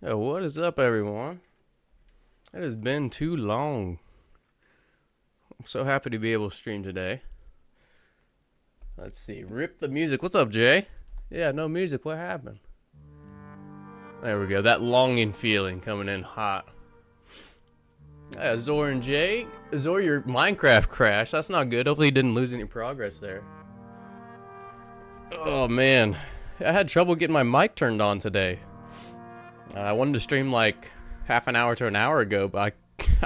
Yo, what is up, everyone? It has been too long. I'm so happy to be able to stream today. Let's see. Rip the music. What's up, Jay? Yeah, no music. What happened? There we go. That longing feeling coming in hot. Yeah, Zor and Jay. Zor, your Minecraft crashed. That's not good. Hopefully you didn't lose any progress there. Oh, man. I had trouble getting my mic turned on today. I wanted to stream like half an hour to an hour ago, but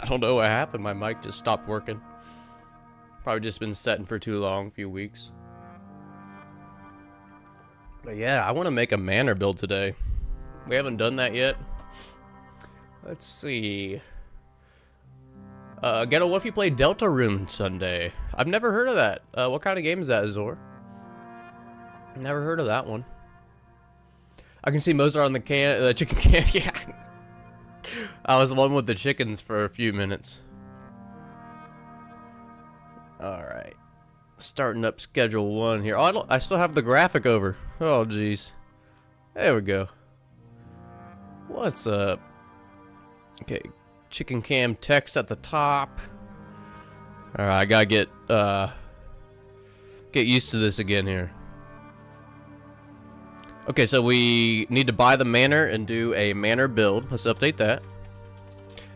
I don't know what happened. My mic just stopped working. Probably just been setting for too long, a few weeks. But yeah, I want to make a Manor build today. We haven't done that yet. Let's see. Ghetto, what if you play Delta Room Sunday? I've never heard of that. What kind of game is that, Zor? Never heard of that one. I can see Mozart on the chicken can. Yeah. I was the one with the chickens for a few minutes. Alright. Starting up schedule 1 here. Oh, I still have the graphic over. Oh, jeez. There we go. What's up? Okay. Chicken cam text at the top. Alright, I gotta get used to this again here. Okay, so we need to buy the Manor and do a Manor build. Let's update that.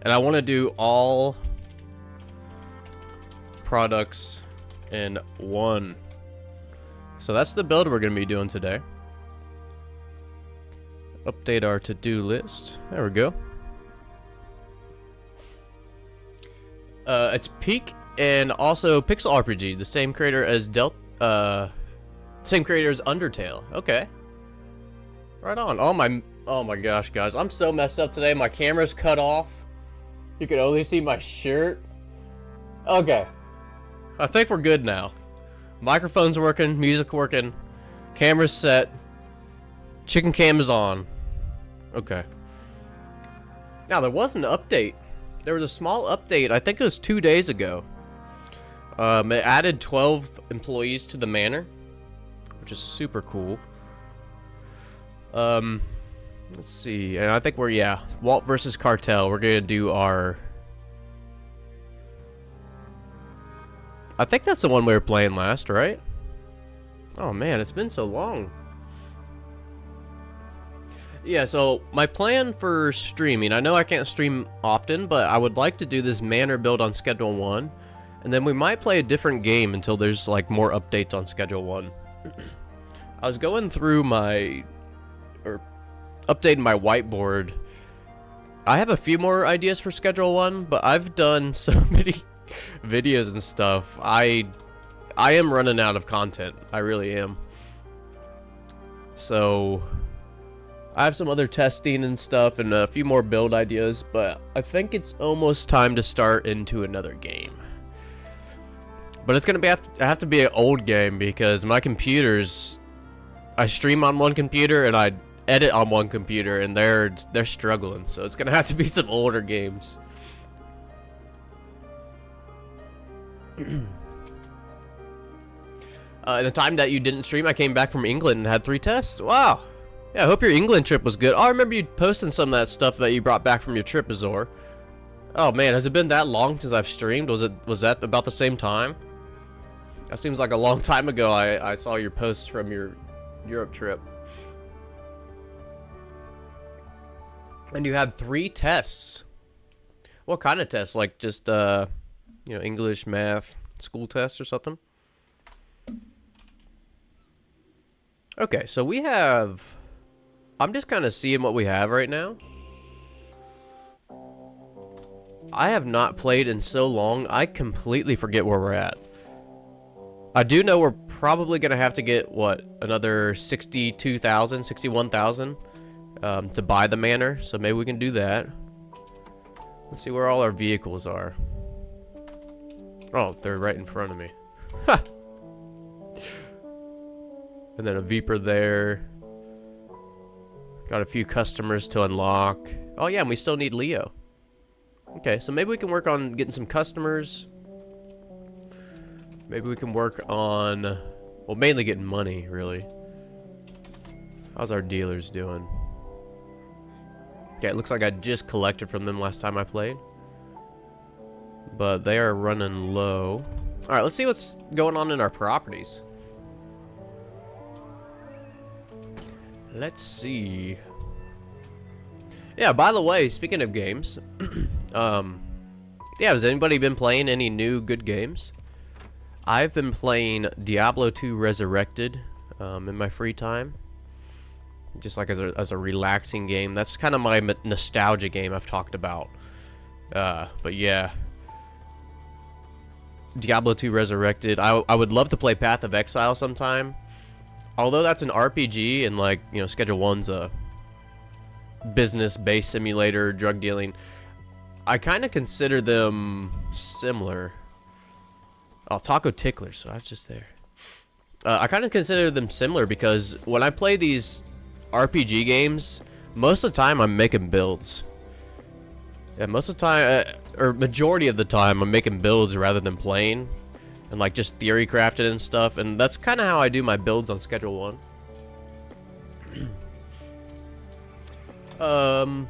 And I want to do all products in one. So that's the build we're going to be doing today. Update our to-do list. There we go. It's Peak and also Pixel RPG, the same creator as same creator as Undertale. Okay. Right on. Oh my gosh, guys. I'm so messed up today. My camera's cut off. You can only see my shirt. Okay. I think we're good now. Microphone's working, music working, camera's set, chicken cam is on. Okay. Now, there was an update. There was a small update. I think it was 2 days ago. It added 12 employees to the Manor, which is super cool. Let's see, and I think we're, Walt versus Cartel. We're gonna do our... I think that's the one we were playing last, right? Oh man, it's been so long. Yeah, so my plan for streaming, I know I can't stream often, but I would like to do this Manor build on Schedule 1, and then we might play a different game until there's like more updates on Schedule 1. I was going through updating my whiteboard. I have a few more ideas for Schedule 1, but I've done so many videos and stuff. I am running out of content. I really am. So I have some other testing and stuff and a few more build ideas, but I think it's almost time to start into another game. But it's gonna have to be an old game because my computers, I stream on one computer and I edit on one computer, and they're struggling, so it's gonna have to be some older games. The time that you didn't stream, I came back from England and had 3 tests. Wow. Yeah, I hope your England trip was good. Oh, I remember you posting some of that stuff that you brought back from your trip, Azor. Oh man, has it been that long since I've streamed? Was that about the same time? That seems like a long time ago. I saw your posts from your Europe trip. And you had 3 tests. What kind of tests? Like just, English, math, school tests or something? Okay, so we have... I'm just kind of seeing what we have right now. I have not played in so long, I completely forget where we're at. I do know we're probably going to have to get, what, another 62,000, 61,000? To buy the Manor, so maybe we can do that. Let's see where all our vehicles are. Oh, they're right in front of me. Ha! And then a Viper there. Got a few customers to unlock. Oh yeah, and we still need Leo. Okay, so maybe we can work on getting some customers. Maybe we can work on, well, mainly getting money, really. How's our dealers doing? Okay, it looks like I just collected from them last time I played. But they are running low. Alright, let's see what's going on in our properties. Let's see. Yeah, by the way, speaking of games, yeah, has anybody been playing any new good games? I've been playing Diablo 2 Resurrected in my free time. Just like as a relaxing game. That's kind of my nostalgia game I've talked about. But yeah. Diablo 2 Resurrected. I would love to play Path of Exile sometime. Although that's an RPG and like, you know, Schedule 1's a business-based simulator, drug dealing. I kind of consider them similar. Oh, Taco Tickler, so I was just there. I kind of consider them similar because when I play these RPG games, most of the time I'm making builds. Yeah, most of the time, or majority of the time, I'm making builds rather than playing. And like just theory crafted and stuff. And that's kind of how I do my builds on Schedule 1.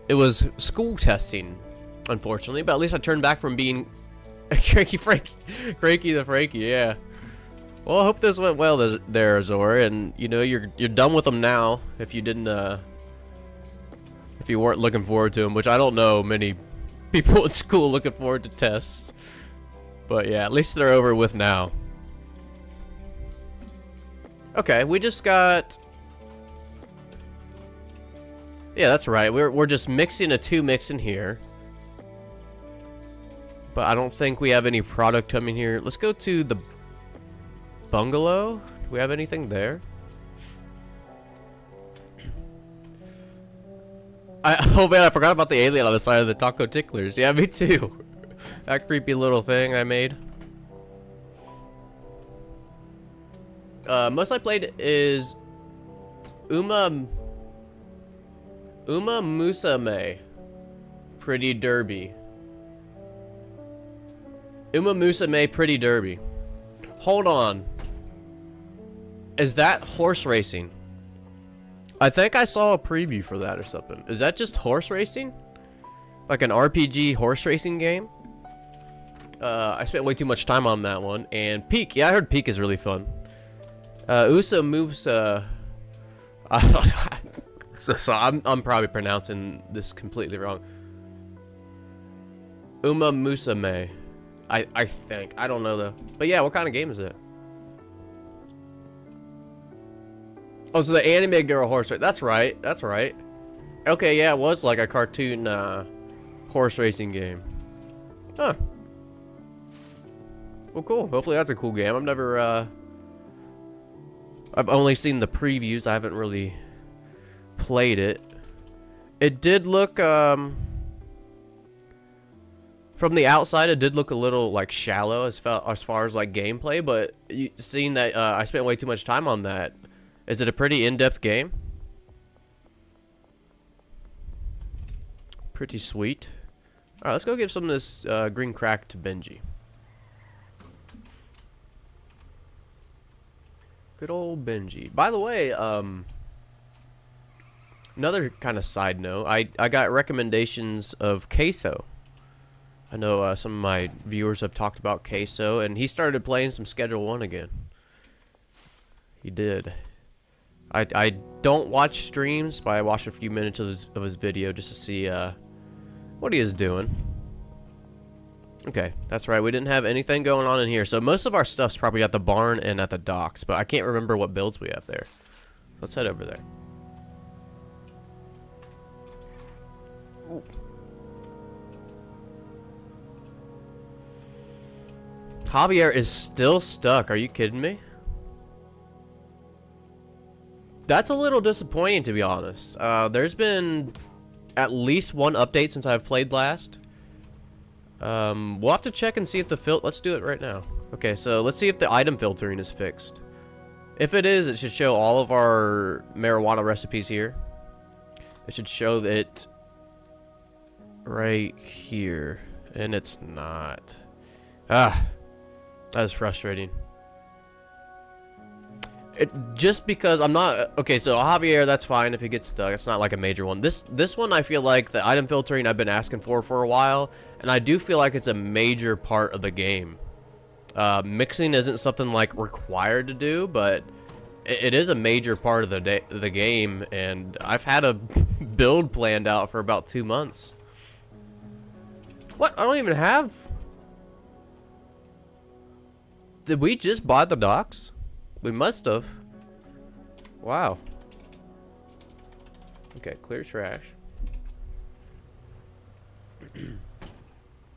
It was school testing, unfortunately. But at least I turned back from being Cranky the Frankie, yeah. Well, I hope this went well there, Azor, and you know you're done with them now. If you didn't, if you weren't looking forward to them, which I don't know many people at school looking forward to tests, but yeah, at least they're over with now. Okay, we just got. Yeah, that's right. We're just mixing a 2 mix in here. But I don't think we have any product coming here. Let's go to the bungalow. Do we have anything there? Oh man, I forgot about the alien on the side of the taco ticklers. Yeah, me too. That creepy little thing I made. Most I played is Uma Musame. Pretty Derby. Uma Musame Pretty Derby. Hold on. Is that horse racing? I think I saw a preview for that or something. Is that just horse racing? Like an RPG horse racing game? I spent way too much time on that one. And Peak. Yeah, I heard Peak is really fun. Usa moves. I don't know. So I'm probably pronouncing this completely wrong. Uma Musame. I think. I don't know though. But yeah, what kind of game is it? Oh, so the anime girl horse race. That's right. That's right. Okay, yeah, it was like a cartoon horse racing game. Huh. Well, cool. Hopefully that's a cool game. I've never I've only seen the previews. I haven't really played it. It did look from the outside, it did look a little like shallow as far as like gameplay, but seeing that I spent way too much time on that. Is it a pretty in-depth game? Pretty sweet. Alright, let's go give some of this green crack to Benji. Good old Benji. By the way, another kind of side note, I got recommendations of Queso. I know some of my viewers have talked about Queso, and he started playing some Schedule 1 again. He did. I don't watch streams, but I watched a few minutes of his video just to see what he is doing. Okay, that's right. We didn't have anything going on in here, so most of our stuff's probably at the barn and at the docks, but I can't remember what builds we have there. Let's head over there. Ooh. Javier is still stuck. Are you kidding me? That's a little disappointing, to be honest. There's been at least one update since I've played last. We'll have to check and see if the let's do it right now. Okay, so let's see if the item filtering is fixed. If it is, it should show all of our marijuana recipes here. It should show it right here, and it's not. Ah, that is frustrating. Just because I'm not okay. So Javier, that's fine if he gets stuck. It's not like a major one. This one, I feel like the item filtering I've been asking for a while, and I do feel like it's a major part of the game. Mixing isn't something like required to do, but it is a major part of the game, and I've had a build planned out for about 2 months. What? I don't even have. Did we just buy the docks? We must have. Wow. Okay, clear trash.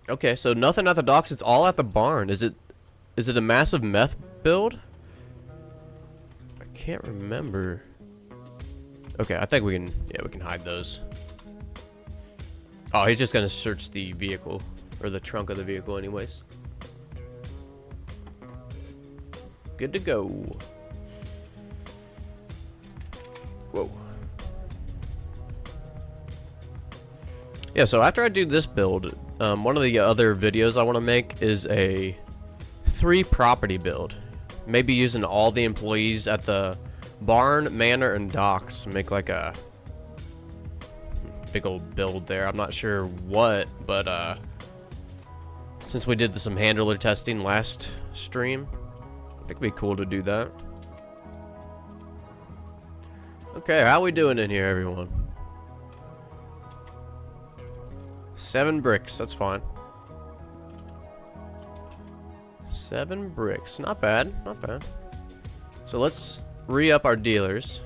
Okay, so nothing at the docks. It's all at the barn. Is it a massive meth build? I can't remember. Okay, I think we can. Yeah, we can hide those. Oh, he's just gonna search the vehicle or the trunk of the vehicle, anyways. Good to go. Whoa. Yeah, so after I do this build, one of the other videos I want to make is a 3 property build. Maybe using all the employees at the barn, manor, and docks. Make like a big old build there. I'm not sure what, but since we did some handler testing last stream, I think it'd be cool to do that. Okay, how we doing in here, everyone? 7 bricks, that's fine. 7 bricks, not bad, not bad. So let's re-up our dealers.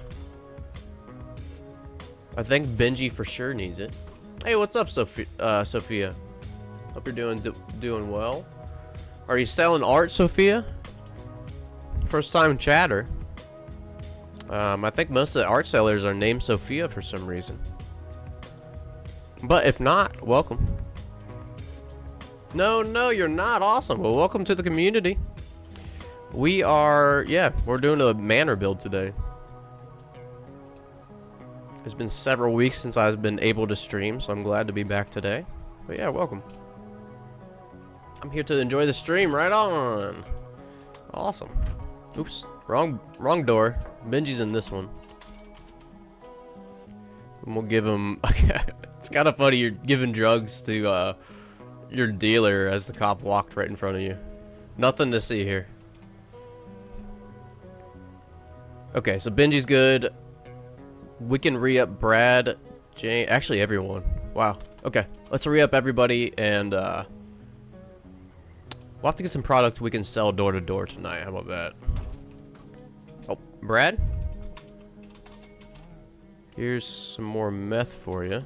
I think Benji for sure needs it. Hey, what's up, Sophia? Hope you're doing well. Are you selling art, Sophia? First time chatter. I think most of the art sellers are named Sophia for some reason. But if not, welcome. No, you're not. Awesome. Well, welcome to the community. We are, yeah, we're doing a manor build today. It's been several weeks since I've been able to stream, so I'm glad to be back today. But yeah, welcome. I'm here to enjoy the stream. Right on. Awesome. Oops, wrong door. Benji's in this one. And we'll give him. It's kind of funny you're giving drugs to your dealer as the cop walked right in front of you. Nothing to see here. Okay, so Benji's good. We can re-up Brad, Jane, actually everyone. Wow. Okay, let's re-up everybody, and we'll have to get some product we can sell door to door tonight. How about that? Oh, Brad? Here's some more meth for you.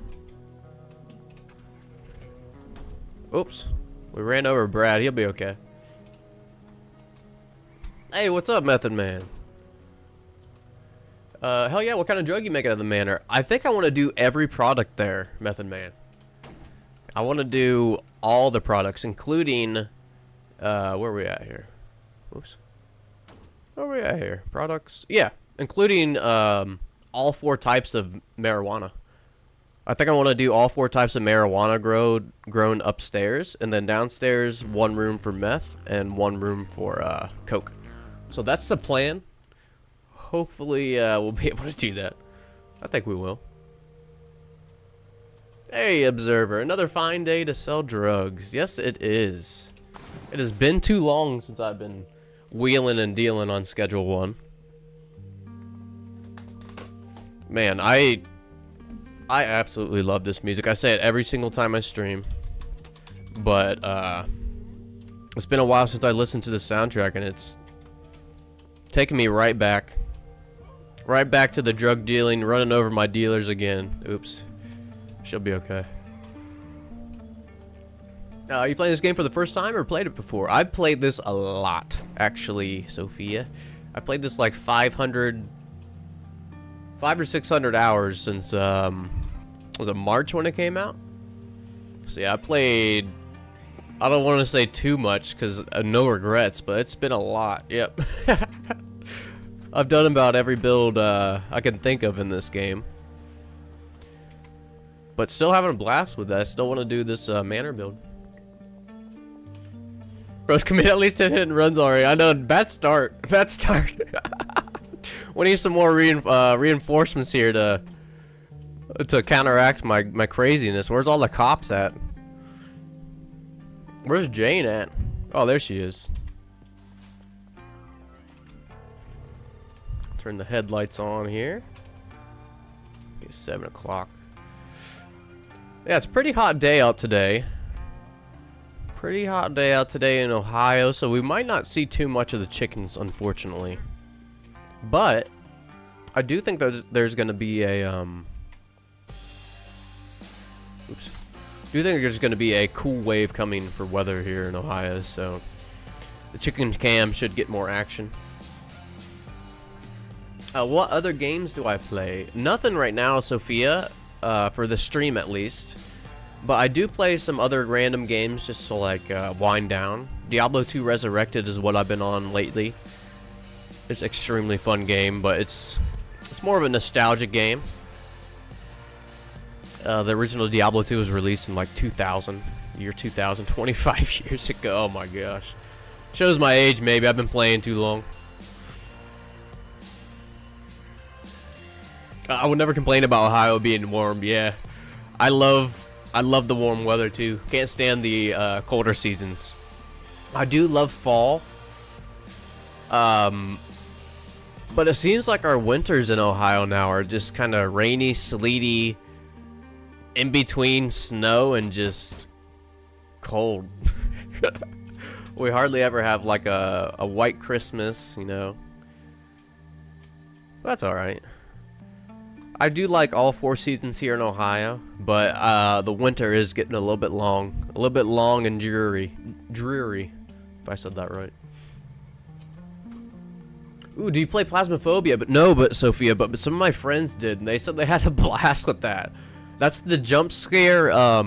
Oops. We ran over Brad. He'll be okay. Hey, what's up, Method Man? Hell yeah, what kind of drug you make out of the manor? I think I want to do every product there, Method Man. I want to do all the products, including, where are we at here? Oops. Where are we at here? Products? Yeah, including, all 4 types of marijuana. I think I want to do all 4 types of marijuana grown upstairs, and then downstairs, 1 room for meth, and 1 room for, coke. So that's the plan. Hopefully, we'll be able to do that. I think we will. Hey, Observer. Another fine day to sell drugs. Yes, it is. It has been too long since I've been wheeling and dealing on Schedule 1. Man, I absolutely love this music. I say it every single time I stream. But, it's been a while since I listened to the soundtrack, and it's taking me right back. Right back to the drug dealing, running over my dealers again. Oops. She'll be okay. Are you playing this game for the first time or played it before? I've played this a lot, actually, Sophia. I played this like 500 or 600 hours since, was it March when it came out? So yeah, I played, I don't want to say too much because no regrets, but it's been a lot. Yep. I've done about every build I can think of in this game. But still having a blast with that. I still want to do this manor build. Bro's committed at least 10 hit and runs already. I know, bad start. Bad start. We need some more reinforcements here to counteract my craziness. Where's all the cops at? Where's Jane at? Oh, there she is. Turn the headlights on here. It's 7 o'clock. Yeah, it's a pretty hot day out today. Pretty hot day out today in Ohio, so we might not see too much of the chickens, unfortunately. But I do think there's going to be a oops. I do think there's going to be a cool wave coming for weather here in Ohio, so the chicken cam should get more action. What other games do I play? Nothing right now, Sophia, for the stream at least. But I do play some other random games just to like wind down. Diablo 2 Resurrected is what I've been on lately. It's an extremely fun game, but it's more of a nostalgic game. The original Diablo 2 was released in like 2000, year 2000, 25 years ago. Oh my gosh. Shows my age maybe, I've been playing too long. I would never complain about Ohio being warm, yeah. I love the warm weather too. Can't stand the colder seasons. I do love fall. But it seems like our winters in Ohio now are just kind of rainy, sleety, in between snow and just cold. We hardly ever have like a white Christmas, you know. That's alright. I do like all 4 seasons here in Ohio, but the winter is getting a little bit long and dreary, if I said that right. Ooh, do you play Phasmophobia? But no, Sophia, but some of my friends did, and they said they had a blast with that. That's the jump scare, how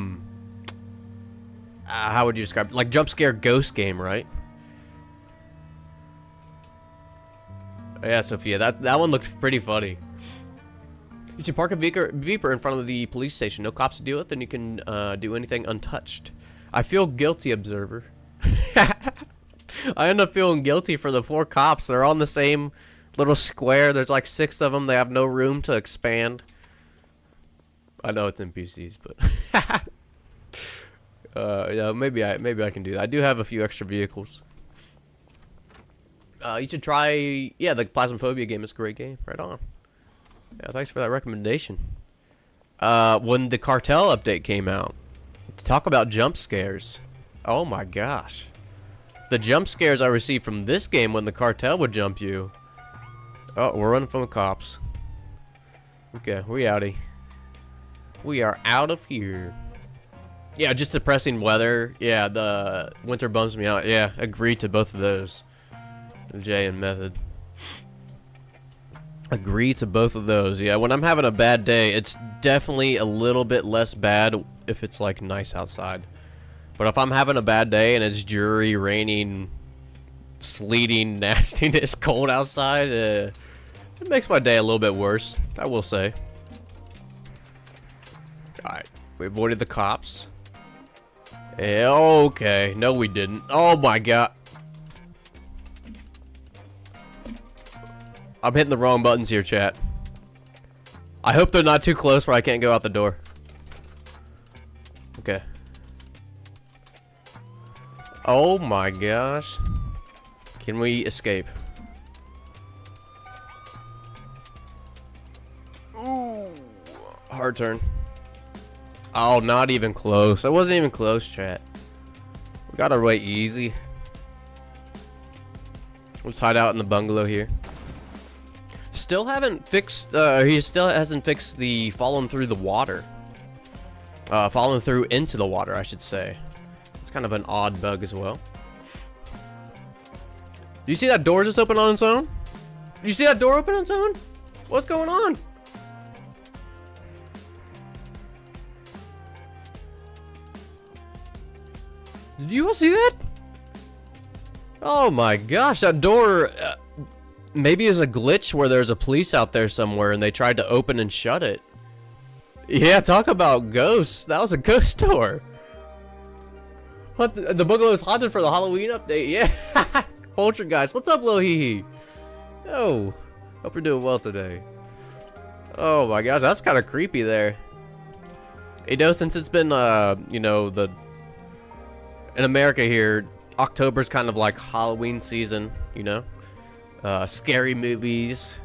would you describe it? Like jump scare ghost game, right? Yeah, Sophia, that one looked pretty funny. You should park a Viper in front of the police station. No cops to deal with, and you can do anything untouched. I feel guilty, observer. I end up feeling guilty for the 4 cops. They're on the same little square. There's like 6 of them. They have no room to expand. I know it's NPCs, but yeah, maybe I can do that. I do have a few extra vehicles. You should try, yeah, the Phasmophobia game is a great game. Right on. Yeah, thanks for that recommendation. When the Cartel update came out, to talk about jump scares. Oh my gosh. The jump scares I received from this game when the Cartel would jump you. Oh, we're running from the cops. Okay, we outie. We are out of here. Yeah, just depressing weather. Yeah, the winter bums me out. Yeah, agree to both of those. J and Method. Agree to both of those. Yeah, when I'm having a bad day, it's definitely a little bit less bad if it's like nice outside. But if I'm having a bad day and it's dreary, raining, sleeting, nastiness, cold outside, it makes my day a little bit worse, I will say. Alright, we avoided the cops. Yeah, okay, no we didn't. Oh my god. I'm hitting the wrong buttons here, chat. I hope they're not too close where I can't go out the door. Okay. Oh my gosh. Can we escape? Ooh. Hard turn. Oh, not even close. That wasn't even close, chat. We got our way easy. Let's hide out in the bungalow here. Still haven't fixed, he still hasn't fixed the falling through the water. Falling through into the water, I should say. It's kind of an odd bug as well. Do you see that door just open on its own? You see that door open on its own? What's going on? Did you all see that? Oh my gosh, that door maybe is a glitch where there's a police out there somewhere and they tried to open and shut it. Yeah, talk about ghosts. That was a ghost door. What? The bungalow is haunted for the Halloween update. Yeah. Poltergeist. What's up, Lil Hee Hee? Oh. Hope you're doing well today. Oh my gosh, that's kind of creepy there. You know, since it's been, you know, in America here, October's kind of like Halloween season, you know? Scary movies,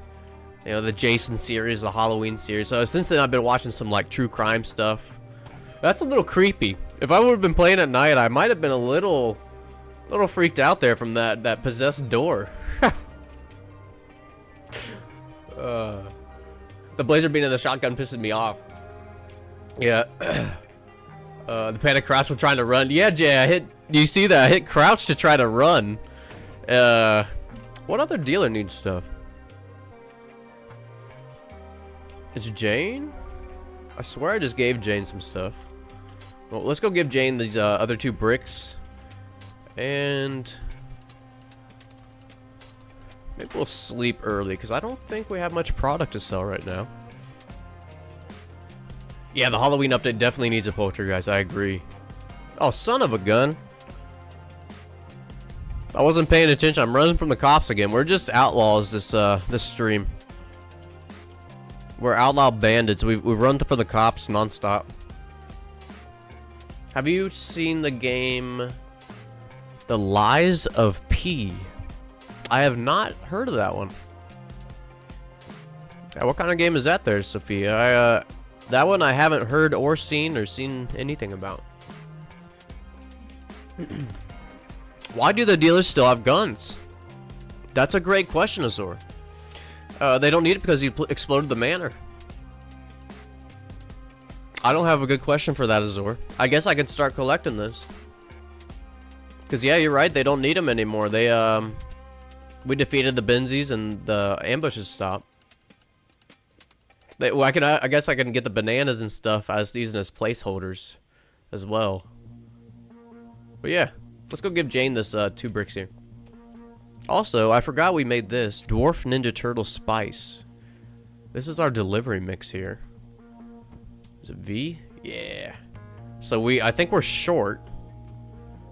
you know, the Jason series, the Halloween series. So since then, I've been watching some, like, true crime stuff. That's a little creepy. If I would have been playing at night, I might have been a little freaked out there from that possessed door. The blazer being in the shotgun pisses me off. Yeah. The panic crouch when trying to run. Yeah, Jay, you see that? I hit crouch to try to run. What other dealer needs stuff? It's Jane? I swear I just gave Jane some stuff. Well, let's go give Jane these other 2 bricks. And maybe we'll sleep early, because I don't think we have much product to sell right now. Yeah, the Halloween update definitely needs a poltergeist, I agree. Oh, son of a gun. I wasn't paying attention. I'm running from the cops again. We're just outlaws this stream. We're outlaw bandits. We've run for the cops nonstop. Have you seen the game The Lies of P? I have not heard of that one. Yeah, what kind of game is that there, Sophia? That one I haven't heard or seen anything about. Why do the dealers still have guns? That's a great question, Azor. They don't need it because you exploded the manor. I don't have a good question for that, Azor. I guess I can start collecting this. Because, yeah, you're right. They don't need them anymore. We defeated the Benzies and the ambushes stopped. Well, I guess I can get the bananas and stuff as using as placeholders as well. But, yeah. Let's go give Jane this 2 bricks here. Also, I forgot we made this. Dwarf Ninja Turtle Spice. This is our delivery mix here. Is it V? Yeah. So I think we're short.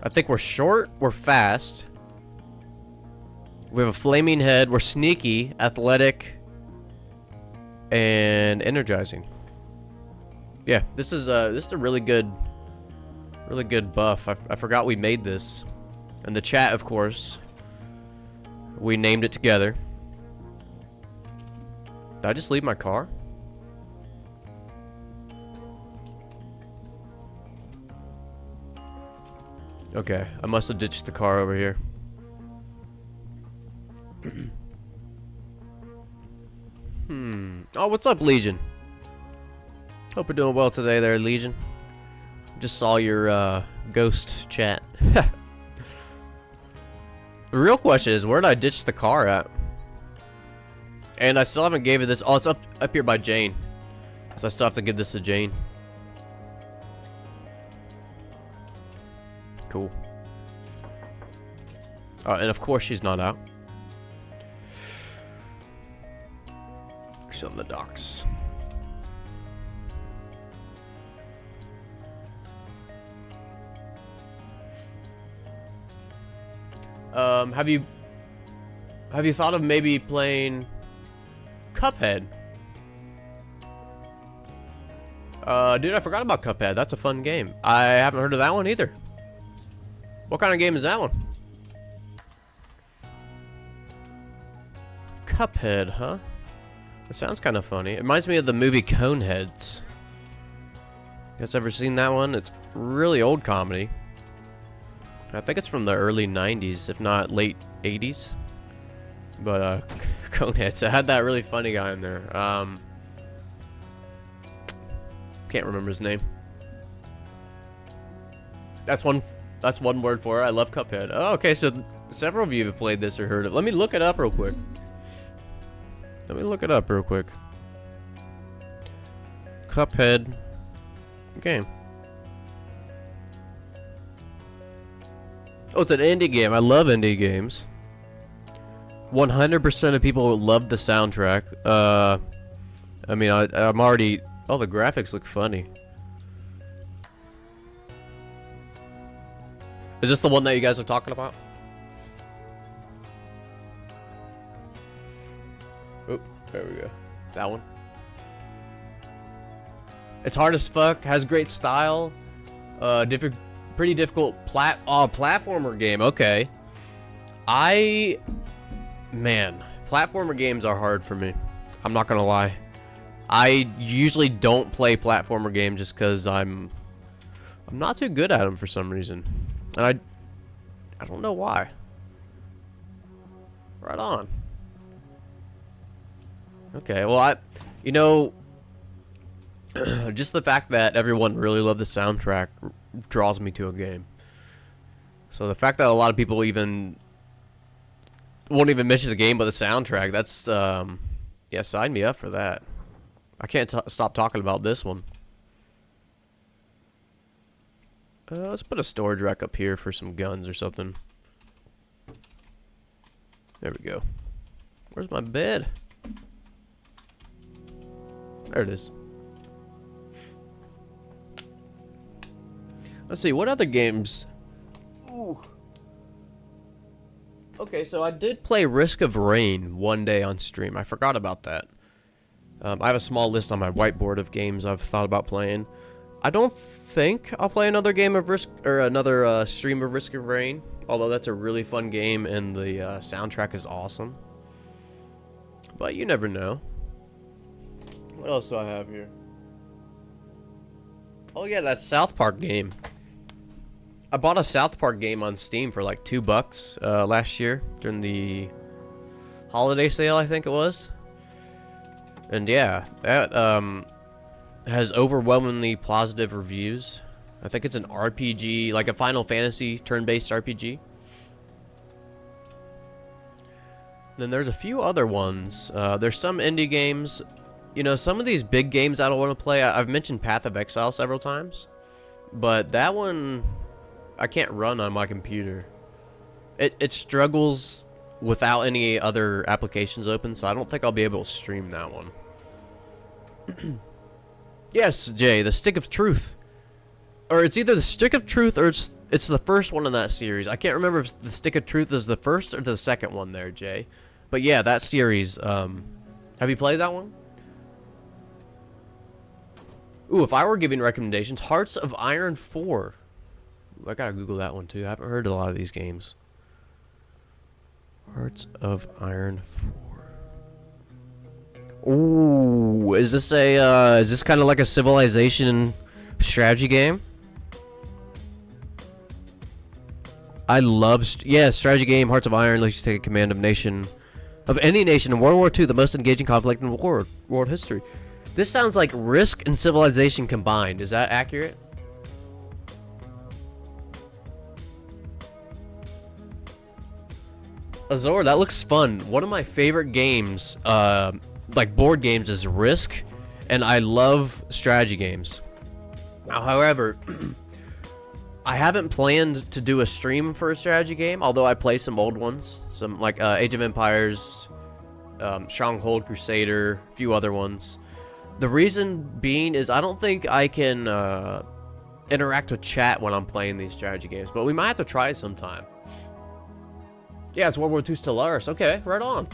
We're fast. We have a flaming head. We're sneaky, athletic, and energizing. Yeah, this is a really good buff. I forgot we made this. And the chat, of course, we named it together. Did I just leave my car? Okay, I must have ditched the car over here. Oh, what's up, Legion? Hope you're doing well today there, Legion. Just saw your ghost chat. The real question is, where did I ditch the car at? And I still haven't gave it this. Oh, it's up here by Jane. So I still have to give this to Jane. Cool. And of course she's not out. She's on the docks. Have you thought of maybe playing Cuphead? Dude, I forgot about Cuphead. That's a fun game. I haven't heard of that one either. What kind of game is that one? Cuphead, huh? It sounds kind of funny. It reminds me of the movie Coneheads. You guys ever seen that one? It's really old comedy. I think it's from the early 90s, if not late 80s. But, Coneheads. I had that really funny guy in there. Can't remember his name. That's one word for it. I love Cuphead. Oh, okay, so several of you have played this or heard it. Let me look it up real quick. Cuphead game. Oh, it's an indie game. I love indie games. 100% of people love the soundtrack. I mean, I'm already... Oh, the graphics look funny. Is this the one that you guys are talking about? Oh, There we go. That one. It's hard as fuck. Has great style. Pretty difficult platformer game. Okay. Man, platformer games are hard for me. I'm not gonna lie. I usually don't play platformer games just because I'm not too good at them for some reason, and I don't know why. Right on. Okay, well you know, just the fact that everyone really loved the soundtrack draws me to a game. So the fact that a lot of people won't even mention the game but the soundtrack, that's yeah, sign me up for that. I can't stop talking about this one. Let's put a storage rack up here for some guns or something. There we go. Where's my bed? There it is. Let's see, what other games? Ooh. Okay, so I did play Risk of Rain one day on stream. I forgot about that. I have a small list on my whiteboard of games I've thought about playing. I don't think I'll play another game of another stream of Risk of Rain, although that's a really fun game and the soundtrack is awesome. But you never know. What else do I have here? Oh yeah, that South Park game. I bought a South Park game on Steam for like $2 last year during the holiday sale, I think it was. And yeah, that has overwhelmingly positive reviews. I think it's an RPG, like a Final Fantasy turn-based RPG. Then there's a few other ones. There's some indie games. You know, some of these big games I don't want to play. I've mentioned Path of Exile several times, but that one I can't run on my computer. It struggles without any other applications open, so I don't think I'll be able to stream that one. Yes, Jay, the Stick of Truth. Or it's either the Stick of Truth or it's the first one in that series. I can't remember if the Stick of Truth is the first or the second one there, Jay. But yeah, that series. Have you played that one? Ooh, if I were giving recommendations, Hearts of Iron 4. Ooh, I gotta Google that one too. I haven't heard of a lot of these games. Hearts of Iron 4. Ooh, is this kind of like a Civilization strategy game? I love, strategy game, Hearts of Iron, lets you take command of any nation in World War II, the most engaging conflict in world history. This sounds like Risk and Civilization combined. Is that accurate? Azor, that looks fun. One of my favorite games, like board games, is Risk, and I love strategy games. Now, however, I haven't planned to do a stream for a strategy game, although I play some old ones, some like Age of Empires, Stronghold Crusader, a few other ones. The reason being is I don't think I can interact with chat when I'm playing these strategy games, but we might have to try it sometime. Yeah, it's World War II Stellaris. Okay, right on.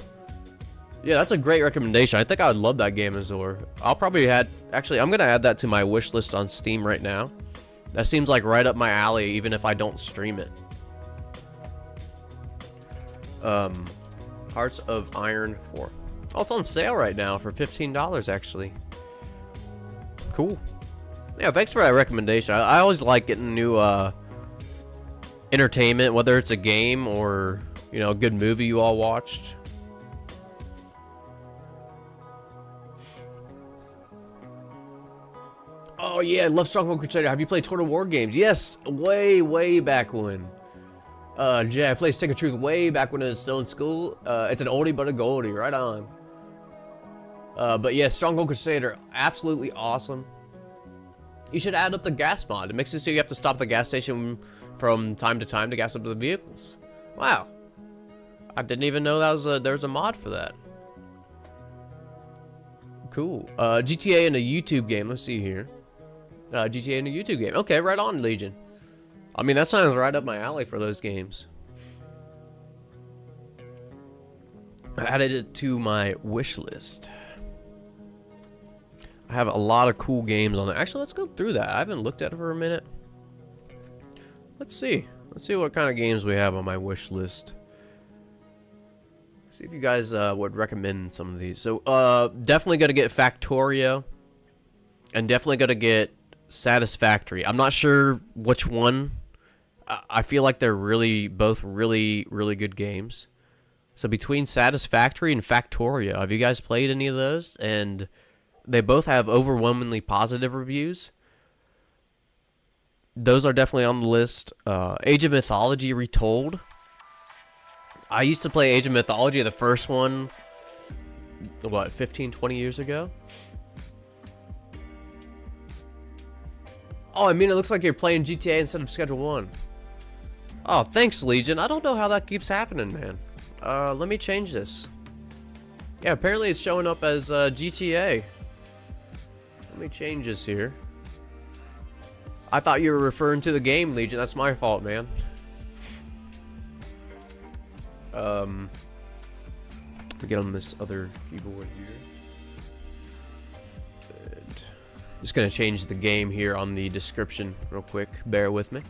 Yeah, that's a great recommendation. I think I would love that game, Azor. I'll probably actually, I'm gonna add that to my wish list on Steam right now. That seems like right up my alley, even if I don't stream it. Hearts of Iron 4. Oh, it's on sale right now for $15, actually. Cool. Yeah, thanks for that recommendation. I always like getting new entertainment, whether it's a game or, you know, a good movie you all watched. Oh yeah, I love Stronghold Crusader. Have you played Total War games? Yes, way back when. Yeah, I played Stick of Truth way back when I was still in school. It's an oldie but a goldie, right on. But yeah, Stronghold Crusader, absolutely awesome. You should add up the gas mod. It makes it so you have to stop at the gas station from time to time to gas up the vehicles. Wow. I didn't even know there was a mod for that. Cool. GTA in a YouTube game. Let's see here. GTA in a YouTube game. Okay, right on, Legion. I mean, that sounds right up my alley for those games. I added it to my wish list. I have a lot of cool games on there. Actually, let's go through that. I haven't looked at it for a minute. Let's see. Let's see what kind of games we have on my wish list. See if you guys would recommend some of these. So, definitely going to get Factorio. And definitely going to get Satisfactory. I'm not sure which one. I feel like they're both really good games. So between Satisfactory and Factorio, have you guys played any of those? And they both have overwhelmingly positive reviews. Those are definitely on the list. Age of Mythology Retold. I used to play Age of Mythology, the first one, what, 15, 20 years ago? Oh, I mean, it looks like you're playing GTA instead of Schedule 1. Oh, thanks, Legion. I don't know how that keeps happening, man. Let me change this. Yeah, apparently it's showing up as GTA. Let me change this here. I thought you were referring to the game, Legion. That's my fault, man. Get on this other keyboard here. And just gonna change the game here on the description real quick. Bear with me.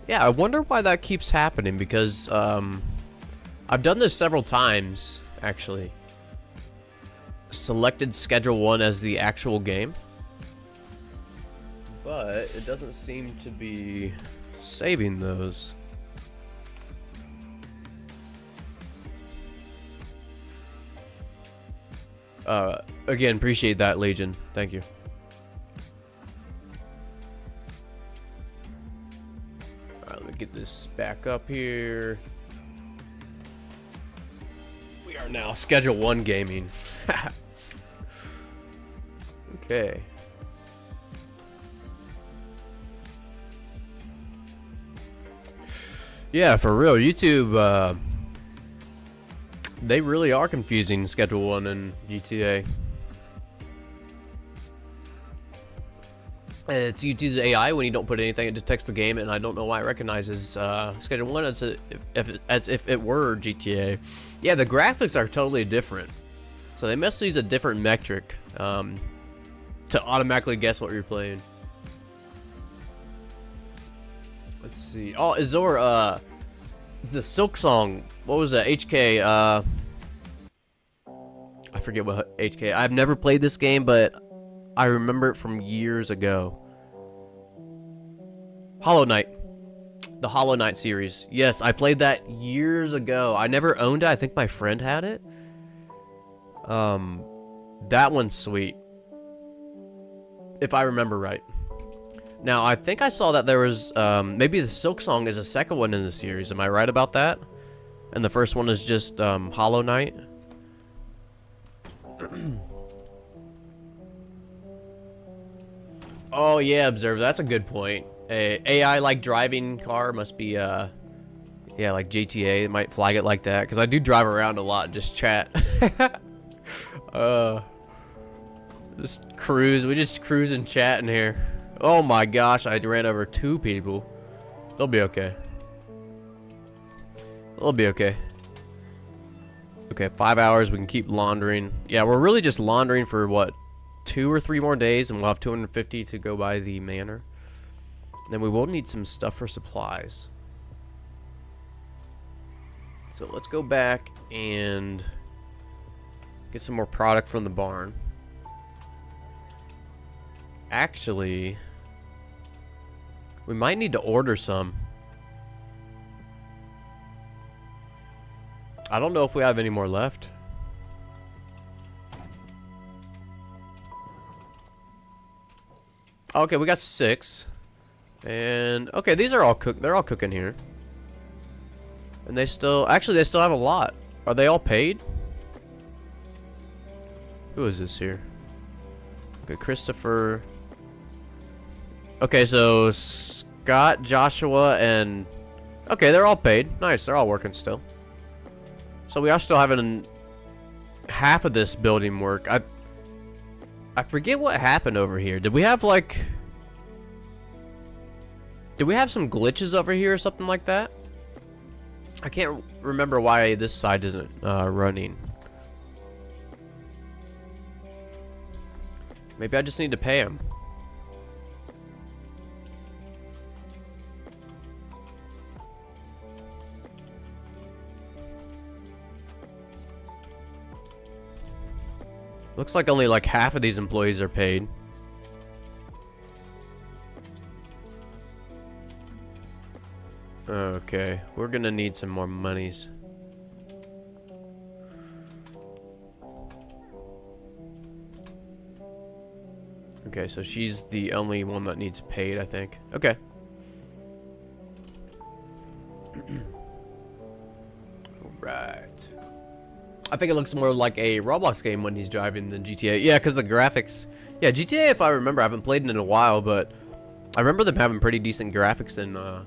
Yeah, I wonder why that keeps happening, because I've done this several times, actually. Selected Schedule 1 as the actual game. But it doesn't seem to be saving those. Again, appreciate that, Legion. Thank you. Alright, let me get this back up here. We are now Schedule 1 gaming. Okay. Yeah, for real, YouTube, they really are confusing Schedule 1 and GTA. It's YouTube's AI when you don't put anything, it detects the game, and I don't know why it recognizes Schedule 1 as if it were GTA. Yeah, the graphics are totally different. So they must use a different metric to automatically guess what you're playing. Let's see. Oh, Azor, the Silk Song. What was that? HK. I forget what HK. I've never played this game, but I remember it from years ago. Hollow Knight. The Hollow Knight series. Yes, I played that years ago. I never owned it. I think my friend had it. That one's sweet. If I remember right. Now, I think I saw that there was, maybe the Silk Song is a second one in the series. Am I right about that? And the first one is just, Hollow Knight? Oh, yeah, Observer. That's a good point. A AI, like, driving car must be, yeah, like GTA. It might flag it like that. Because I do drive around a lot and just chat. Just cruise. We just cruise and chat in here. Oh my gosh, I ran over 2 people. They'll be okay. They'll be okay. Okay, 5 hours. We can keep laundering. Yeah, we're really just laundering for what, 2 or 3 more days, and we'll have 250 to go by the manor. And then we will need some stuff for supplies. So let's go back and get some more product from the barn. Actually, we might need to order some. I don't know if we have any more left. Okay, we got 6. And okay, these are all cooked. They're all cooking here. And they still, actually, they still have a lot. Are they all paid? Who is this here? Okay, Christopher. Okay, so Scott, Joshua, and okay, they're all paid. Nice, they're all working still. So we are still having half of this building work. I forget what happened over here. Did we have like? Did we have some glitches over here or something like that? I can't remember why this side isn't running. Maybe I just need to pay him. Looks like only like half of these employees are paid. Okay, we're gonna need some more monies. Okay, so she's the only one that needs paid, I think. Okay. Right. I think it looks more like a Roblox game when he's driving than GTA. Yeah, because the graphics. Yeah, GTA, if I remember, I haven't played it in a while, but I remember them having pretty decent graphics in the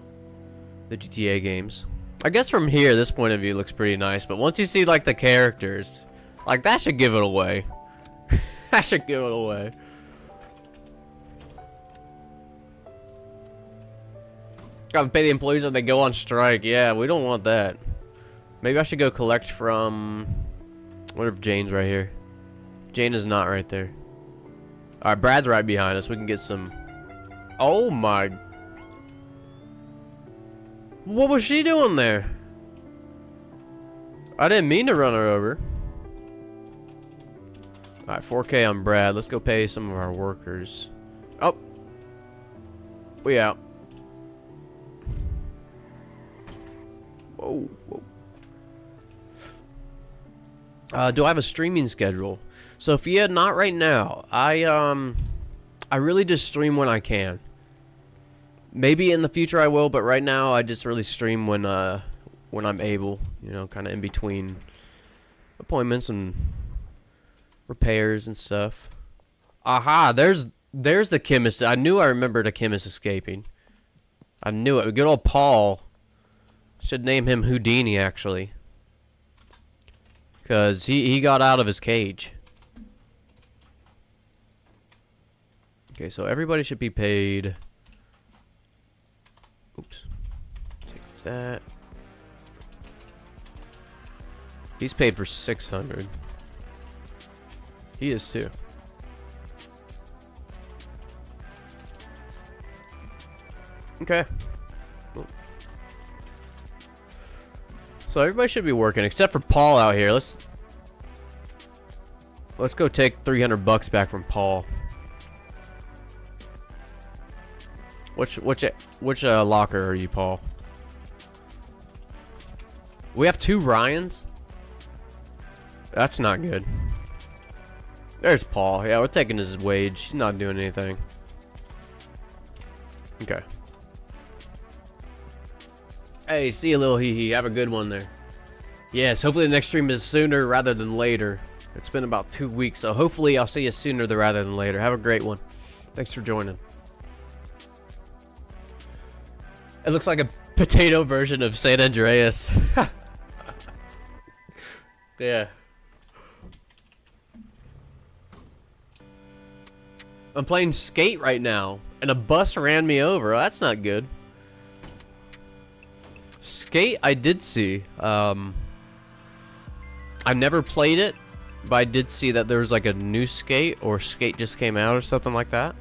GTA games. I guess from here, this point of view looks pretty nice, but once you see like the characters, like that should give it away. That should give it away. Gotta pay the employees or they go on strike. Yeah, we don't want that. Maybe I should go collect from... What if Jane's right here? Jane is not right there. Alright, Brad's right behind us. We can get some... Oh my... What was she doing there? I didn't mean to run her over. Alright, 4K on Brad. Let's go pay some of our workers. Oh. We out. Whoa, whoa. Do I have a streaming schedule? Sophia, not right now. I really just stream when I can. Maybe in the future I will, but right now I just really stream when I'm able, you know, kind of in between appointments and repairs and stuff. Aha, there's the chemist. I knew I remembered a chemist escaping. I knew it. Good old Paul. Should name him Houdini, actually. Because he got out of his cage. Okay, so everybody should be paid. Oops. Take that. He's paid for 600. He is too. Okay. So everybody should be working except for Paul out here. Let's go take 300 bucks back from Paul. Which locker are you, Paul? We have 2 Ryans. That's not good. There's Paul. Yeah, we're taking his wage. He's not doing anything. Okay. Hey, see you, little hee-hee. Have a good one there. Yes, hopefully the next stream is sooner rather than later. It's been about 2 weeks, so hopefully I'll see you sooner rather than later. Have a great one. Thanks for joining. It looks like a potato version of San Andreas. Yeah. I'm playing Skate right now, and a bus ran me over. That's not good. Skate, I did see. I never played it, but I did see that there was like a new Skate, or Skate just came out or something like that.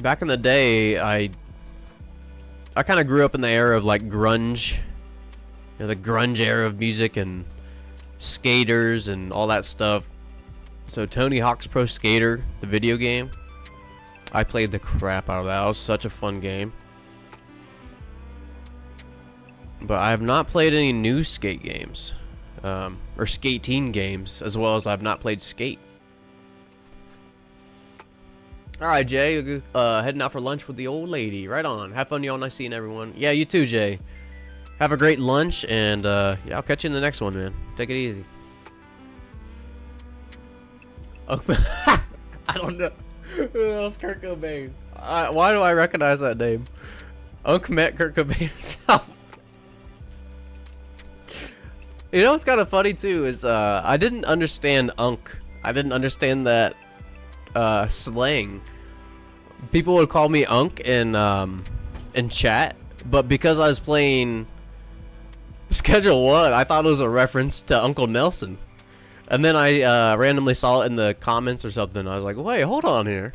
Back in the day, I kind of grew up in the era of like grunge, you know, the grunge era of music and skaters and all that stuff. So Tony Hawk's Pro Skater, the video game, I played the crap out of that. It was such a fun game. But I have not played any new Skate games, or skating games, as well as I've not played Skate. Alright, Jay, heading out for lunch with the old lady. Right on. Have fun, y'all. Nice seeing everyone. Yeah, you too, Jay. Have a great lunch, and yeah, I'll catch you in the next one, man. Take it easy. Oh, I don't know. That was Kurt Cobain. Why do I recognize that name? Unc met Kurt Cobain himself. You know what's kind of funny too is I didn't understand Unc. I didn't understand that slang. People would call me Unc in chat But because I was playing Schedule 1, I thought it was a reference to Uncle Nelson. And then I randomly saw it in the comments or something. I was like, wait, hold on here.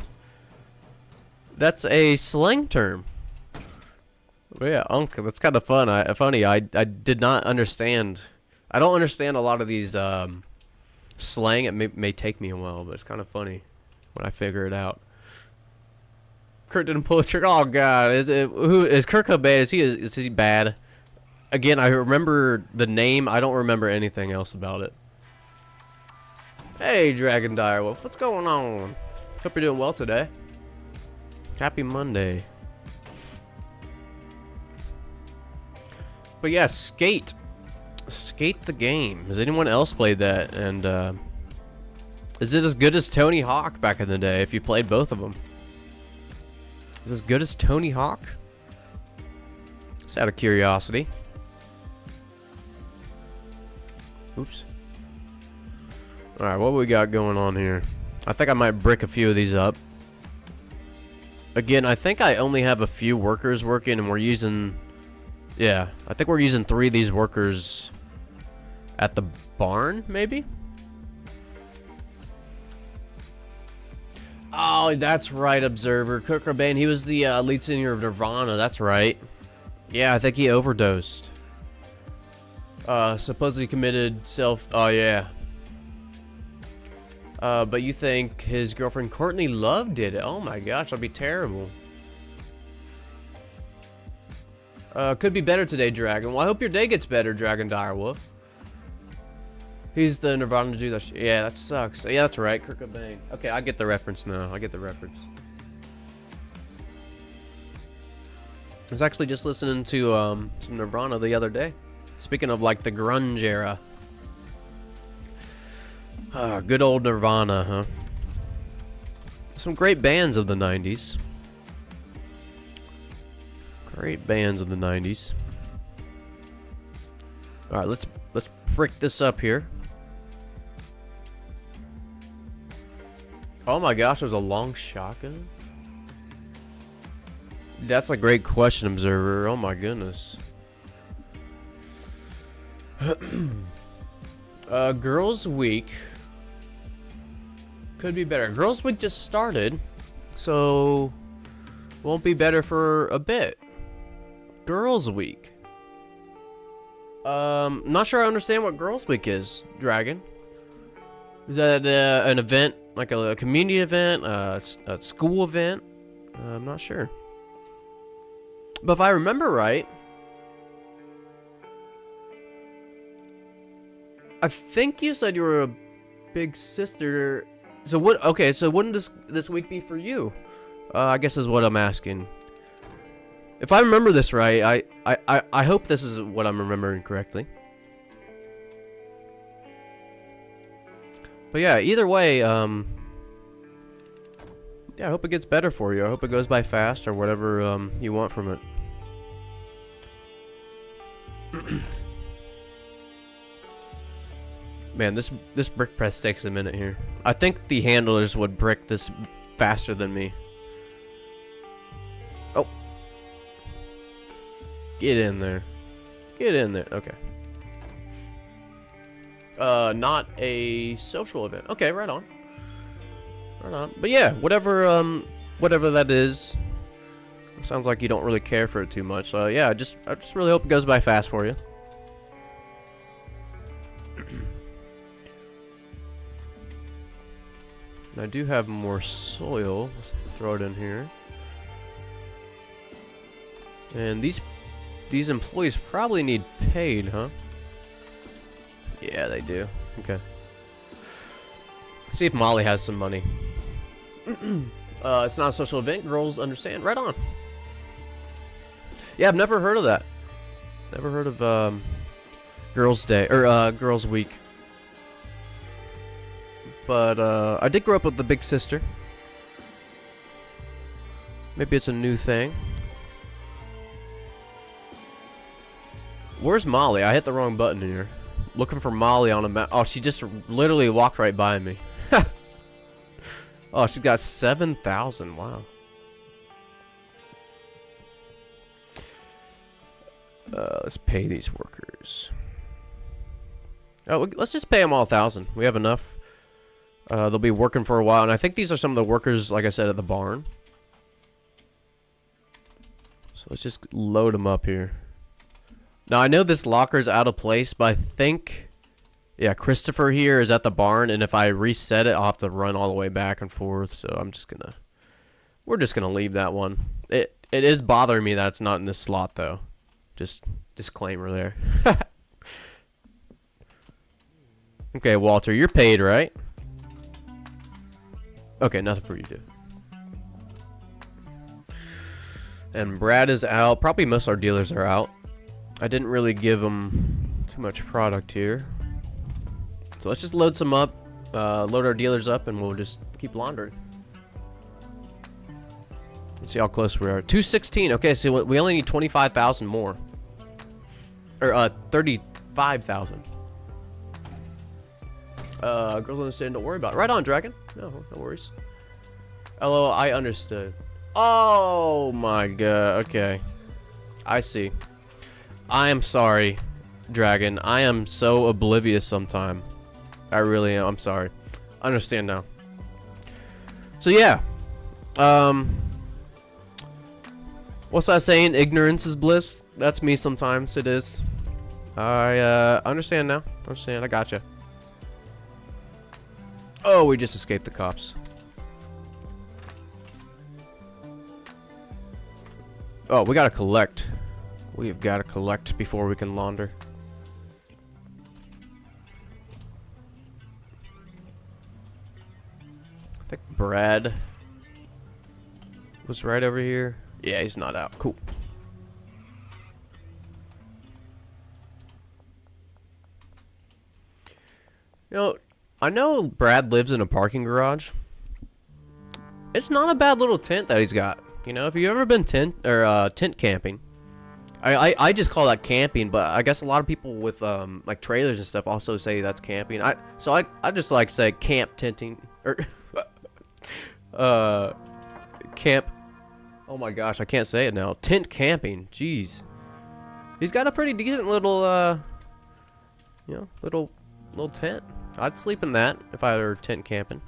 That's a slang term. But yeah, Unc, that's kind of funny. I did not understand. I don't understand a lot of these slang. It may take me a while, but it's kind of funny when I figure it out. Kurt didn't pull the trigger. Oh God, who is Kurt Cobain? Is he bad? Again, I remember the name. I don't remember anything else about it. Hey, Dragon Direwolf, what's going on? Hope you're doing well today. Happy Monday. But yeah, Skate the game. Has anyone else played that? And is it as good as Tony Hawk back in the day? If you played both of them, is it as good as Tony Hawk? Just out of curiosity. Oops. Alright, what we got going on here? I think I might brick a few of these up. Again, I think I only have a few workers working, and we're using... Yeah, I think we're using 3 of these workers at the barn, maybe? Oh, that's right, Observer. Kurt Cobain, he was the lead singer of Nirvana, that's right. Yeah, I think he overdosed. Supposedly committed self... Oh, yeah. But you think his girlfriend Courtney Love did it? Oh my gosh, that'd be terrible. Could be better today, Dragon. Well, I hope your day gets better, Dragon Direwolf. He's the Nirvana dude. Yeah, that sucks. Yeah, that's right, Kurt Cobain. Okay, I get the reference now. I get the reference. I was actually just listening to some Nirvana the other day. Speaking of like the grunge era. Good old Nirvana, huh? Some great bands of the 90s. Great bands of the 90s. Alright, let's frick this up here. Oh my gosh, there's a long shotgun? That's a great question, Observer. Oh my goodness. Girls Week could be better. Girls Week just started, so won't be better for a bit. Girls Week. Not sure I understand what Girls Week is, Dragon. Is that an event, like a community event, a school event? I'm not sure. But if I remember right, I think you said you were a big sister. So what? Okay, so wouldn't this week be for you? I guess is what I'm asking. If I remember this right, I hope this is what I'm remembering correctly. But yeah, either way, yeah, I hope it gets better for you. I hope it goes by fast or whatever you want from it. Man, this brick press takes a minute here. I think the handlers would brick this faster than me. Oh. Get in there. Get in there. Okay. Not a social event. Okay, right on. Right on. But yeah, whatever that is. Sounds like you don't really care for it too much. So yeah, I just really hope it goes by fast for you. And I do have more soil. Let's throw it in here. And these employees probably need paid, huh? Yeah, they do. Okay. See if Molly has some money. It's not a social event. Girls understand. Right on. Yeah, I've never heard of that. Never heard of Girls' Day or Girls' Week. But I did grow up with the big sister. Maybe it's a new thing. Where's Molly? I hit the wrong button here. Looking for Molly on a map. Oh, she just literally walked right by me. Oh, she's got 7,000. Wow. Let's pay these workers. Oh, let's just pay them all 1,000. We have enough. They'll be working for a while, and I think these are some of the workers, like I said, at the barn. So let's just load them up here. Now, I know this locker's out of place, but I think... Yeah, Christopher here is at the barn, and if I reset it, I'll have to run all the way back and forth, so I'm just gonna... We're just gonna leave that one. It is bothering me that it's not in this slot, though. Just disclaimer there. Okay, Walter, you're paid, right? Okay, nothing for you to do. And Brad is out. Probably most of our dealers are out. I didn't really give them too much product here. So let's just load some up, load our dealers up, and we'll just keep laundering. Let's see how close we are. 216. Okay, so we only need 25,000 more. Or 35,000. Girls understand, don't worry about it. Right on, Dragon. No worries. LOL, I understood. Oh my god, okay. I see. I am sorry, Dragon. I am so oblivious sometimes. I really am. I'm sorry. I understand now. So yeah. What's that saying? Ignorance is bliss? That's me sometimes. It is. I understand now. Understand. I gotcha. Oh, we just escaped the cops. Oh, we gotta collect. We've gotta collect before we can launder. I think Brad was right over here. Yeah, he's not out. Cool. You know, I know Brad lives in a parking garage. It's not a bad little tent that he's got. You know, if you've ever been tent camping, I just call that camping, but I guess a lot of people with like trailers and stuff also say that's camping. I just like to say camp tenting or camp. Oh my gosh, I can't say it now. Tent camping. Jeez, he's got a pretty decent little you know, little tent. I'd sleep in that if I were tent camping.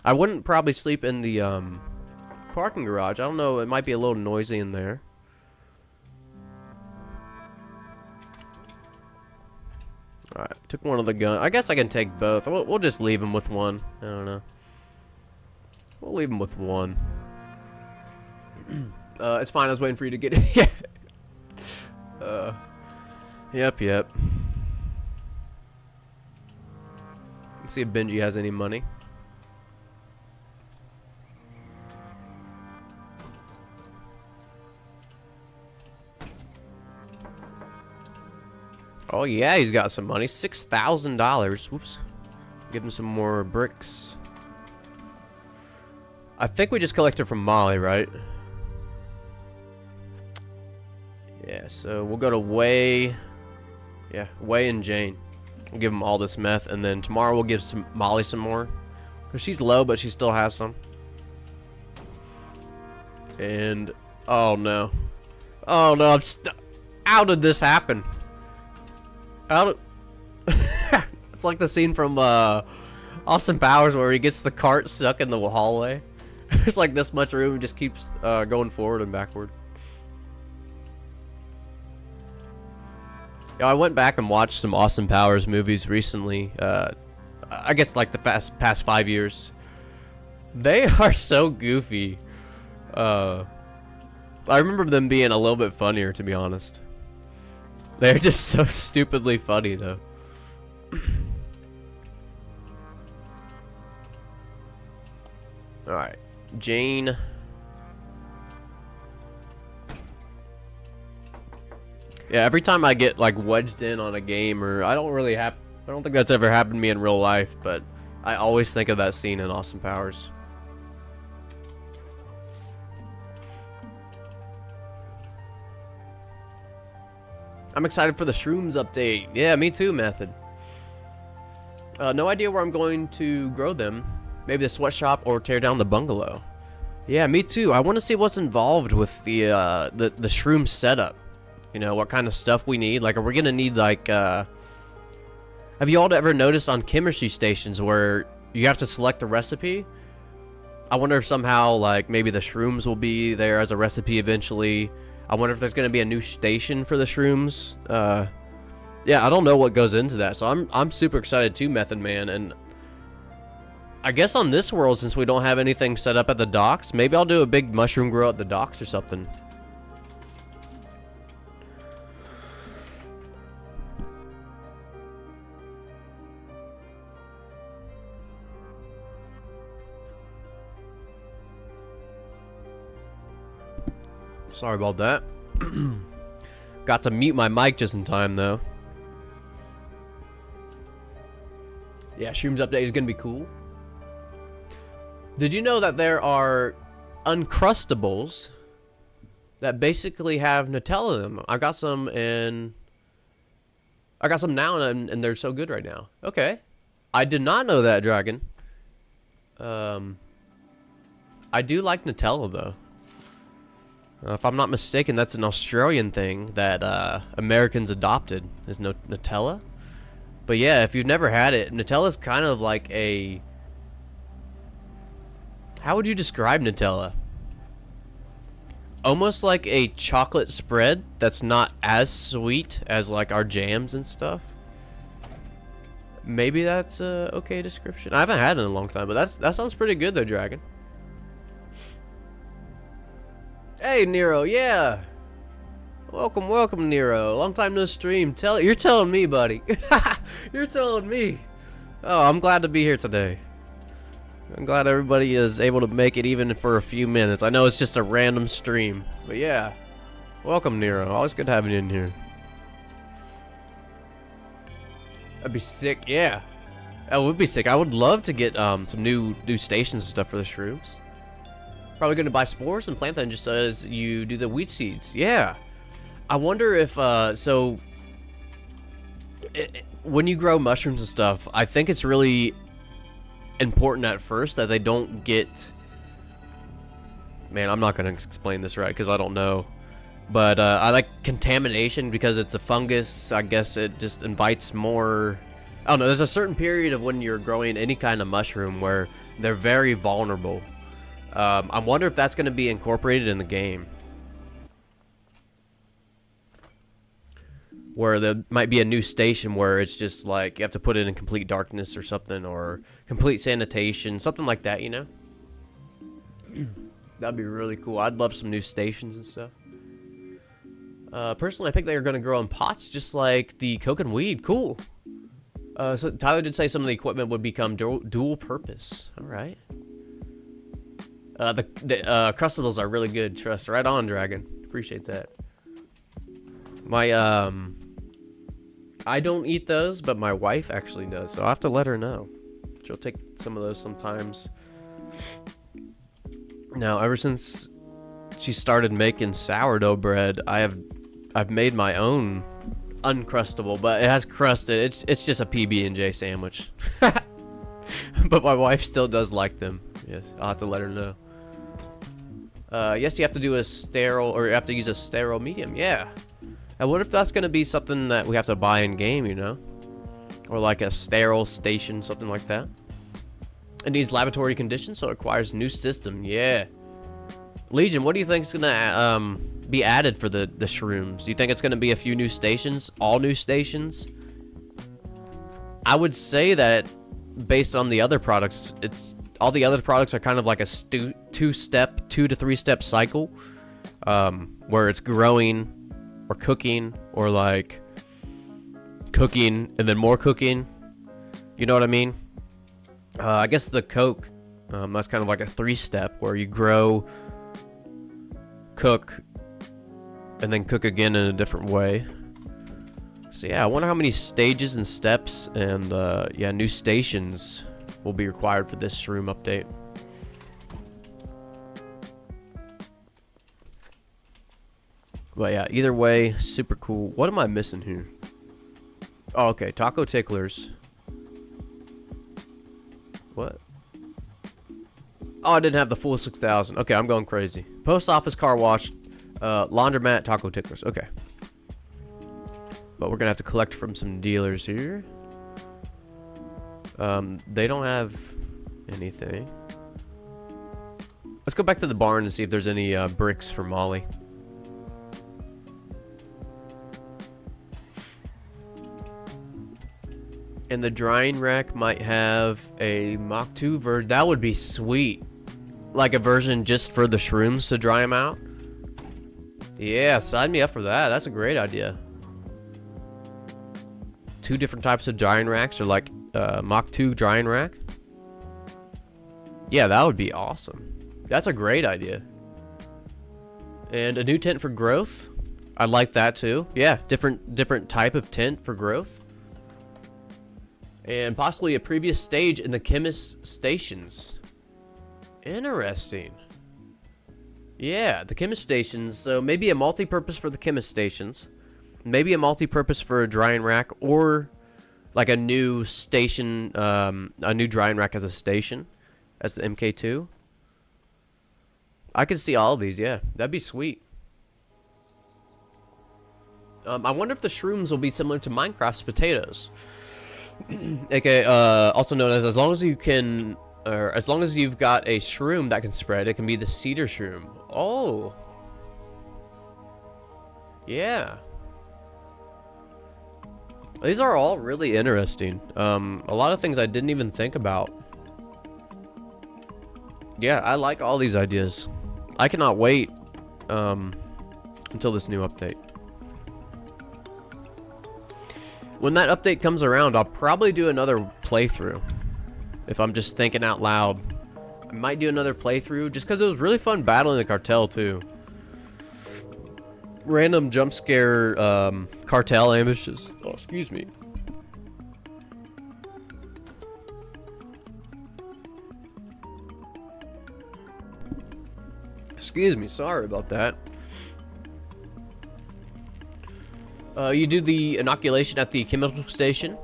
I wouldn't probably sleep in the parking garage. I don't know, it might be a little noisy in there. Alright, took one of the guns. I guess I can take both. We'll just leave him with one. I don't know. We'll leave him with one. It's fine, I was waiting for you to get it. Yeah. Yep. Let's see if Benji has any money. Oh yeah, he's got some money. $6,000. Whoops. Give him some more bricks. I think we just collected from Molly, right? Yeah, so we'll go to Way. Yeah, Way and Jane. We'll give them all this meth, and then tomorrow we'll give Molly some more. Because she's low, but she still has some. And, oh no. Oh no, how did this happen? It's like the scene from Austin Powers where he gets the cart stuck in the hallway. There's like this much room, it just keeps going forward and backward. Yeah, I went back and watched some Austin Powers movies recently. I guess like the past 5 years. They are so goofy. I remember them being a little bit funnier, to be honest. They're just so stupidly funny, though. Alright. Jane. Yeah, every time I get, like, wedged in on a game, or I don't think that's ever happened to me in real life, but I always think of that scene in Austin Powers. I'm excited for the shrooms update. Yeah, me too, Method. No idea where I'm going to grow them. Maybe the sweatshop or tear down the bungalow. Yeah, me too. I want to see what's involved with the shroom setup. You know, what kind of stuff we need. Like, are we gonna need, like, have you all ever noticed on chemistry stations where you have to select a recipe? I wonder if somehow, like, maybe the shrooms will be there as a recipe eventually. I wonder if there's gonna be a new station for the shrooms. Yeah, I don't know what goes into that, so I'm super excited too, Method Man. And I guess on this world, since we don't have anything set up at the docks, maybe I'll do a big mushroom grow at the docks or something. Sorry about that. Got to mute my mic just in time, though. Yeah, Shrooms Update is going to be cool. Did you know that there are Uncrustables that basically have Nutella in them? I got some now, and they're so good right now. Okay. I did not know that, Dragon. I do like Nutella, though. If I'm not mistaken, that's an Australian thing that Americans adopted, is Nutella. But yeah, if you've never had it, Nutella's kind of like a... How would you describe Nutella? Almost like a chocolate spread that's not as sweet as like our jams and stuff. Maybe that's a okay description. I haven't had it in a long time, but that sounds pretty good though, Dragon. Hey, Nero, yeah. Welcome, Nero. Long time no stream. You're telling me, buddy. You're telling me. Oh, I'm glad to be here today. I'm glad everybody is able to make it even for a few minutes. I know it's just a random stream, but yeah. Welcome, Nero. Always good having you in here. That'd be sick, yeah. That would be sick. I would love to get some new stations and stuff for the shrooms. Probably going to buy spores and plant them just as you do the wheat seeds. Yeah. I wonder if, when you grow mushrooms and stuff, I think it's really important at first that they don't get... Man, I'm not going to explain this right because I don't know. But I like contamination because it's a fungus. I guess it just invites more... I don't know. There's a certain period of when you're growing any kind of mushroom where they're very vulnerable. I wonder if that's going to be incorporated in the game. Where there might be a new station where it's just like you have to put it in complete darkness or something, or complete sanitation, something like that, you know? That'd be really cool. I'd love some new stations and stuff. Personally, I think they're going to grow in pots just like the coke and weed. Cool. So Tyler did say some of the equipment would become dual purpose. All right. The crustables are really good. Trust. Right on, Dragon. Appreciate that. My, I don't eat those, but my wife actually does, so I'll have to let her know. She'll take some of those sometimes. Now, ever since she started making sourdough bread, I've made my own Uncrustable, but it has crust. It's just a PB&J sandwich. But my wife still does like them. Yes, I'll have to let her know. Yes, you have to do a sterile, or you have to use a sterile medium. Yeah. And what if that's going to be something that we have to buy in game, you know? Or like a sterile station, something like that. It needs laboratory conditions, so it requires new system. Yeah. Legion, what do you think is going to be added for the shrooms? Do you think it's going to be a few new stations? All new stations? I would say that based on the other products, all the other products are kind of like a two to three step cycle, where it's growing or cooking, or like cooking and then more cooking. You know what I mean? I guess the coke, that's kind of like a 3-step where you grow, cook, and then cook again in a different way. So yeah, I wonder how many stages and steps and yeah, new stations will be required for this shroom update. But yeah, either way, super cool. What am I missing here? Oh, okay, taco ticklers. What? Oh, I didn't have the full 6,000. Okay, I'm going crazy. Post office, car wash, laundromat, taco ticklers. Okay. But we're gonna have to collect from some dealers here. They don't have anything. Let's go back to the barn and see if there's any bricks for Molly. And the drying rack might have a Mach 2 version. That would be sweet. Like a version just for the shrooms to dry them out. Yeah, sign me up for that. That's a great idea. 2 different types of drying racks, or like Mach 2 drying rack. Yeah, that would be awesome. That's a great idea. And a new tent for growth. I like that too. Yeah, different type of tent for growth. And possibly a previous stage in the chemist stations. Interesting. Yeah, the chemist stations. So maybe a multi-purpose for the chemist stations. Maybe a multi-purpose for a drying rack, or like a new station, a new drying rack as a station, as the MK2. I could see all of these, yeah. That'd be sweet. I wonder if the shrooms will be similar to Minecraft's potatoes. Okay, also known as long as you can, or as long as you've got a shroom that can spread, it can be the cedar shroom. Oh. Yeah. These are all really interesting. A lot of things I didn't even think about. Yeah, I like all these ideas. I cannot wait until this new update. When that update comes around, I'll probably do another playthrough. If I'm just thinking out loud. I might do another playthrough, just because it was really fun battling the cartel, too. Random jump scare cartel ambushes. Oh, excuse me. Excuse me, sorry about that. You do the inoculation at the chemical station.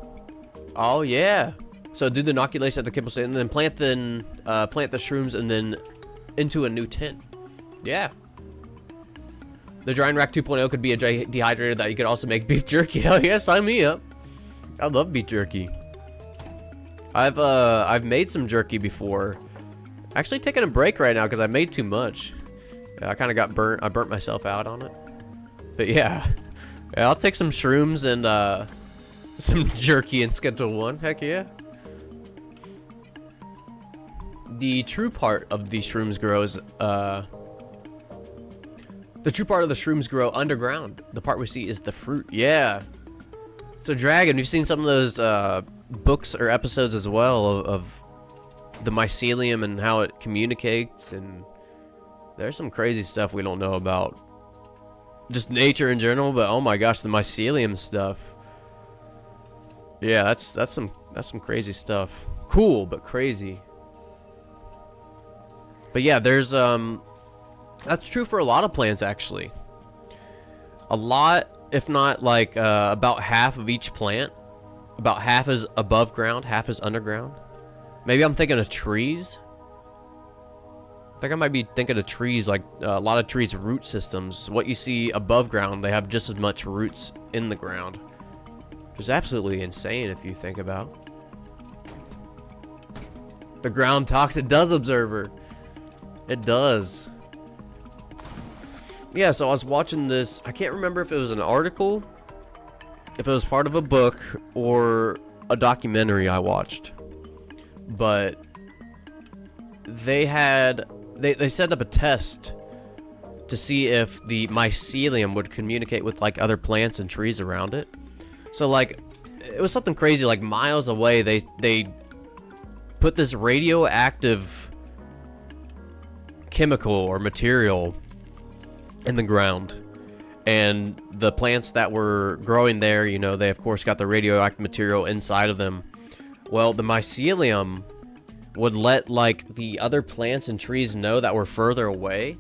Oh yeah. So do the inoculation at the chemical station, and then plant the shrooms, and then into a new tent. Yeah. The drying rack 2.0 could be a dehydrator that you could also make beef jerky. Hell yeah, sign me up. I love beef jerky. I've made some jerky before. Actually taking a break right now because I made too much. I kind of got burnt. I burnt myself out on it. But yeah. Yeah, I'll take some shrooms and some jerky in Schedule 1. Heck yeah. The true part of the shrooms grows, the true part of the shrooms grow underground. The part we see is the fruit. Yeah. It's a dragon. We've seen some of those books or episodes as well of the mycelium and how it communicates, and there's some crazy stuff we don't know about. Just nature in general, but oh my gosh, the mycelium stuff. Yeah, that's some crazy stuff. Cool, but crazy. But yeah, there's that's true for a lot of plants actually. A lot, if not like about half of each plant, about half is above ground, half is underground. Maybe I'm thinking of trees. I think I might be thinking of trees, like a lot of trees' root systems. What you see above ground, they have just as much roots in the ground. It's absolutely insane if you think about. The ground talks. It does, Observer. It does. Yeah, so I was watching this. I can't remember if it was an article, if it was part of a book, or a documentary I watched. But they set up a test to see if the mycelium would communicate with like other plants and trees around it. So like it was something crazy, like miles away they put this radioactive chemical or material in the ground, and the plants that were growing there, you know, they of course got the radioactive material inside of them. Well, the mycelium would let like the other plants and trees know that were further away.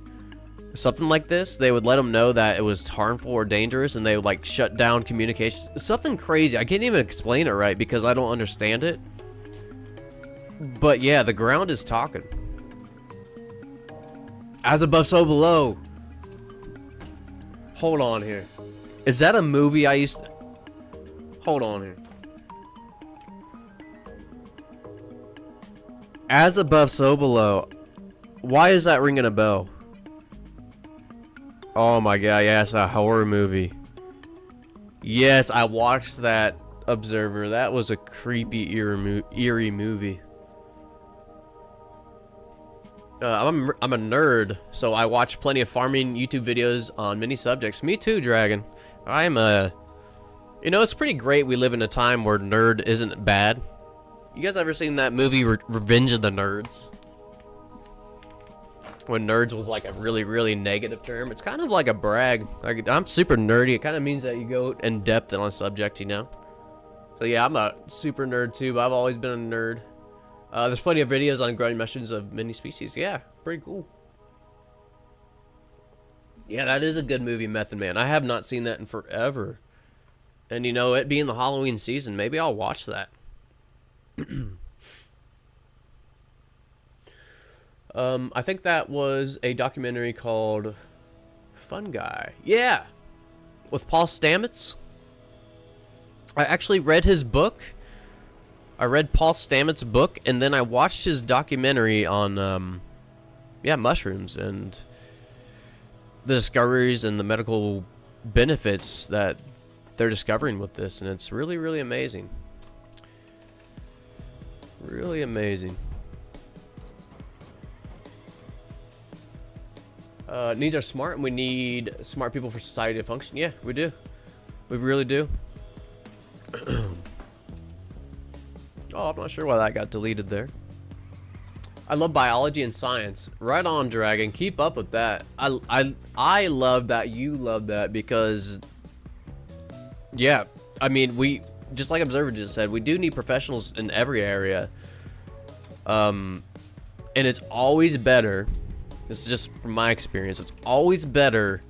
Something like this, they would let them know that it was harmful or dangerous, and they would like shut down communication. Something crazy. I can't even explain it right because I don't understand it. But yeah, the ground is talking. As above, so below. Hold on here. Is that a movie I used to... Hold on here. As above, so below. Why is that ringing a bell? Oh my god, yes, a horror movie. Yes, I watched that, Observer. That was a creepy, eerie movie. I'm a nerd, so I watch plenty of farming YouTube videos on many subjects. Me too, Dragon. I'm a... You know, it's pretty great we live in a time where nerd isn't bad. You guys ever seen that movie, Revenge of the Nerds? When nerds was like a really, really negative term. It's kind of like a brag. Like, I'm super nerdy. It kind of means that you go in depth on a subject, you know? So yeah, I'm a super nerd too, but I've always been a nerd. There's plenty of videos on growing mushrooms of many species. Yeah, pretty cool. Yeah, that is a good movie, Method Man. I have not seen that in forever. And you know, it being the Halloween season, maybe I'll watch that. I think that was a documentary called Fun Guy. Yeah, with Paul Stamets. I actually read his book. I read Paul Stamets' book, and then I watched his documentary on, yeah, mushrooms and the discoveries and the medical benefits that they're discovering with this, and it's really, really amazing. Really amazing. Needs are smart, and we need smart people for society to function. Yeah, we do. We really do. Oh, I'm not sure why that got deleted there. I love biology and science. Right on, Dragon. Keep up with that. I love that you love that because, yeah, I mean, we, just like Observer just said, we do need professionals in every area. And it's always better. This is just from my experience. It's always better.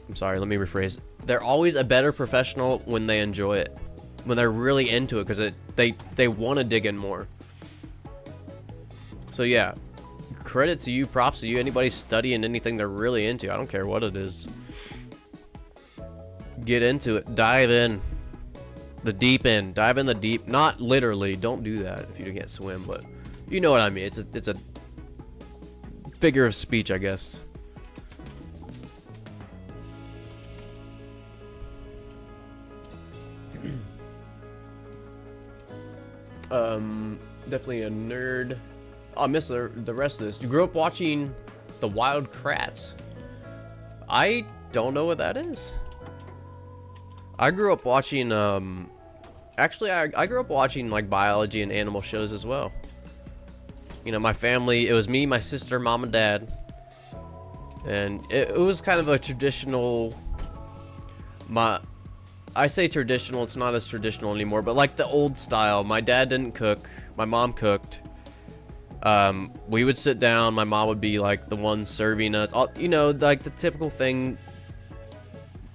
I'm sorry, let me rephrase. They're always a better professional when they enjoy it. When they're really into it, because they want to dig in more. So yeah, credit to you, props to you. Anybody studying anything they're really into, I don't care what it is. Get into it. Dive in. The deep end. Dive in the deep. Not literally. Don't do that if you can't swim, but you know what I mean. It's a figure of speech, I guess. Definitely a nerd. Oh, I missed the rest of this. You grew up watching The Wild Kratts. I don't know what that is. I grew up watching, actually, I grew up watching, like, biology and animal shows as well. You know, my family, it was me, my sister, mom, and dad. And it was kind of a traditional, I say traditional, it's not as traditional anymore, but like the old style. My dad didn't cook, my mom cooked. We would sit down, my mom would be like the one serving us, you know, like the typical thing.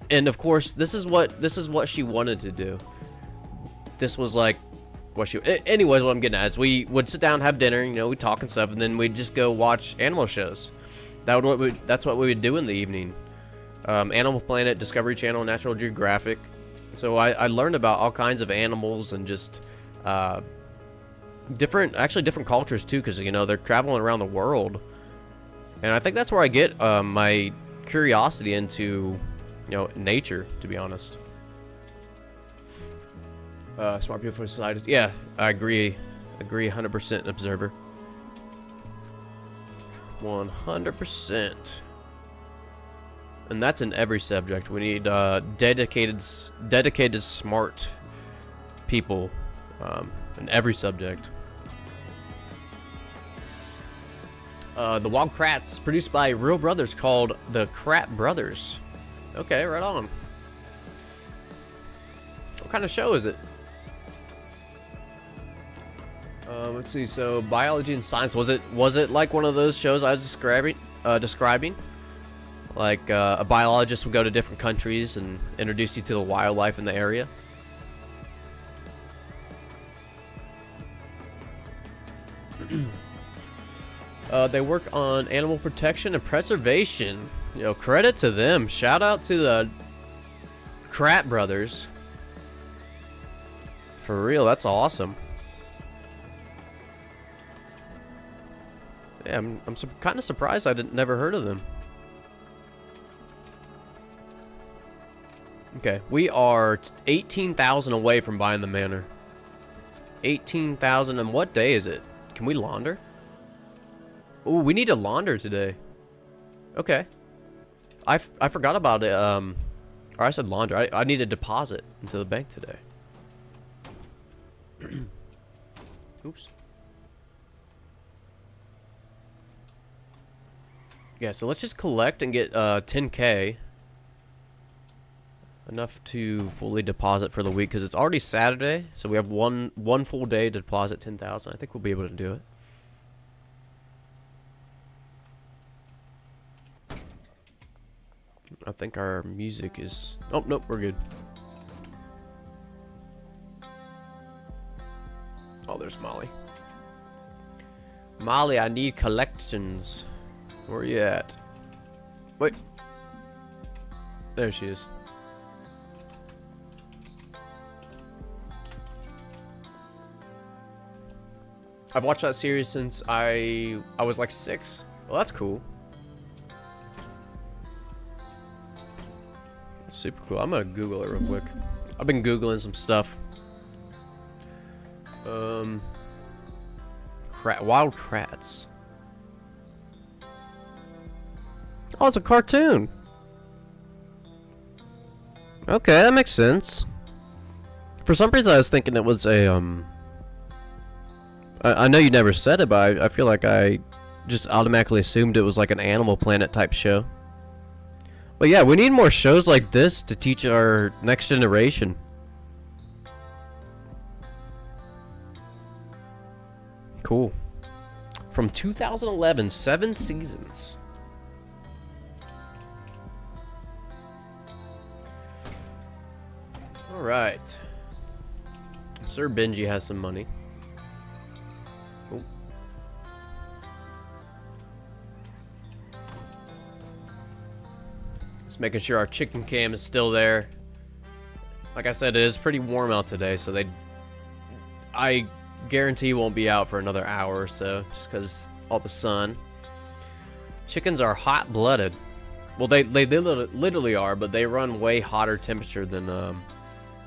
And of course, this is what she wanted to do. This was like what she, anyways, what I'm getting at is we would sit down, have dinner, you know, we'd talk and stuff, and then we'd just go watch animal shows. That's what we would do in the evening. Animal Planet, Discovery Channel, National Geographic. So I learned about all kinds of animals and just different cultures too, because you know they're traveling around the world, and I think that's where I get my curiosity into, you know, nature, to be honest. Smart people for society. Yeah, I agree 100%, Observer. 100%. And that's in every subject. We need dedicated, smart people in every subject. The Wild Kratts, produced by real brothers called the Kratt Brothers. Okay, right on. What kind of show is it? Let's see. So biology and science. Was it like one of those shows I was describing? Like a biologist would go to different countries and introduce you to the wildlife in the area. They work on animal protection and preservation. You know, credit to them. Shout out to the Kratt Brothers. For real, that's awesome. Yeah, I'm kind of surprised I never heard of them. Okay, we are 18,000 away from buying the manor. 18,000, and what day is it? Can we launder? Oh, we need to launder today. Okay. I forgot about it, or I said launder. I need to deposit into the bank today. Oops. Yeah, so let's just collect and get 10K. Enough to fully deposit for the week, because it's already Saturday, so we have one full day to deposit 10,000. I think we'll be able to do it. I think our music is... Oh, nope, we're good. Oh, there's Molly. Molly, I need collections. Where are you at? Wait. There she is. I've watched that series since I was like 6. Well, that's cool. That's super cool. I'm gonna Google it real quick. I've been Googling some stuff. Wild Kratts. Oh, it's a cartoon. Okay, that makes sense. For some reason, I was thinking it was a I know you never said it, but I feel like I just automatically assumed it was like an Animal Planet type show. But yeah, we need more shows like this to teach our next generation. Cool. From 2011, 7 seasons. Alright. Sir Benji has some money. Cool. Just making sure our chicken cam is still there. Like I said, it is pretty warm out today, so I guarantee won't be out for another hour or so, just because all the sun. Chickens are hot-blooded. Well, they literally are, but they run way hotter temperature than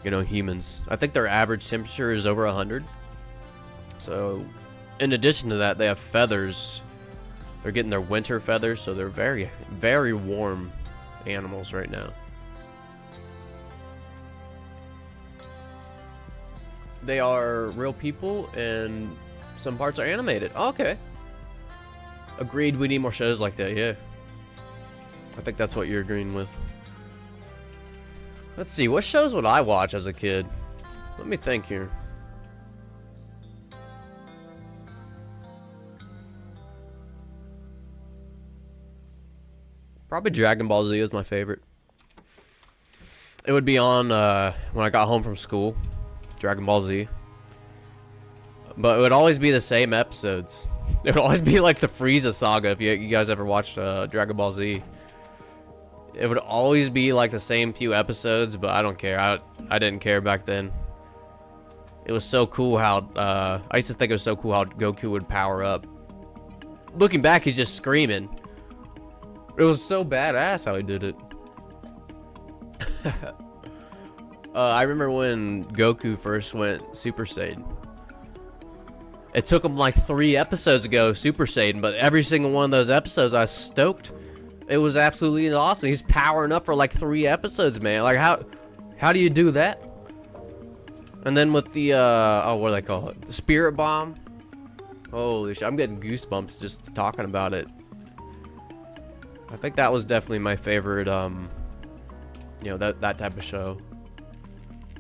you know, humans. I think their average temperature is over 100. So, in addition to that, they have feathers. They're getting their winter feathers, so they're very, very warm animals right now. They are real people, and some parts are animated. Oh, okay. Agreed, we need more shows like that, yeah. I think that's what you're agreeing with. Let's see, what shows would I watch as a kid? Let me think here. Probably Dragon Ball Z is my favorite. It would be on when I got home from school. Dragon Ball Z. But it would always be the same episodes. It would always be like the Frieza saga, if you guys ever watched Dragon Ball Z. It would always be like the same few episodes, but I don't care. I didn't care back then. It was so cool how I used to think it was so cool how Goku would power up. Looking back, he's just screaming. It was so badass how he did it. I remember when Goku first went Super Saiyan. It took him like 3 episodes to go Super Saiyan, but every single one of those episodes I was stoked. It was absolutely awesome. He's powering up for like 3 episodes, man. Like how do you do that? And then with the oh, what do they call it? The Spirit Bomb. Holy shit, I'm getting goosebumps just talking about it. I think that was definitely my favorite you know, that type of show.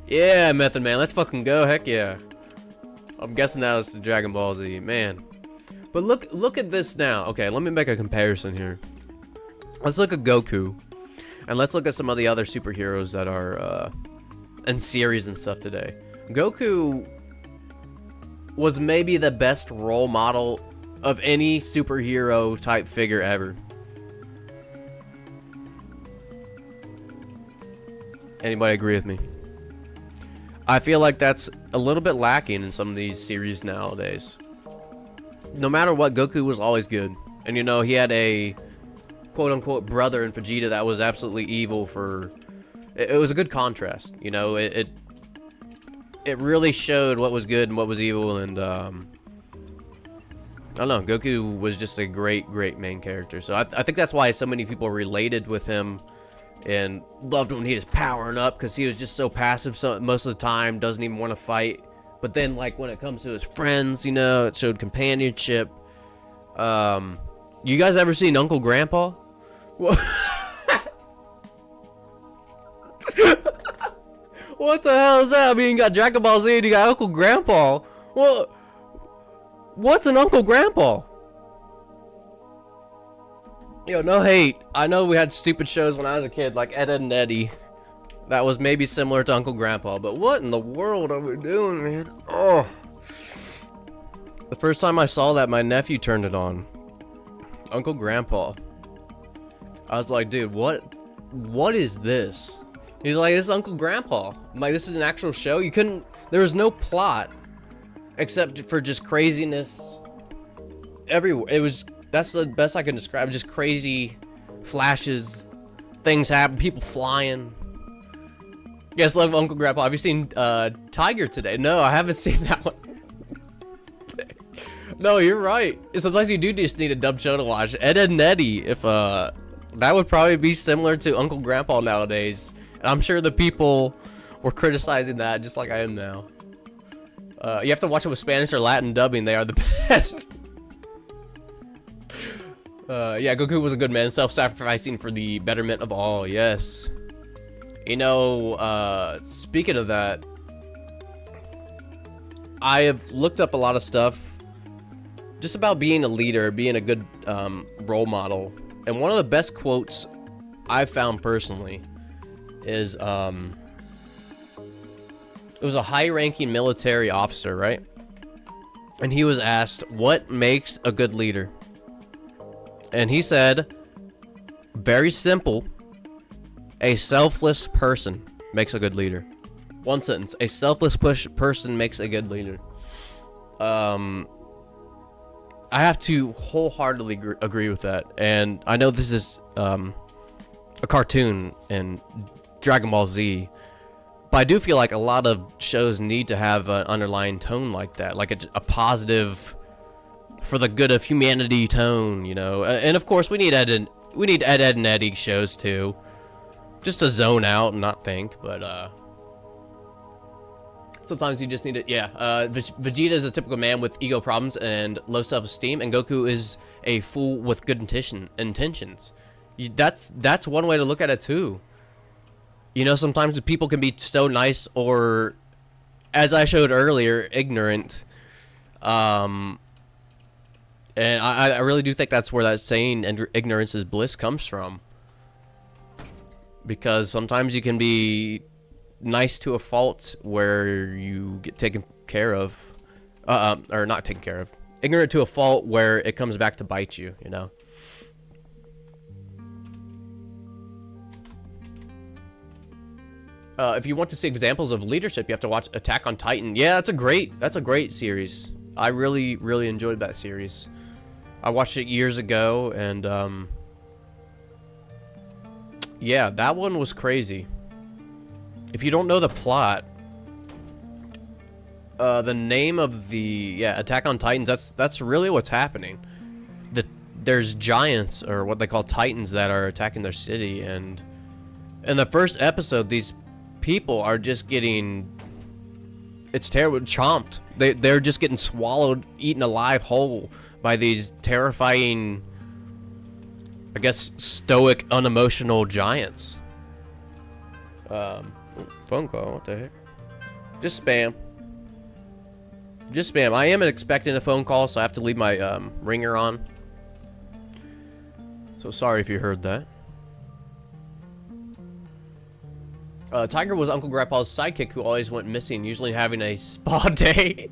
Yeah, Method Man, let's fucking go. Heck yeah. I'm guessing that was the Dragon Ball Z, man. But look at this now. Okay, let me make a comparison here. Let's look at Goku, and let's look at some of the other superheroes that are in series and stuff today. Goku was maybe the best role model of any superhero type figure ever. Anybody agree with me? I feel like that's a little bit lacking in some of these series nowadays. No matter what, Goku was always good. And you know, he had a quote-unquote brother in Vegeta that was absolutely evil for... It was a good contrast, you know? It really showed what was good and what was evil, and I don't know, Goku was just a great main character. So I think that's why so many people related with him and loved when he was powering up, because he was just so passive most of the time, doesn't even want to fight. But then, like, when it comes to his friends, you know, it showed companionship. You guys ever seen Uncle Grandpa? What the hell is that? I mean, you got Dragon Ball Z and you got Uncle Grandpa. Well, what's an Uncle Grandpa? Yo, no hate. I know we had stupid shows when I was a kid, like Ed, Edd and Eddy. That was maybe similar to Uncle Grandpa, but what in the world are we doing, man? Oh. The first time I saw that, my nephew turned it on. Uncle Grandpa. I was like, dude, what is this? He's like, this is Uncle Grandpa. I'm like, this is an actual show? You couldn't... There was no plot. Except for just craziness everywhere. It was... That's the best I can describe. Just crazy flashes. Things happen. People flying. Yes, love Uncle Grandpa. Have you seen Tiger today? No, I haven't seen that one. No, you're right. Sometimes you do just need a dumb show to watch. Ed, Edd and Eddy. If that would probably be similar to Uncle Grandpa nowadays. And I'm sure the people were criticizing that just like I am now. You have to watch it with Spanish or Latin dubbing. They are the best. Yeah, Goku was a good man, self-sacrificing for the betterment of all. Yes. You know, speaking of that, I have looked up a lot of stuff just about being a leader, being a good role model. And one of the best quotes I've found personally is, it was a high-ranking military officer, right? And he was asked, what makes a good leader? And he said, very simple, a selfless person makes a good leader. One sentence, a selfless person makes a good leader. I have to wholeheartedly agree with that. And I know this is a cartoon in Dragon Ball Z, but I do feel like a lot of shows need to have an underlying tone like that, like a positive, for the good of humanity tone, you know. And of course, we need Ed, Edd and Eddy shows too, just to zone out and not think. But sometimes you just need it. Yeah, Vegeta is a typical man with ego problems and low self-esteem, and Goku is a fool with good intentions. That's one way to look at it too. You know, sometimes people can be so nice, or, as I showed earlier, ignorant. And I really do think that's where that saying, ignorance is bliss, comes from. Because sometimes you can be nice to a fault where you get taken care of. Or not taken care of. Ignorant to a fault where it comes back to bite you, you know? If you want to see examples of leadership, you have to watch Attack on Titan. Yeah, that's a great series. I really enjoyed that series. I watched it years ago, and yeah, that one was crazy. If you don't know the plot, the name of the Attack on Titans, that's really what's happening. There's giants, or what they call titans, that are attacking their city, and in the first episode, these people are just getting, it's terrible, chomped. They're just getting swallowed, eaten alive whole by these terrifying, I guess, stoic, unemotional giants. Phone call, what the heck? Just spam. Just spam. I am expecting a phone call, so I have to leave my ringer on. So sorry if you heard that. Tiger was Uncle Grandpa's sidekick who always went missing, usually having a spa day.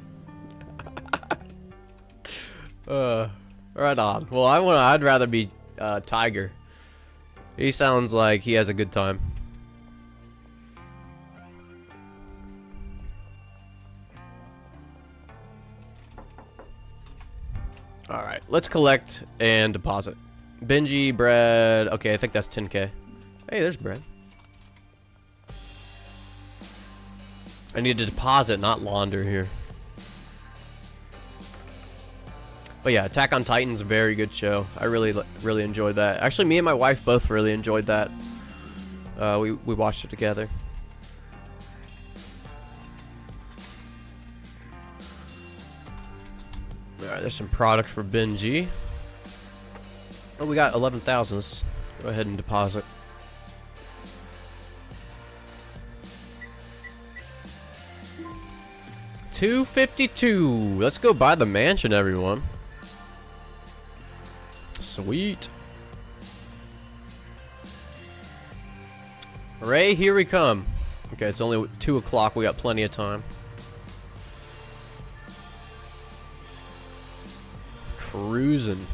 Right on. Well, I'd rather be Tiger. He sounds like he has a good time. All right, let's collect and deposit. Benji, bread. Okay, I think that's 10K. Hey, there's bread. I need to deposit, not launder here. But yeah, Attack on Titan's a very good show. I really enjoyed that. Actually, me and my wife both really enjoyed that. We watched it together. Alright, there's some product for Benji. Oh, we got 11,000. Let's go ahead and deposit. $252. Let's go buy the mansion, everyone. Sweet. Ray, here we come. Okay, it's only 2 o'clock. We got plenty of time. Cruising.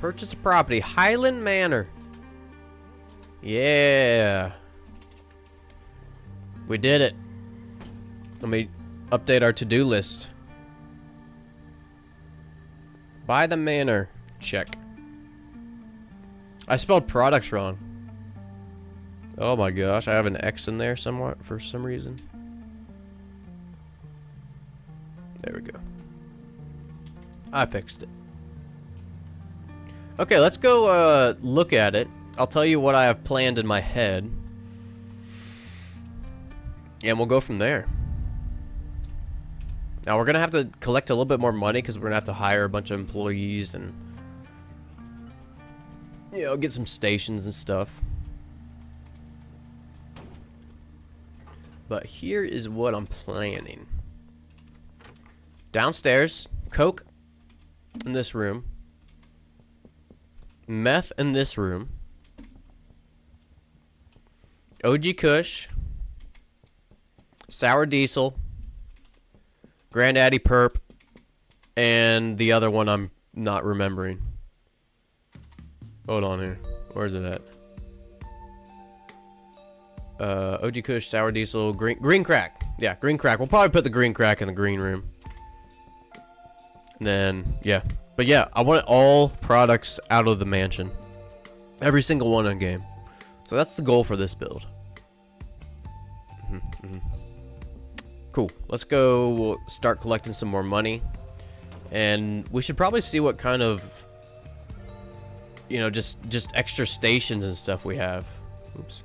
Purchase a property. Highland Manor. Yeah. We did it. Let me update our to-do list. Buy the manor. Check. I spelled products wrong. Oh my gosh, I have an X in there somewhat for some reason. There we go. I fixed it. Okay, let's go look at it. I'll tell you what I have planned in my head. And we'll go from there. Now we're gonna have to collect a little bit more money because we're gonna have to hire a bunch of employees and, you know, get some stations and stuff. But here is what I'm planning. Downstairs, coke in this room, meth in this room, OG Kush, sour diesel, Granddaddy Perp, and the other one I'm not remembering. Hold on here. Where's it at? OG Kush, sour diesel, green crack. Yeah, green crack. We'll probably put the green crack in the green room. And then, yeah. But yeah, I want all products out of the mansion. Every single one in game. So that's the goal for this build. Cool. Let's go start collecting some more money. And we should probably see what kind of, you know, just extra stations and stuff we have. Oops.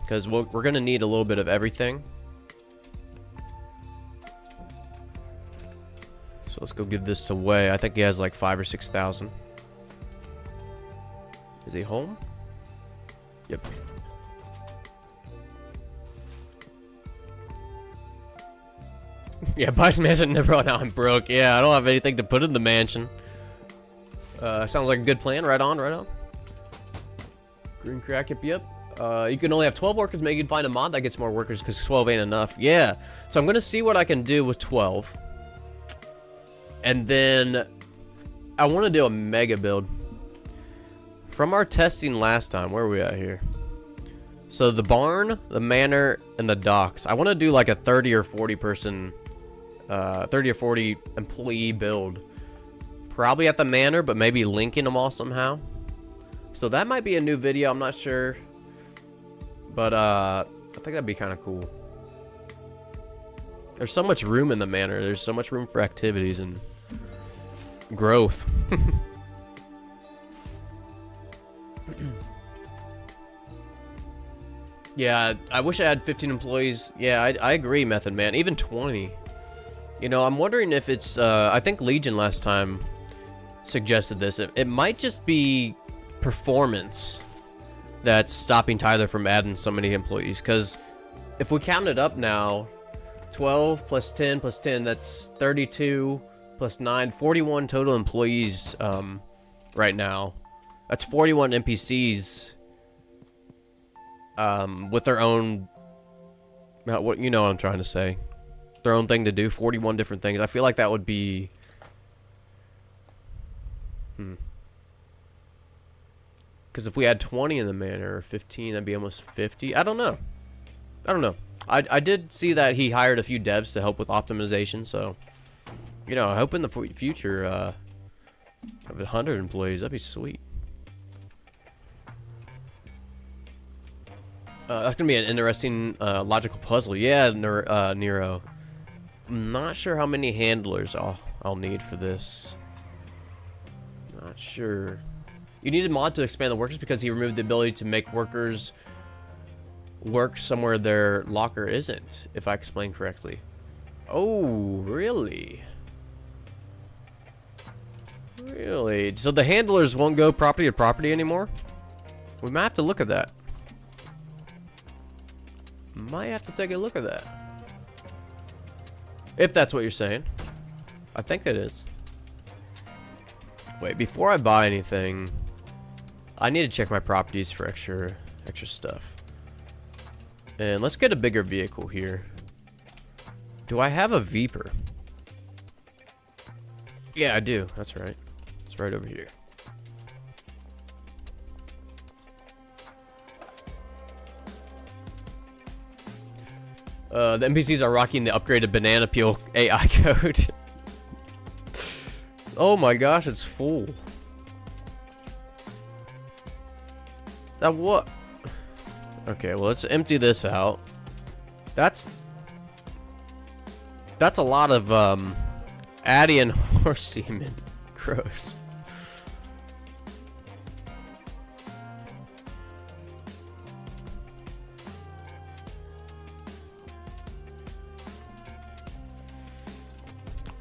Because we're going to need a little bit of everything. So let's go give this away. I think he has like 5,000 or 6,000. Is he home? Yep. Yeah, buy some mansion. Bro, now I'm broke. Yeah, I don't have anything to put in the mansion. Sounds like a good plan. Right on, right on. Green crack, yep. You can only have 12 workers. Maybe you can find a mod that gets more workers because 12 ain't enough. Yeah. So I'm going to see what I can do with 12. And then I want to do a mega build. From our testing last time, where are we at here? So the barn, the manor, and the docks. I want to do like a 30 or 40 person, 30 or 40 employee build. Probably at the manor, but maybe linking them all somehow. So that might be a new video. I'm not sure. But I think that'd be kind of cool. There's so much room in the manor. There's so much room for activities and growth. Yeah, I wish I had 15 employees. Yeah, I agree, Method Man. Even 20. You know, I'm wondering if it's, I think Legion last time suggested this. It might just be performance that's stopping Tyler from adding so many employees. Because if we count it up now, 12 plus 10 plus 10, that's 32 plus 9, 41 total employees right now. That's 41 NPCs with their own, what, you know what I'm trying to say, their own thing to do. 41 different things. I feel like that would be because if we had 20 in the manor, or 15, that'd be almost 50. I don't know. I don't know. I did see that he hired a few devs to help with optimization, so, you know, I hope in the future, have 100 employees. That'd be sweet. That's gonna be an interesting, logical puzzle. Yeah, Nero. I'm not sure how many handlers I'll need for this. Not sure. You need a mod to expand the workers because he removed the ability to make workers work somewhere their locker isn't, if I explain correctly. Oh, really? Really? So the handlers won't go property to property anymore? We might have to look at that. Might have to take a look at that. If that's what you're saying. I think it is. Wait, before I buy anything, I need to check my properties for extra stuff. And let's get a bigger vehicle here. Do I have a Viper? Yeah, I do. That's right. It's right over here. The NPCs are rocking the upgraded banana peel AI code. Oh my gosh, it's full. That what? Okay, well, let's empty this out. That's a lot of Addy and horse semen. Gross.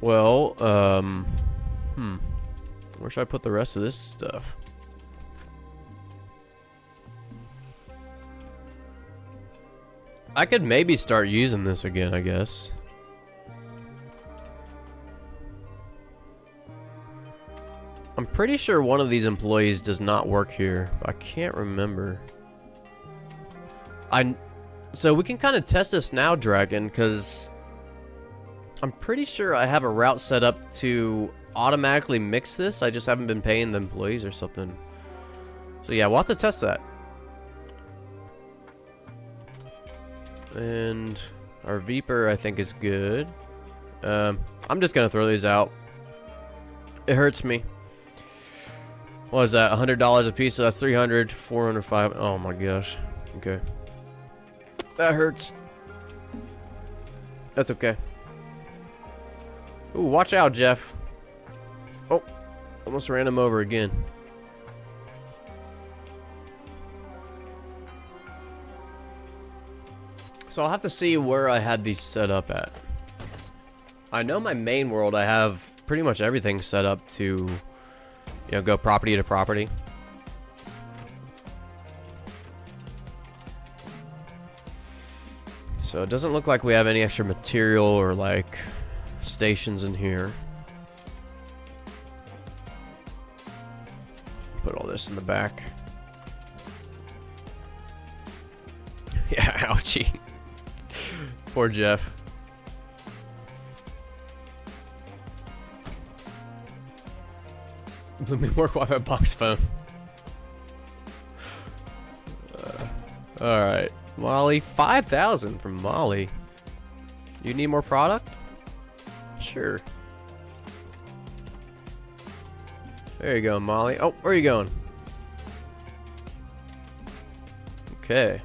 Well, where should I put the rest of this stuff? I could maybe start using this again, I guess. I'm pretty sure one of these employees does not work here, but I can't remember. So we can kind of test this now, Dragon, because I'm pretty sure I have a route set up to automatically mix this. I just haven't been paying the employees or something. So yeah, we'll have to test that. And our Viper, I think, is good. I'm just gonna throw these out. It hurts me. What is that? $100 a piece, so that's 300, 400, 500. Oh my gosh. Okay. That hurts. That's okay. Ooh, watch out, Jeff. Oh, almost ran him over again. So I'll have to see where I had these set up at. I know my main world, I have pretty much everything set up to, you know, go property to property. So it doesn't look like we have any extra material or like stations in here. Put all this in the back. Yeah, ouchie. Poor Jeff. Let me work Wi-Fi box phone. Alright. Molly, 5,000 from Molly. You need more product? Sure. There you go, Molly. Oh, where are you going? Okay.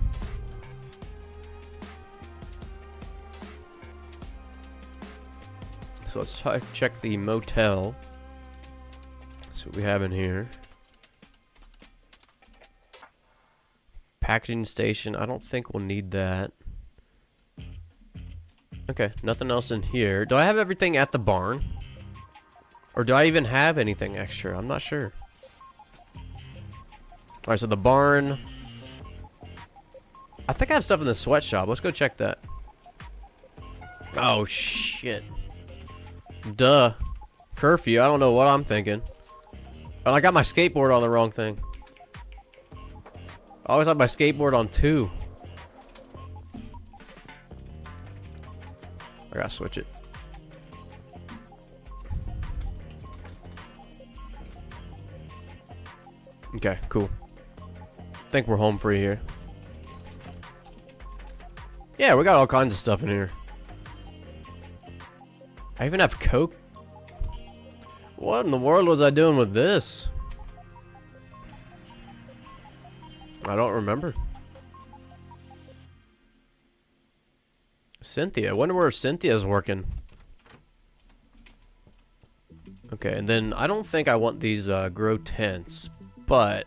So let's check the motel. See what we have in here. Packaging station. I don't think we'll need that. Okay, nothing else in here. Do I have everything at the barn? Or do I even have anything extra? I'm not sure. Alright, so the barn. I think I have stuff in the sweatshop. Let's go check that. Oh, shit. Duh. Curfew. I don't know what I'm thinking. Oh, I got my skateboard on the wrong thing. I always have my skateboard on 2. I gotta switch it. Okay, cool. Think we're home free here. Yeah, we got all kinds of stuff in here. I even have Coke. What in the world was I doing with this? I don't remember. Cynthia. I wonder where Cynthia's working. Okay, and then I don't think I want these grow tents, but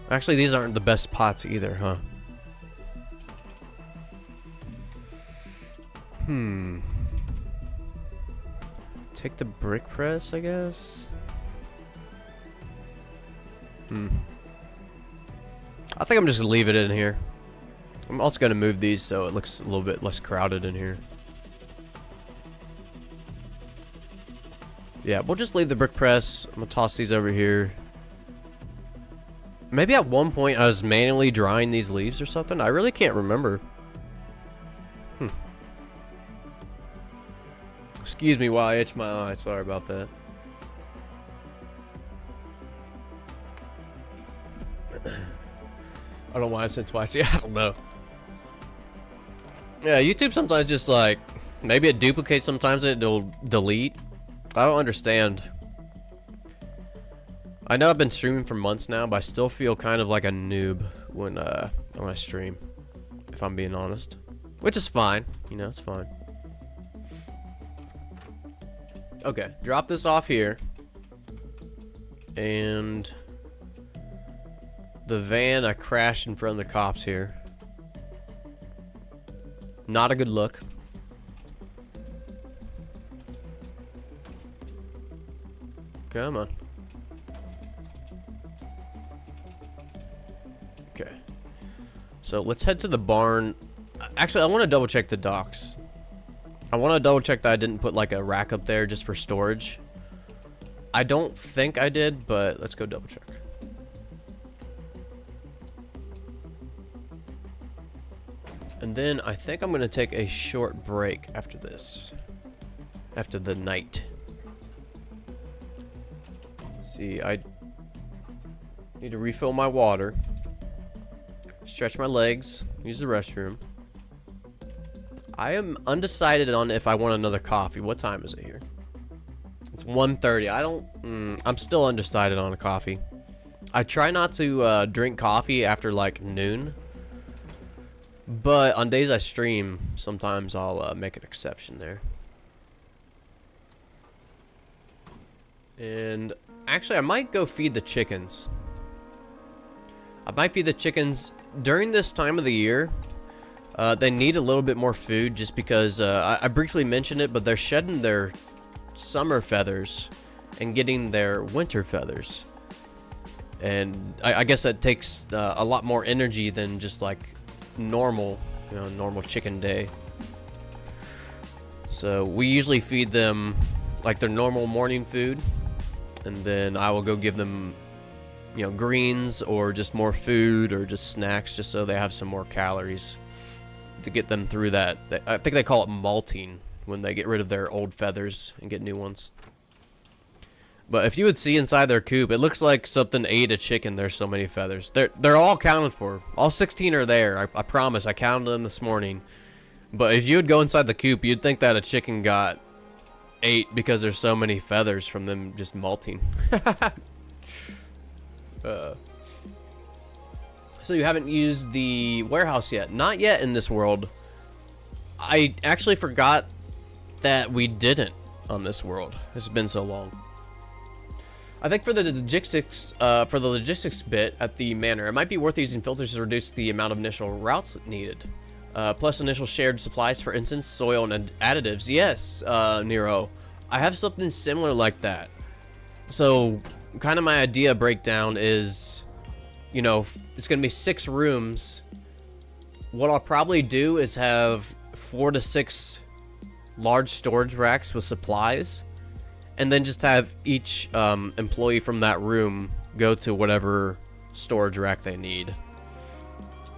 actually these aren't the best pots either, huh? Take the brick press, I guess. I think I'm just gonna leave it in here. I'm also gonna move these so it looks a little bit less crowded in here. Yeah, we'll just leave the brick press. I'm gonna toss these over here. Maybe at one point I was manually drying these leaves or something. I really can't remember. Excuse me while I itch my eye. Sorry about that. I don't know why I said twice. Yeah, I don't know. Yeah, YouTube sometimes just like, maybe it duplicates, sometimes it'll delete. I don't understand. I know I've been streaming for months now, but I still feel kind of like a noob when I stream, if I'm being honest. Which is fine, you know, it's fine. Okay, drop this off here. And the van, I crashed in front of the cops here. Not a good look. Come on. Okay. So let's head to the barn. Actually, I want to double check the docks. I want to double check that I didn't put like a rack up there just for storage. I don't think I did, but let's go double check. And then I think I'm going to take a short break after this. After the night. See, I need to refill my water. Stretch my legs. Use the restroom. I am undecided on if I want another coffee. What time is it here? It's 1:30. I'm still undecided on a coffee. I try not to drink coffee after like noon. But on days I stream, sometimes I'll make an exception there. And actually, I might go feed the chickens. I might feed the chickens during this time of the year. They need a little bit more food just because I briefly mentioned it, but they're shedding their summer feathers and getting their winter feathers. And I guess that takes a lot more energy than just like normal, normal chicken day. So we usually feed them like their normal morning food, and then I will go give them, greens or just more food or just snacks, just so they have some more calories to get them through that. I think they call it molting when they get rid of their old feathers and get new ones. But if you would see inside their coop, it looks like something ate a chicken. There's so many feathers. They're all counted for. All 16 are there. I promise. I counted them this morning. But if you would go inside the coop, you'd think that a chicken got ate because there's so many feathers from them just molting. So you haven't used the warehouse yet? Not yet in this world. I actually forgot that we didn't on this world. It's been so long. I think for the logistics bit at the manor, it might be worth using filters to reduce the amount of initial routes needed. Plus initial shared supplies, for instance, soil and additives. Yes, Nero. I have something similar like that. So, kind of my idea breakdown is, it's going to be 6 rooms. What I'll probably do is have 4 to 6 large storage racks with supplies, and then just have each employee from that room go to whatever storage rack they need.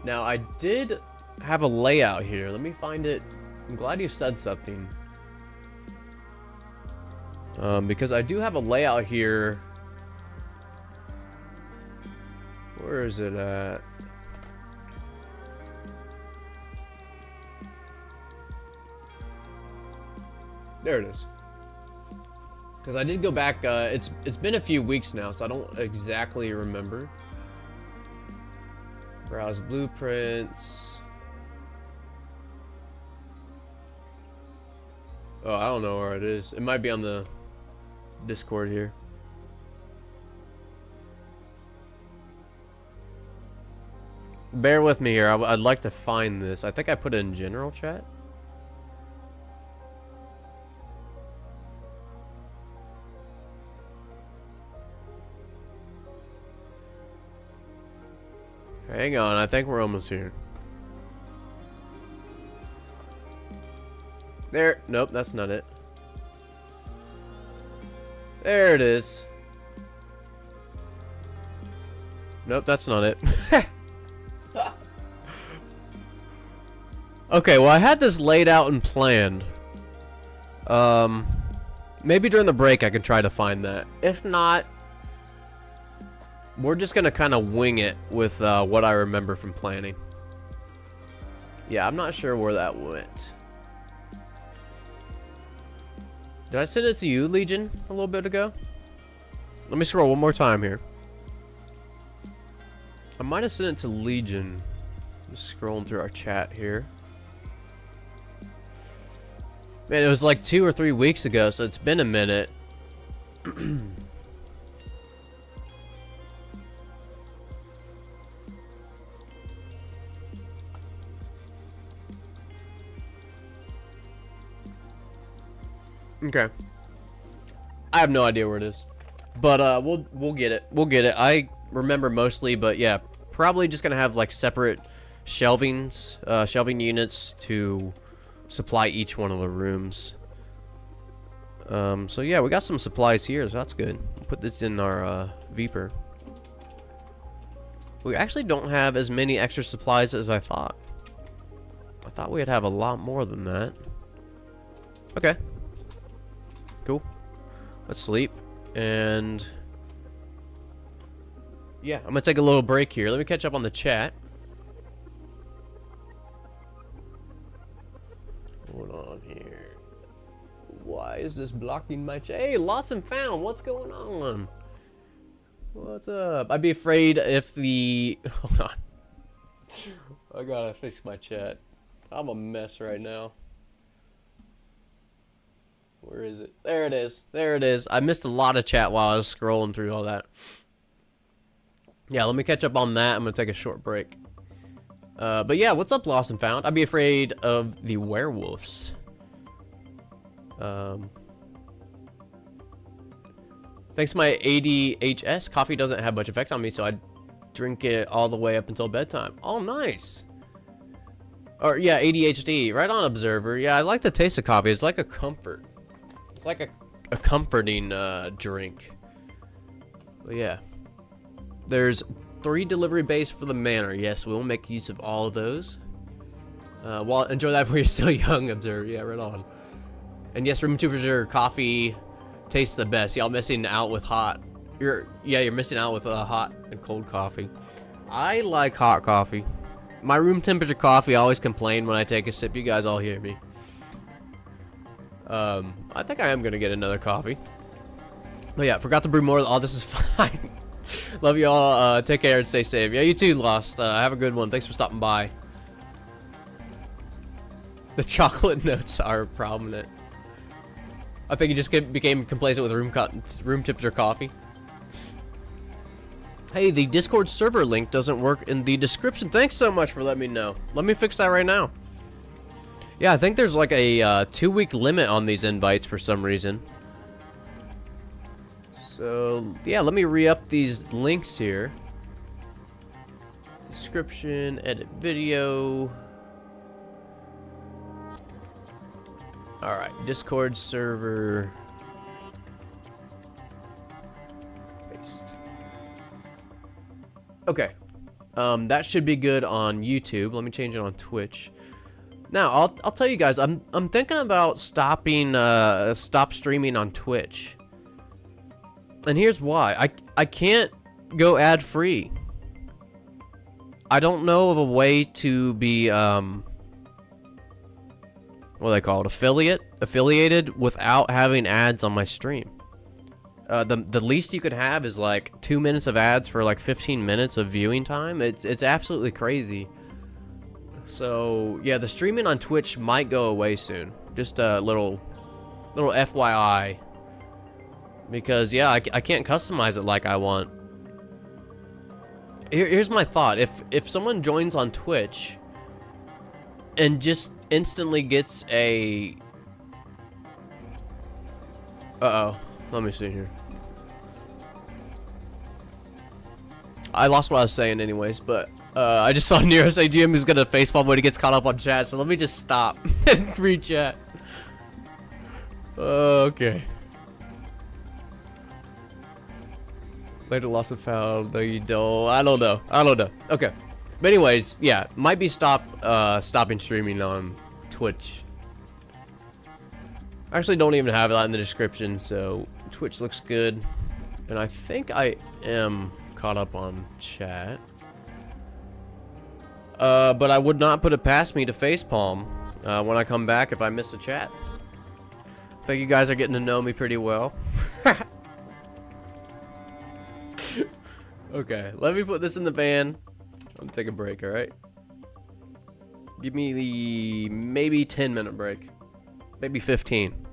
Now, I did have a layout here. Let me find it. I'm glad you said something. Because I do have a layout here. Where is it at? There it is. Because I did go back, it's been a few weeks now, so I don't exactly remember. Browse blueprints. Oh, I don't know where it is. It might be on the Discord here. Bear with me here. I'd like to find this. I think I put it in general chat. Hang on, I think we're almost here. There. Nope, that's not it. There it is. Nope, that's not it. Okay, well, I had this laid out and planned. Maybe during the break I can try to find that. If not, we're just gonna kind of wing it with what I remember from planning. Yeah, I'm not sure where that went. Did I send it to you, Legion, a little bit ago? Let me scroll one more time here. I might have sent it to Legion. Just scrolling through our chat here. Man, it was like 2 or 3 weeks ago, so it's been a minute. Okay. I have no idea where it is. But we'll get it. We'll get it. I remember mostly, but yeah, probably just gonna have like separate shelving units to supply each one of the rooms. So yeah, we got some supplies here, so that's good. Put this in our Viper. We actually don't have as many extra supplies as I thought. I thought we'd have a lot more than that. Okay. Cool. Let's sleep. And yeah, I'm gonna take a little break here. Let me catch up on the chat. Hold on here. Why is this blocking my chat? Hey, lost and found. What's going on? What's up? I'd be afraid if the... Hold on. I gotta fix my chat. I'm a mess right now. Where is it? There it is. There it is. I missed a lot of chat while I was scrolling through all that. Yeah, let me catch up on that. I'm gonna take a short break. But yeah, what's up, Lost and Found? I'd be afraid of the werewolves. Thanks to my ADHS, coffee doesn't have much effect on me, so I drink it all the way up until bedtime. Oh, nice. Or yeah, ADHD. Right on, Observer. Yeah, I like the taste of coffee. It's like a comfort. It's like a comforting drink. But yeah. There's 3 delivery bays for the Manor. Yes, we will make use of all of those. Well, enjoy that while you're still young, Observer. Yeah, right on. And yes, room temperature coffee tastes the best. Y'all missing out with hot. You're missing out with hot and cold coffee. I like hot coffee. My room temperature coffee, I always complain when I take a sip. You guys all hear me. I think I am gonna get another coffee. Oh yeah, forgot to brew more. All this is fine. Love you all. Take care and stay safe. Yeah, you too, Lost. Have a good one. Thanks for stopping by. The chocolate notes are prominent. I think you just became complacent with room temperature coffee. Hey, the Discord server link doesn't work in the description. Thanks so much for letting me know. Let me fix that right now. Yeah, I think there's like a 2-week limit on these invites for some reason. So, yeah, let me re-up these links here. Description, edit video. Alright, Discord server. Paste. Okay. That should be good on YouTube. Let me change it on Twitch. Now, I'll tell you guys, I'm thinking about stop streaming on Twitch. And here's why. I can't go ad-free. I don't know of a way to be what do they call it, affiliated without having ads on my stream. The least you could have is like 2 minutes of ads for like 15 minutes of viewing time. It's absolutely crazy. So yeah, the streaming on Twitch might go away soon. Just a little FYI. Because yeah, I can't customize it like I want. Here's my thought. If someone joins on Twitch and just instantly gets a... Uh-oh. Let me see here. I lost what I was saying anyways, but I just saw Nero say GM is gonna facepalm when he gets caught up on chat, so let me just stop and read chat. Okay. Later lost and found, though you don't. I don't know. Okay. But anyways, yeah, might be stopping streaming on Twitch. I actually don't even have that in the description, so Twitch looks good. And I think I am caught up on chat. But I would not put it past me to facepalm when I come back if I miss a chat. I think you guys are getting to know me pretty well. Okay, let me put this in the van. I'm gonna take a break, alright? Give me the maybe 10-minute break. Maybe 15.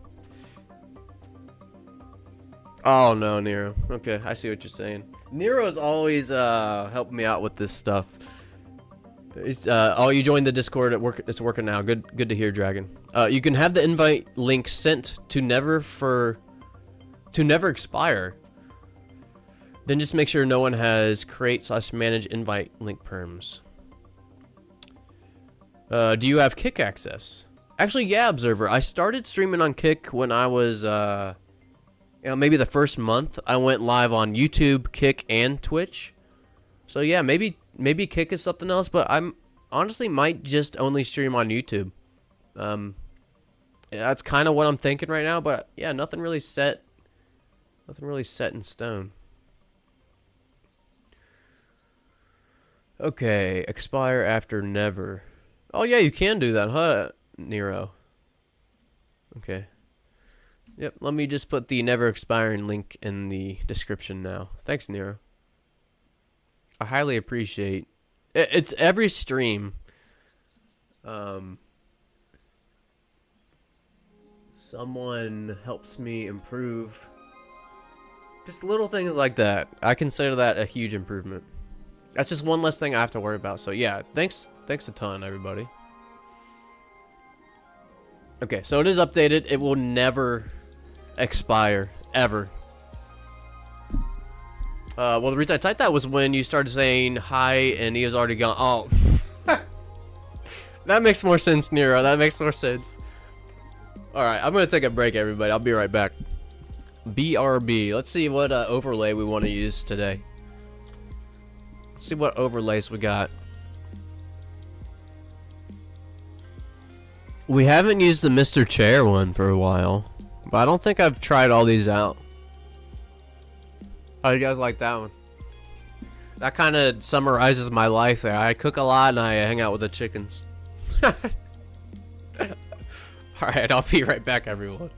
Oh no, Nero. Okay, I see what you're saying. Nero's always helping me out with this stuff. It's, oh, you joined the Discord at work. It's working now. Good to hear, Dragon. You can have the invite link sent to never expire. Then just make sure no one has create/manage invite link perms. Do you have Kick access? Actually, yeah, Observer. I started streaming on Kick when I was, maybe the first month. I went live on YouTube, Kick, and Twitch. So yeah, maybe Kick is something else, but I'm honestly might just only stream on YouTube. Yeah, that's kind of what I'm thinking right now, but yeah, nothing really set in stone. Okay, expire after never. Oh yeah, you can do that, huh, Nero? Okay. Yep, let me just put the never expiring link in the description now. Thanks, Nero. I highly appreciate it. It's every stream. Someone helps me improve. Just little things like that. I consider that a huge improvement. That's just one less thing I have to worry about. So yeah, thanks a ton, everybody. Okay, so it is updated. It will never expire, ever. Well, the reason I typed that was when you started saying hi and he was already gone. Oh. That makes more sense, Nero. That makes more sense. Alright, I'm going to take a break, everybody. I'll be right back. BRB. Let's see what overlay we want to use today. Let's see what overlays we got. We haven't used the Mr. Chair one for a while, but I don't think I've tried all these out. How do you guys like that one? That kind of summarizes my life there. I cook a lot and I hang out with the chickens. Alright, I'll be right back, everyone.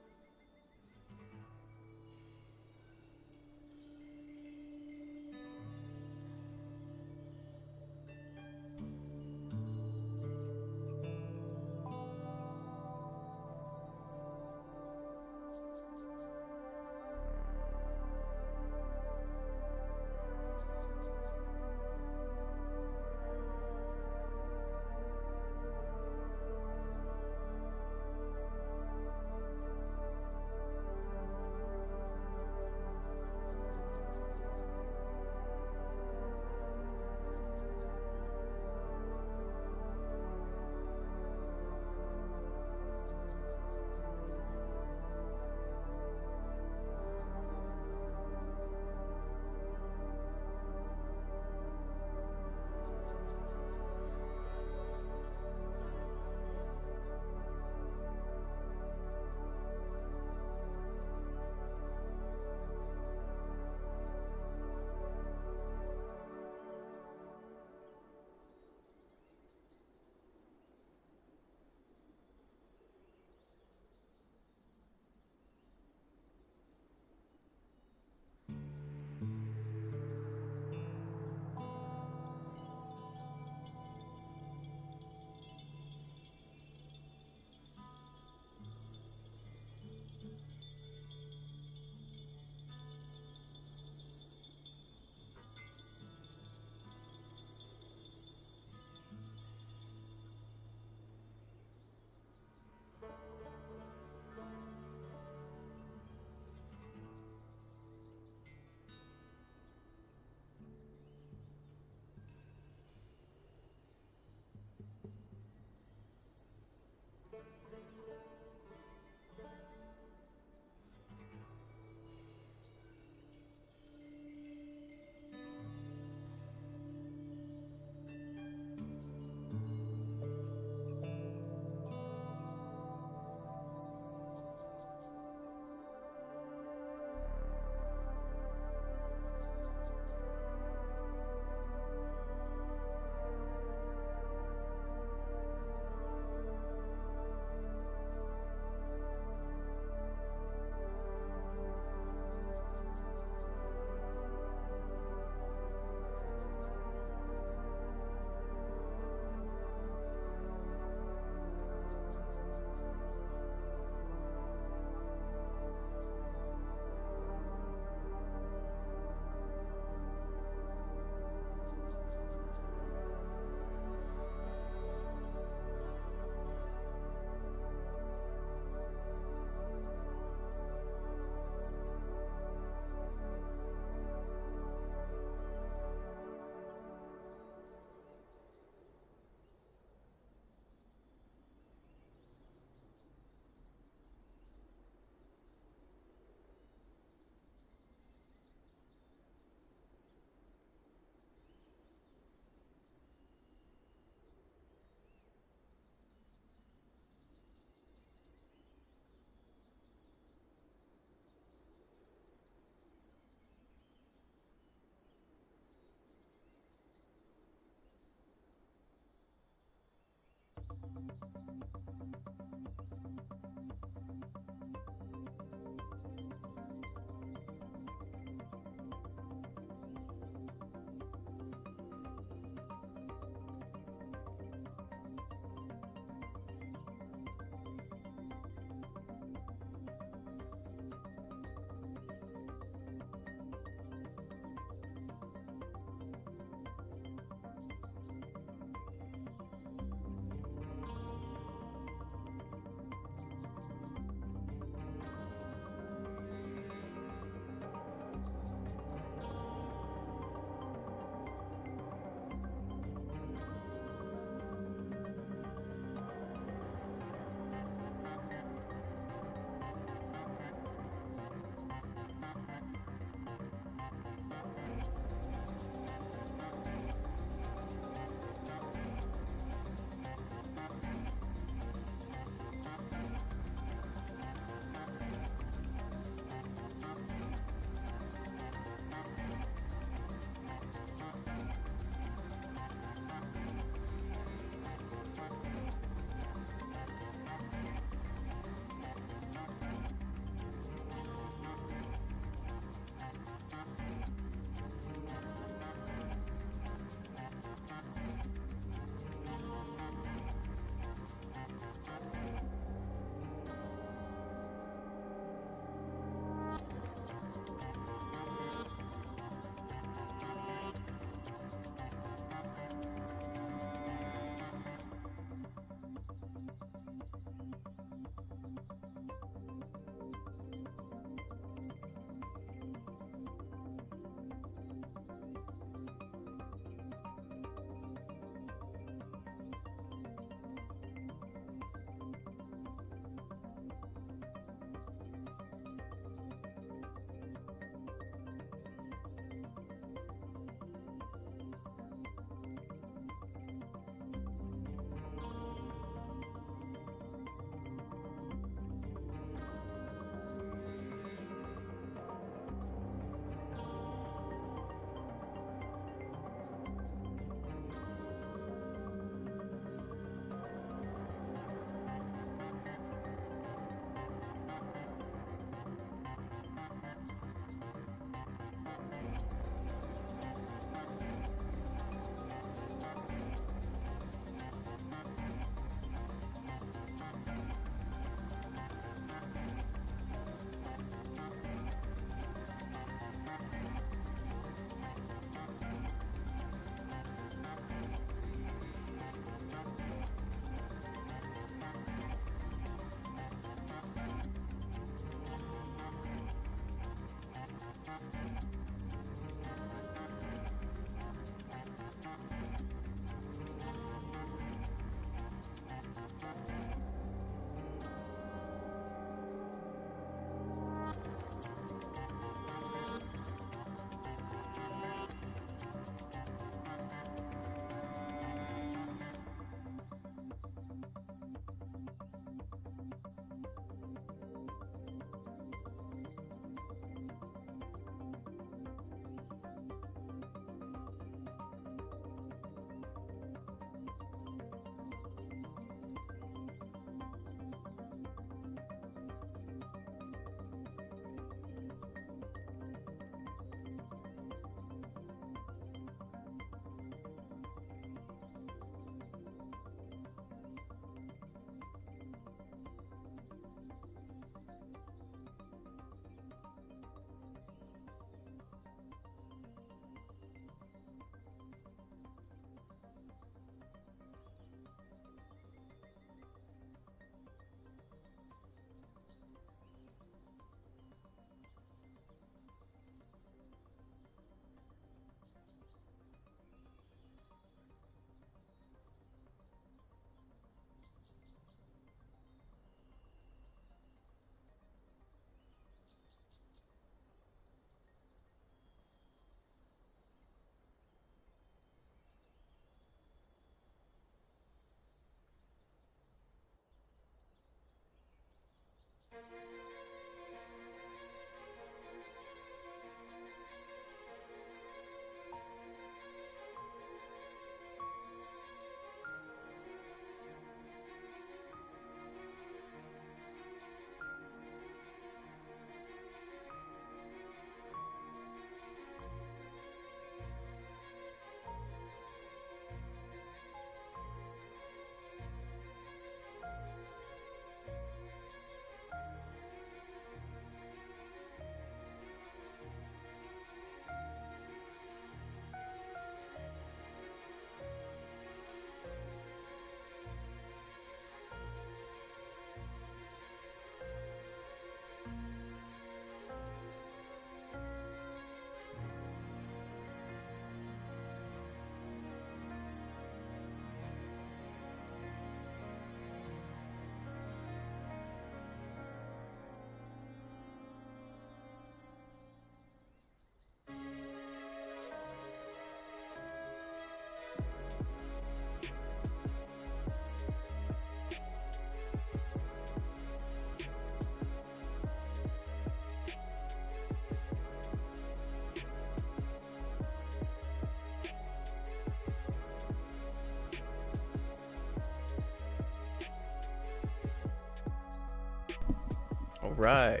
right.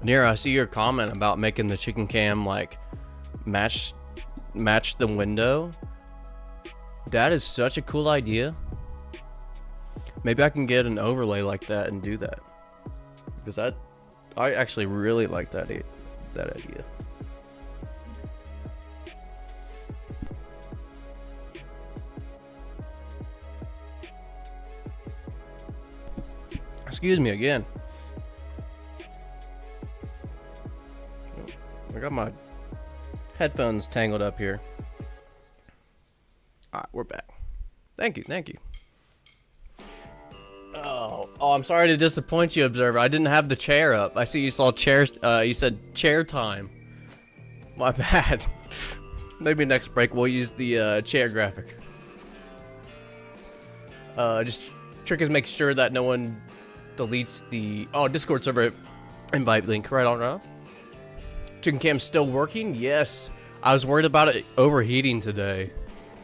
Nero, I see your comment about making the chicken cam like match the window. That is such a cool idea. Maybe I can get an overlay like that and do that, because I actually really like that idea. Excuse me again. I got my headphones tangled up here. All right, we're back. Thank you. Oh, I'm sorry to disappoint you, Observer. I didn't have the chair up. I see you saw chair. You said chair time. My bad. Maybe next break we'll use the chair graphic. Just trick is make sure that no one deletes the Discord server invite link. Right on, right? Chicken cam's still working? Yes. I was worried about it overheating today,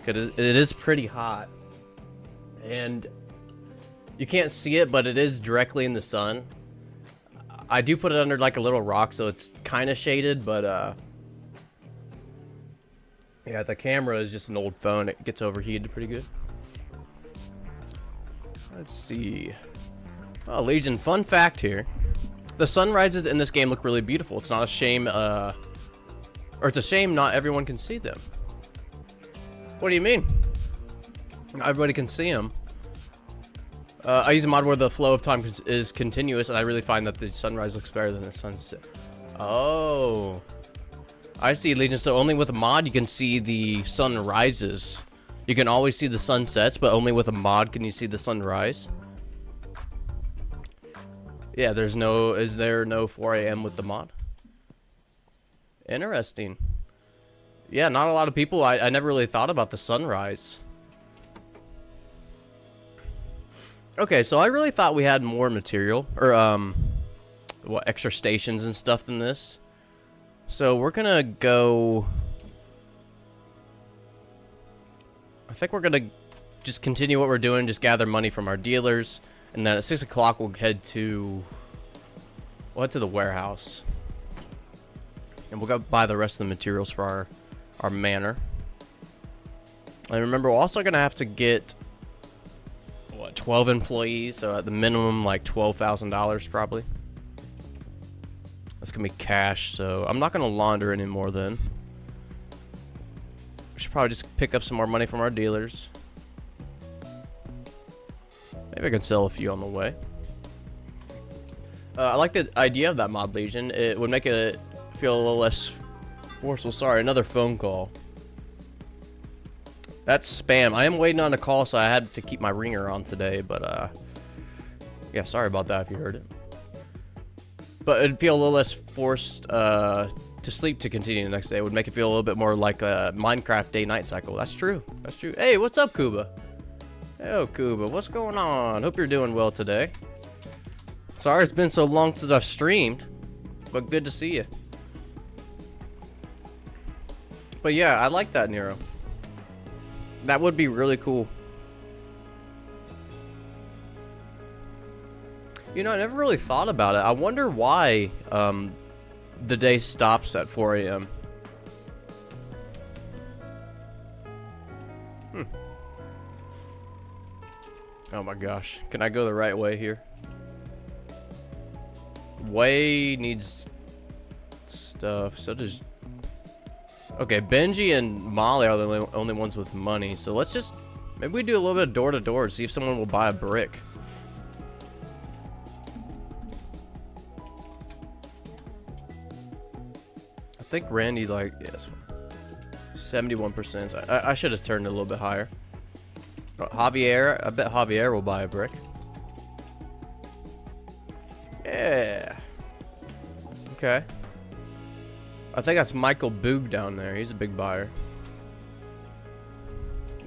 because it is pretty hot, and you can't see it, but it is directly in the sun. I do put it under like a little rock, so it's kind of shaded, but yeah, the camera is just an old phone. It gets overheated pretty good. Let's see. Oh, Legion, fun fact here. The sunrises in this game look really beautiful. It's not a shame, or it's a shame not everyone can see them. What do you mean? Everybody can see them. I use a mod where the flow of time is continuous, and I really find that the sunrise looks better than the sunset. Oh. I see, Legion. So only with a mod you can see the sunrises. You can always see the sunsets, but only with a mod can you see the sunrise. Yeah, is there no 4 a.m. with the mod? Interesting. Yeah, not a lot of people. I never really thought about the sunrise. Okay, so I really thought we had more material, or what, extra stations and stuff than this. So we're gonna go. I think we're gonna just continue what we're doing, just gather money from our dealers, and then at 6 o'clock we'll head to the warehouse, and we'll go buy the rest of the materials for our manor. And remember, we're also gonna have to get 12 employees, so at the minimum like $12,000 probably. That's gonna be cash, so I'm not gonna launder anymore then. We should probably just pick up some more money from our dealers. Maybe I can sell a few on the way. I like the idea of that mod, Legion. It would make it feel a little less forceful. Sorry, another phone call. That's spam. I am waiting on a call, so I had to keep my ringer on today, but yeah, sorry about that if you heard it. But it'd feel a little less forced to sleep to continue the next day. It would make it feel a little bit more like a Minecraft day-night cycle. That's true. That's true. Hey, what's up, Kuba? Hey, Kuba, what's going on? Hope you're doing well today. Sorry it's been so long since I've streamed, but good to see you. But yeah, I like that, Nero. That would be really cool. You know, I never really thought about it. I wonder why the day stops at 4 a.m. Oh my gosh. Can I go the right way here? Way needs stuff. So does... Okay, Benji and Molly are the only ones with money. So let's just... Maybe we do a little bit of door-to-door. See if someone will buy a brick. I think Randy, like... Yes. 71%. I should have turned it a little bit higher. Oh, Javier. I bet Javier will buy a brick. Yeah. Okay. I think that's Michael Boog down there. He's a big buyer.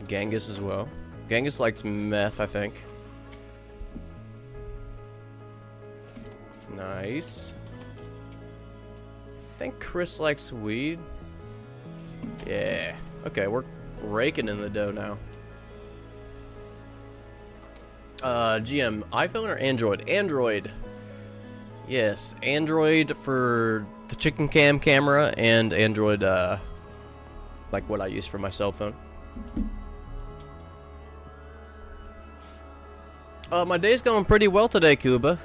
Genghis as well. Genghis likes meth, I think. Nice. I think Chris likes weed. Yeah. Okay, we're raking in the dough now. GM, iPhone or Android? Android. Yes, Android for the chicken cam camera and Android, like what I use for my cell phone. My day's going pretty well today, Kuba.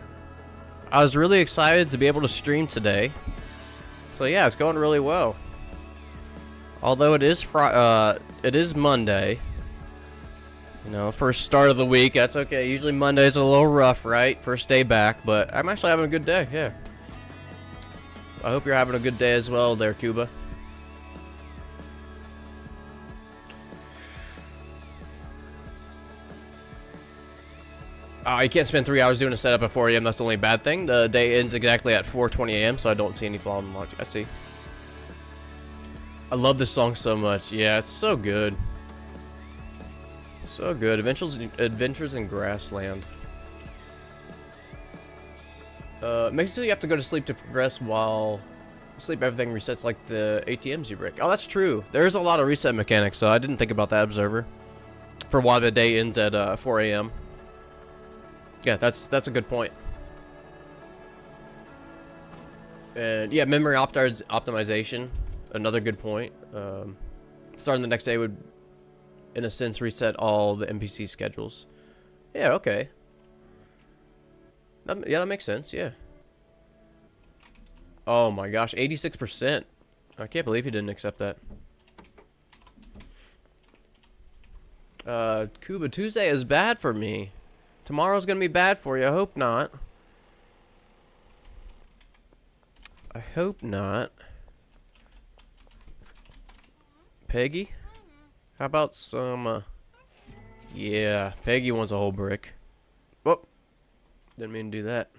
I was really excited to be able to stream today. So yeah, it's going really well. Although it is Monday. You know, first start of the week, that's okay. Usually Monday's a little rough, right? First day back, but I'm actually having a good day, yeah. I hope you're having a good day as well there, Cuba. You can't spend 3 hours doing a setup at 4 a.m. That's the only bad thing. The day ends exactly at 4:20 a.m., so I don't see any flaw in the logic. I see. I love this song so much. Yeah, it's so good. So good. Adventures in Grassland. Makes it you have to go to sleep to progress while sleep everything resets like the ATMs you break. Oh, that's true. There's a lot of reset mechanics, so I didn't think about that, Observer. For why the day ends at 4 a.m. Yeah, that's a good point. And yeah, memory optimization, another good point. Starting the next day would, in a sense, reset all the NPC schedules. Yeah, okay. Yeah, that makes sense, yeah. Oh my gosh, 86%. I can't believe he didn't accept that. Cuba, Tuesday is bad for me. Tomorrow's gonna be bad for you. I hope not. I hope not. Peggy? How about some, yeah, Peggy wants a whole brick. Oh, didn't mean to do that.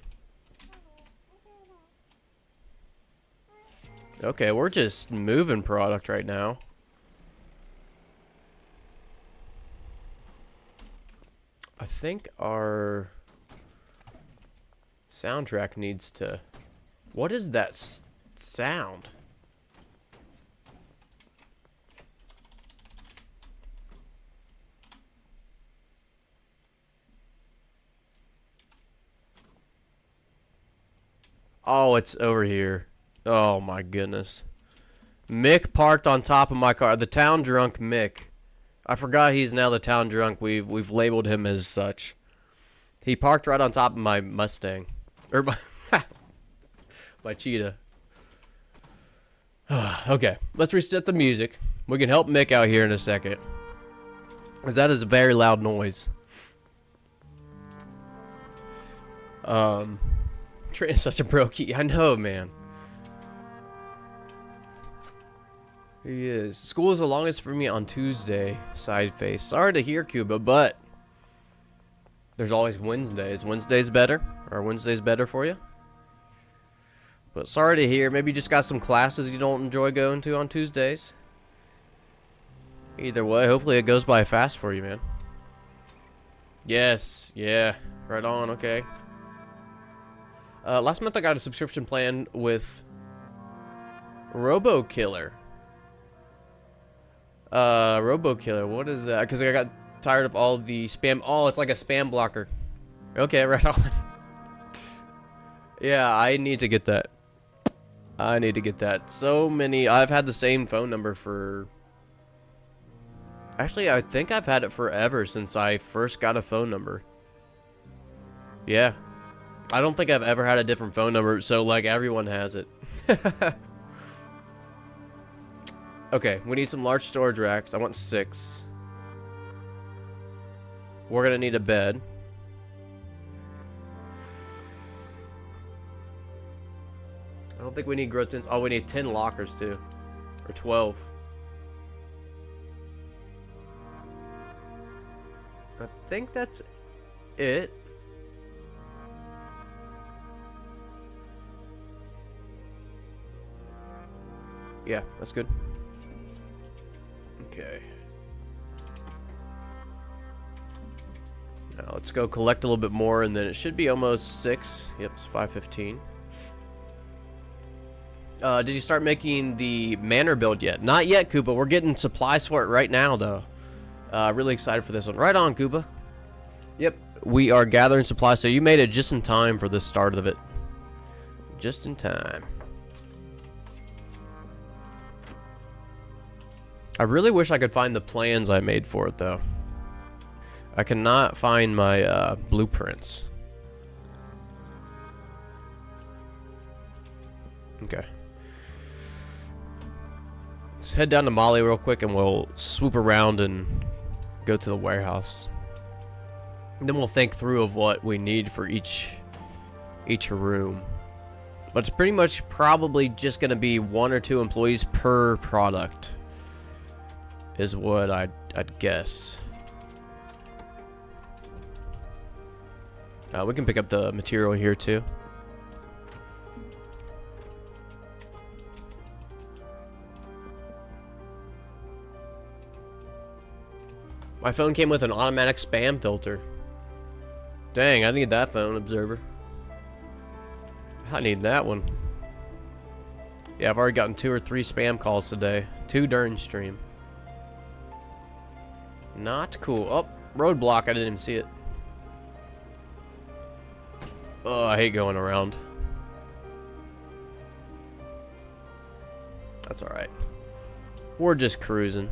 Okay, we're just moving product right now. I think our soundtrack needs to... What is that sound? Oh, it's over here. Oh my goodness. Mick parked on top of my car. The town drunk Mick. I forgot he's now the town drunk. We've labeled him as such. He parked right on top of my Mustang. Or my cheetah. Okay, let's reset the music. We can help Mick out here in a second. Because that is a very loud noise. Trent is such a brokey. I know, man. He is. School is the longest for me on Tuesday. Side face. Sorry to hear, Cuba, but there's always Wednesdays. Wednesday's better? Or Wednesday's better for you? But sorry to hear. Maybe you just got some classes you don't enjoy going to on Tuesdays. Either way, hopefully it goes by fast for you, man. Yes. Yeah. Right on. Okay. Last month I got a subscription plan with Robo Killer. Robo Killer, what is that? Because I got tired of all the spam. Oh, it's like a spam blocker. Okay, right on. Yeah, I need to get that. I need to get that. So many. I've had the same phone number for... Actually, I think I've had it forever since I first got a phone number. Yeah. I don't think I've ever had a different phone number, so like everyone has it. Okay, we need some large storage racks. I want 6. We're gonna need a bed. I don't think we need growth tins. Oh, we need 10 lockers too. Or 12. I think that's it. Yeah, that's good. Okay. Now let's go collect a little bit more, and then it should be almost 6. Yep, it's 5:15. Did you start making the Manor build yet? Not yet, Koopa. We're getting supplies for it right now, though. Really excited for this one. Right on, Koopa. Yep, we are gathering supplies, so you made it just in time for the start of it. just in time. I really wish I could find the plans I made for it, though. I cannot find my blueprints. Okay. Let's head down to Molly real quick and we'll swoop around and go to the warehouse. And then we'll think through of what we need for each room. But it's pretty much probably just going to be 1 or 2 employees per product. Is what I'd guess. We can pick up the material here too. My phone came with an automatic spam filter. Dang, I need that phone observer. I need that one. Yeah, I've already gotten 2 or 3 spam calls today. 2 during stream. Not cool. Oh, roadblock. I didn't even see it. Oh, I hate going around. That's alright. We're just cruising.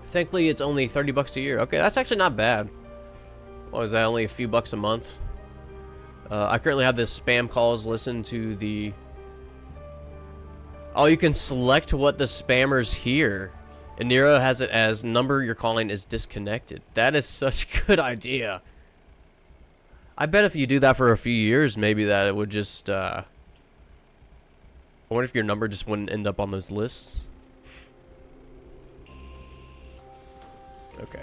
Thankfully, it's only 30 bucks a year. Okay, that's actually not bad. What is that, only a few bucks a month? I currently have this spam calls listen to the... Oh, you can select what the spammers hear. And Nero has it as number you're calling is disconnected. That is such a good idea. I bet if you do that for a few years, maybe that it would just... I wonder if your number just wouldn't end up on those lists. Okay.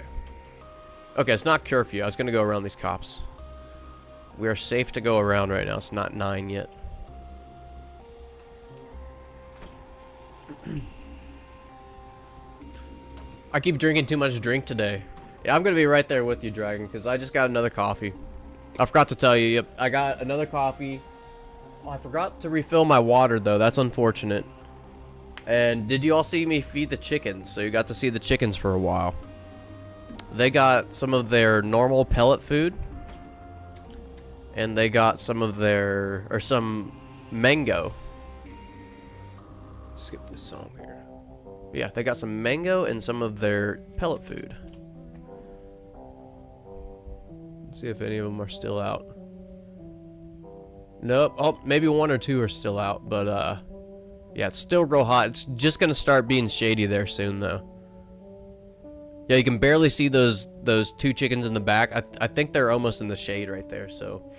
Okay, it's not curfew. I was going to go around these cops. We are safe to go around right now. It's not 9 yet. I keep drinking too much drink today. Yeah, I'm going to be right there with you, Dragon, because I just got another coffee. I forgot to tell you. Yep, I got another coffee. Oh, I forgot to refill my water, though. That's unfortunate. And did you all see me feed the chickens? So you got to see the chickens for a while. They got some of their normal pellet food. And they got some of their... Or some mango. Skip this song here. Yeah, they got some mango and some of their pellet food. Let's see if any of them are still out. Nope. Oh, maybe 1 or 2 are still out, but yeah, it's still real hot. It's just gonna start being shady there soon, though. Yeah, you can barely see those 2 chickens in the back. I think they're almost in the shade right there, so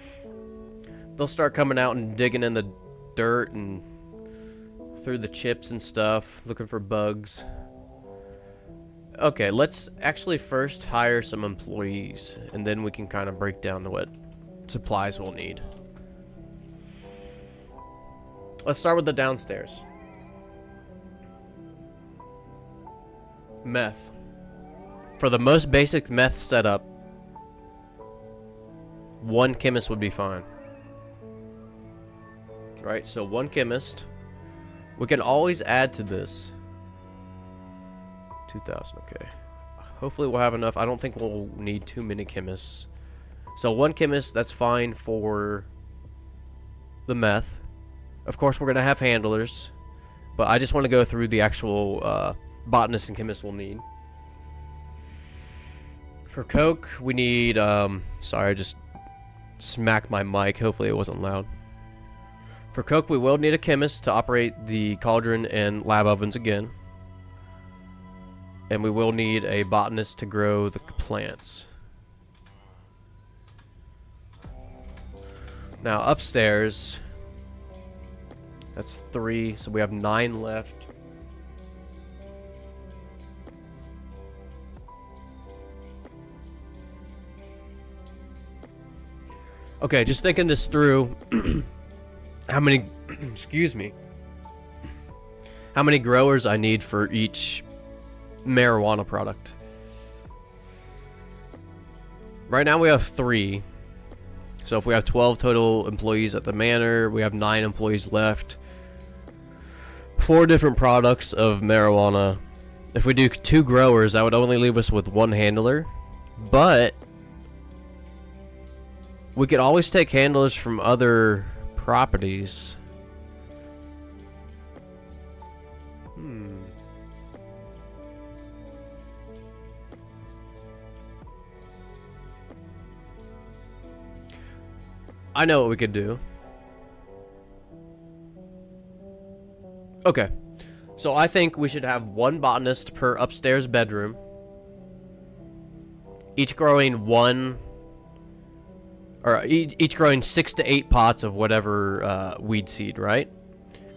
they'll start coming out and digging in the dirt and through the chips and stuff, looking for bugs. Okay, let's actually first hire some employees, and then we can kind of break down what supplies we'll need. Let's start with the downstairs. Meth. For the most basic meth setup, 1 chemist would be fine. Right, so 1 chemist. We can always add to this. 2,000, okay. Hopefully we'll have enough. I don't think we'll need too many chemists. So 1 chemist, that's fine for the meth. Of course, we're going to have handlers. But I just want to go through the actual botanists and chemists we'll need. For coke, we need... sorry, I just smacked my mic. Hopefully it wasn't loud. For coke, we will need a chemist to operate the cauldron and lab ovens again. And we will need a botanist to grow the plants. Now, upstairs, that's 3, so we have 9 left. Okay, just thinking this through. How many, excuse me, how many growers I need for each marijuana product. Right now we have 3. So if we have 12 total employees at the manor, we have 9 employees left. 4 different products of marijuana. If we do 2 growers, that would only leave us with 1 handler. But We could always take handlers from other properties. I know what we could do. Okay. So I think we should have one botanist per upstairs bedroom. Each growing each growing 6 to 8 pots of whatever weed seed, right?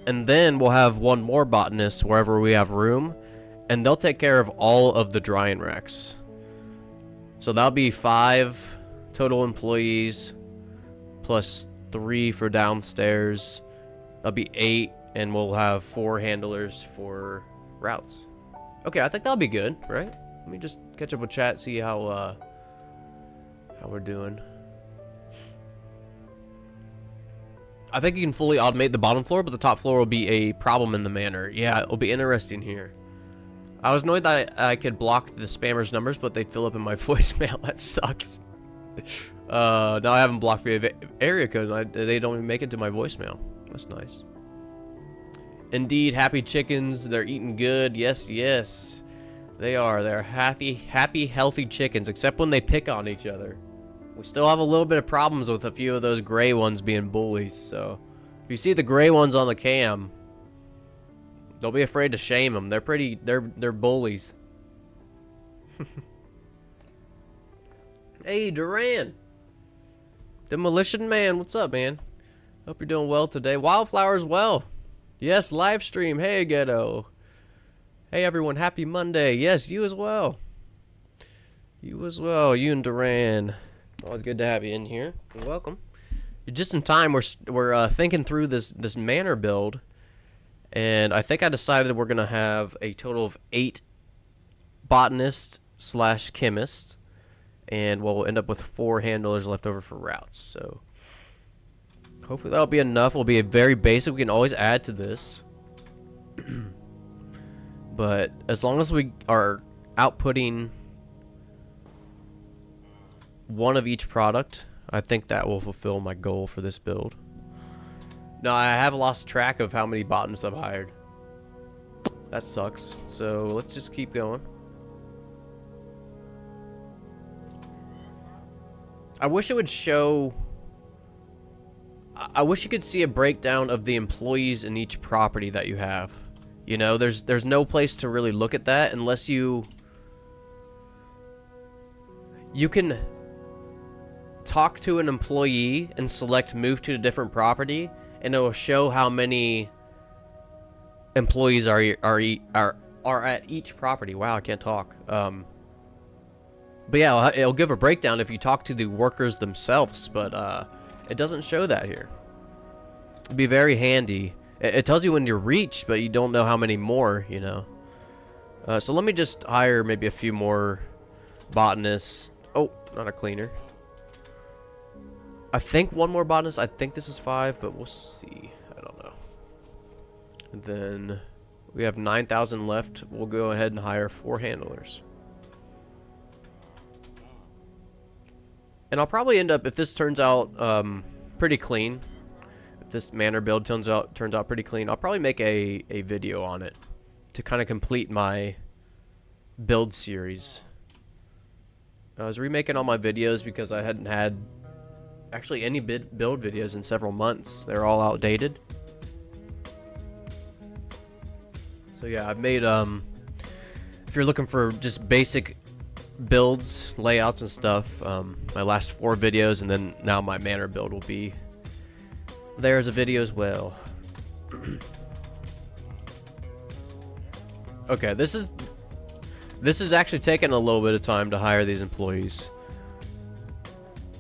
And then we'll have one more botanist wherever we have room, and they'll take care of all of the drying racks. So that'll be 5 total employees, plus 3 for downstairs. That'll be 8, and we'll have 4 handlers for routes. Okay, I think that'll be good, right? Let me just catch up with chat, see how we're doing. I think you can fully automate the bottom floor, but the top floor will be a problem in the manor. Yeah, it'll be interesting here. I was annoyed that I could block the spammers' numbers, but they'd fill up in my voicemail. That sucks. Now I haven't blocked the area code, and they don't even make it to my voicemail. That's nice. Indeed, happy chickens. They're eating good. Yes, yes. They are. They're happy, healthy chickens, except when they pick on each other. We still have a little bit of problems with a few of those gray ones being bullies, so if you see the gray ones on the cam, don't be afraid to shame them. They're bullies. Hey, Duran. Demolition Man, what's up, man? Hope you're doing well today. Wildflower's well. Yes, live stream. Hey, Ghetto. Hey, everyone. Happy Monday. Yes, you as well. You as well. You and Duran. Always good to have you in here. You're welcome. You're just in time. We're thinking through this manor build, and I think I decided we're gonna have a total of 8 botanists / chemists, and we'll end up with 4 handlers left over for routes. So hopefully that'll be enough. Will be a very basic. We can always add to this, but as long as we are outputting one of each product, I think that will fulfill my goal for this build. Now, I have lost track of how many botanists I've hired. That sucks. So let's just keep going. I wish it would show... I wish you could see a breakdown of the employees in each property that you have. You know, there's no place to really look at that unless you can talk to an employee and select move to a different property, and it will show how many employees are at each property. Wow, I can't talk. But yeah, it'll give a breakdown if you talk to the workers themselves, but it doesn't show that here. It'd be very handy. It tells you when you're reached, but you don't know how many more, you know. So let me just hire maybe a few more botanists. Oh, not a cleaner. I think one more botanist. I think this is 5, but we'll see. I don't know. And then we have 9,000 left. We'll go ahead and hire 4 handlers. And I'll probably end up, if this turns out pretty clean, if this manor build turns out pretty clean, I'll probably make a video on it to kind of complete my build series. I was remaking all my videos because I hadn't had actually any build videos in several months. They're all outdated. So yeah, I've made if you're looking for just basic builds, layouts and stuff, my last 4 videos, and then now my manor build will be there as a video as well. Okay, this is actually taking a little bit of time to hire these employees.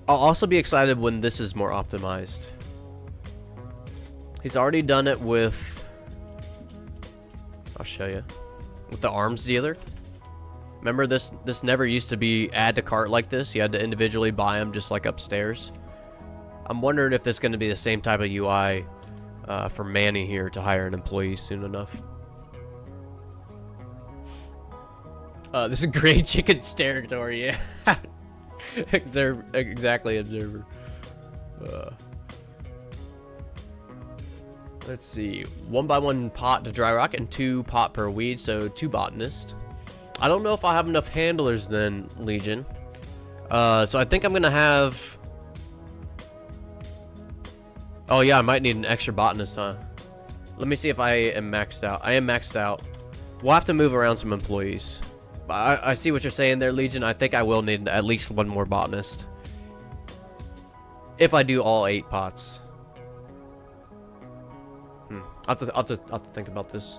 I'll also be excited when this is more optimized. He's already done it with... I'll show you. With the arms dealer. Remember, this never used to be add to cart like this. You had to individually buy them just like upstairs. I'm wondering if this is going to be the same type of UI for Manny here to hire an employee soon enough. This is great chicken territory, yeah. Exactly, observer. Let's see. 1x1 pot to dry rock and 2 pot per weed, so 2 botanists. I don't know if I have enough handlers then, Legion. So I think I'm gonna have... Oh yeah, I might need an extra botanist, huh? Let me see if I am maxed out. I am maxed out. We'll have to move around some employees. I see what you're saying there, Legion. I think I will need at least 1 more botanist. If I do all 8 pots. I'll have to think about this.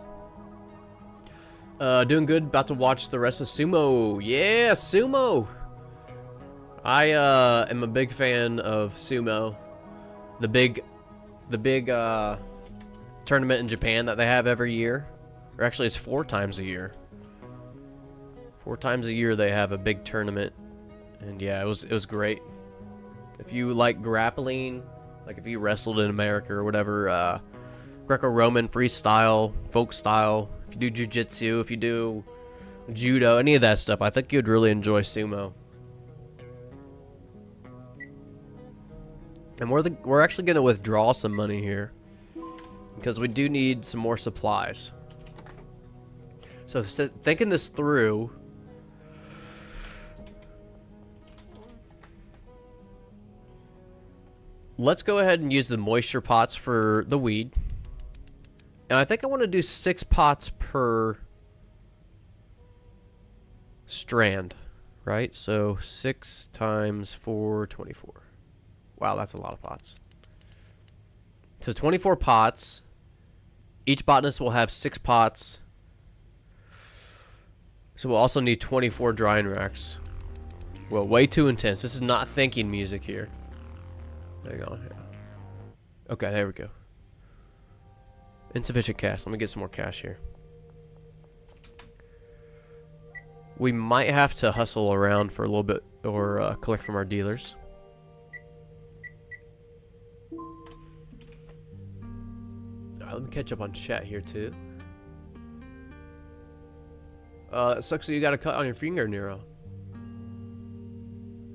Doing good. About to watch the rest of Sumo. Yeah, Sumo. I am a big fan of Sumo. The big tournament in Japan that they have every year. Or actually, it's 4 times a year. 4 times a year they have a big tournament, and yeah, it was great. If you like grappling, like if you wrestled in America or whatever, Greco-Roman, freestyle, folk style, if you do jiu-jitsu, if you do judo, any of that stuff, I think you'd really enjoy Sumo. And we're actually gonna withdraw some money here because we do need some more supplies. So thinking this through, let's go ahead and use the moisture pots for the weed. And I think I want to do 6 pots per strand, right? So 6 times 4, 24. Wow, that's a lot of pots. So 24 pots. Each botanist will have 6 pots. So we'll also need 24 drying racks. Well, way too intense. This is not thinking music here. Hang on. Okay, there we go. Insufficient cash. Let me get some more cash here. We might have to hustle around for a little bit or collect from our dealers. Alright, let me catch up on chat here too. It sucks that you got a cut on your finger, Nero.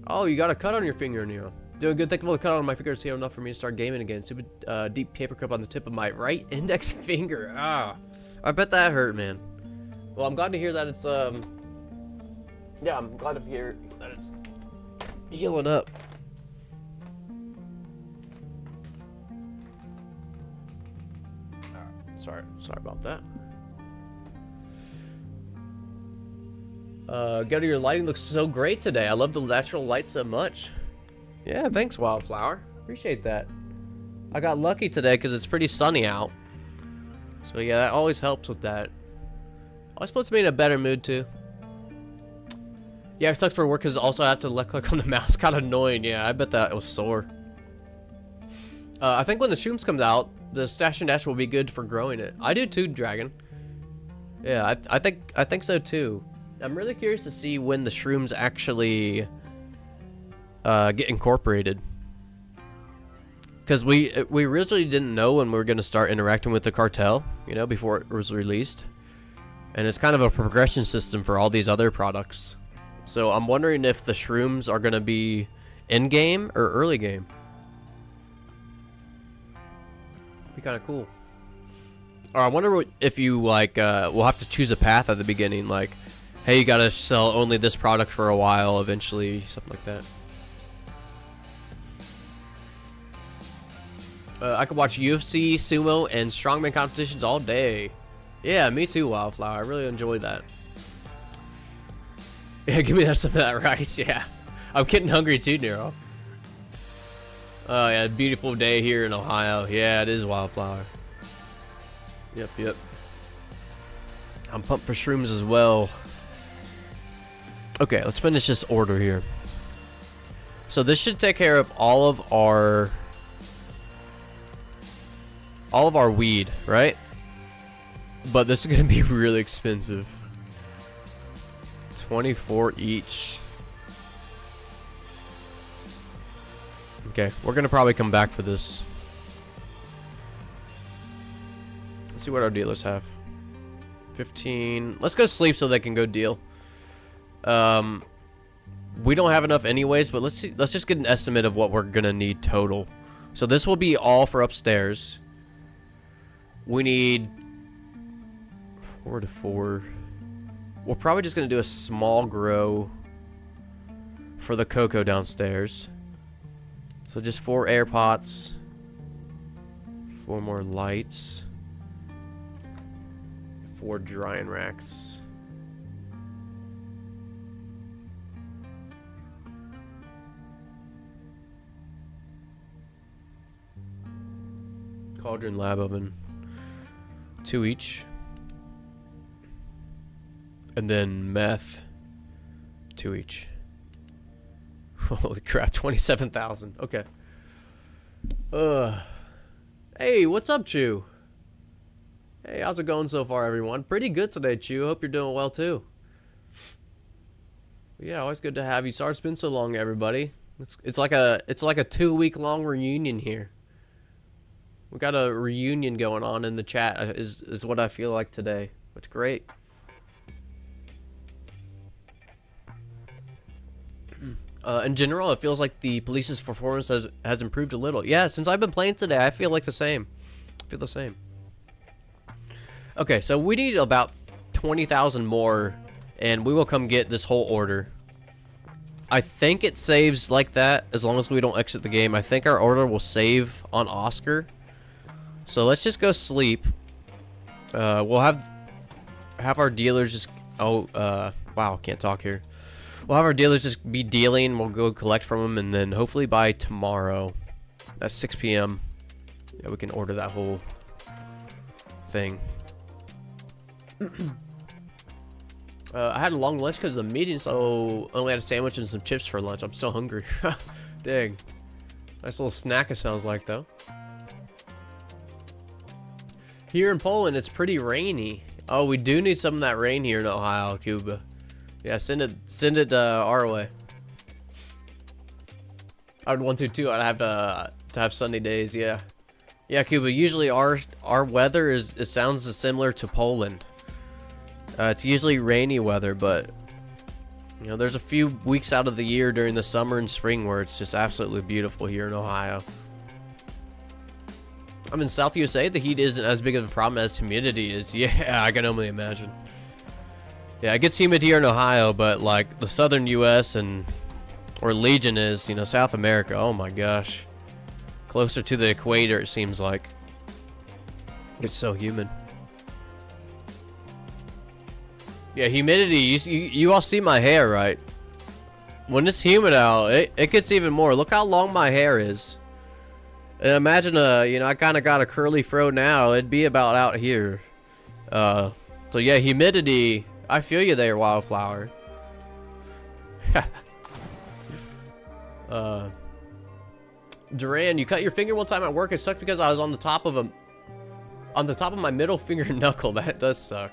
Oh, you got a cut on your finger, Nero. Doing good. Thankful for the cut on my finger is here enough for me to start gaming again. Super deep paper cup on the tip of my right index finger. Ah, I bet that hurt, man. Well, I'm glad to hear that it's yeah, I'm glad to hear that it's healing up. Sorry about that. Gutter, your lighting looks so great today. I love the natural light so much. Yeah, thanks, Wildflower. Appreciate that. I got lucky today because it's pretty sunny out. So yeah, that always helps with that. Always puts me in a better mood too. Yeah, it sucks for work because also I have to left click on the mouse. Kind of annoying. Yeah, I bet that was sore. I think when the shrooms comes out, the stash and dash will be good for growing it. I do too, Dragon. Yeah, I think so too. I'm really curious to see when the shrooms actually get incorporated, because we originally didn't know when we were going to start interacting with the cartel, you know, before it was released, and it's kind of a progression system for all these other products. So I'm wondering if the shrooms are going to be in game or early game. Be kind of cool. Or I wonder if you like we'll have to choose a path at the beginning, like, hey, you gotta sell only this product for a while, eventually, something like that. I could watch UFC, sumo, and strongman competitions all day. Yeah, me too, Wildflower. I really enjoy that. Yeah, give me some of that rice, yeah. I'm getting hungry too, Nero. Oh, yeah, beautiful day here in Ohio. Yeah, it is, Wildflower. Yep. I'm pumped for shrooms as well. Okay, let's finish this order here. So this should take care of all of our weed, right? But this is gonna be really expensive. 24 each. Okay, we're gonna probably come back for this. Let's see what our dealers have. 15. Let's go sleep so they can go deal. We don't have enough anyways, but let's see, let's just get an estimate of what we're gonna need total. So this will be all for upstairs. We need 4 to 4. We're probably just gonna do a small grow for the cocoa downstairs. So just 4 air pots, 4 more lights, 4 drying racks. Cauldron lab oven, 2 each. And then meth, 2 each. Holy crap, 27,000. Okay. Hey, what's up, Chew? Hey, how's it going so far, everyone? Pretty good today, Chew. Hope you're doing well too. Yeah, always good to have you. Sorry it's been so long, everybody. It's like a 2-week long reunion here. We got a reunion going on in the chat is what I feel like today. It's great. In general, it feels like the police's performance has improved a little. Yeah, since I've been playing today, I feel like the same. I feel the same. Okay, so we need about 20,000 more, and we will come get this whole order. I think it saves like that as long as we don't exit the game. I think our order will save on Oscar. So let's just go sleep. We'll have our dealers just... Oh, wow, can't talk here. We'll have our dealers just be dealing. We'll go collect from them, and then hopefully by tomorrow at 6 p.m. yeah, we can order that whole thing. I had a long lunch because of the meeting, so I only had a sandwich and some chips for lunch. I'm so hungry. Dang. Nice little snack it sounds like, though. Here in Poland, it's pretty rainy. Oh, we do need some of that rain here in Ohio, Cuba. Yeah, send it our way. I would want to too. I'd have to have sunny days. Yeah, yeah, Cuba. Usually our weather it sounds similar to Poland. It's usually rainy weather, but you know, there's a few weeks out of the year during the summer and spring where it's just absolutely beautiful here in Ohio. I'm in South USA. The heat isn't as big of a problem as humidity is. Yeah, I can only imagine. Yeah, it gets humid here in Ohio, but like the southern US or Legion is, you know, South America. Oh my gosh. Closer to the equator, it seems like. It's so humid. Yeah, humidity. You all see my hair, right? When it's humid out, it gets even more. Look how long my hair is. And imagine, you know, I kind of got a curly fro now. It'd be about out here. So yeah, humidity. I feel you there, Wildflower. Duran, you cut your finger one time at work. It sucked because I was on the top of my middle finger knuckle. That does suck.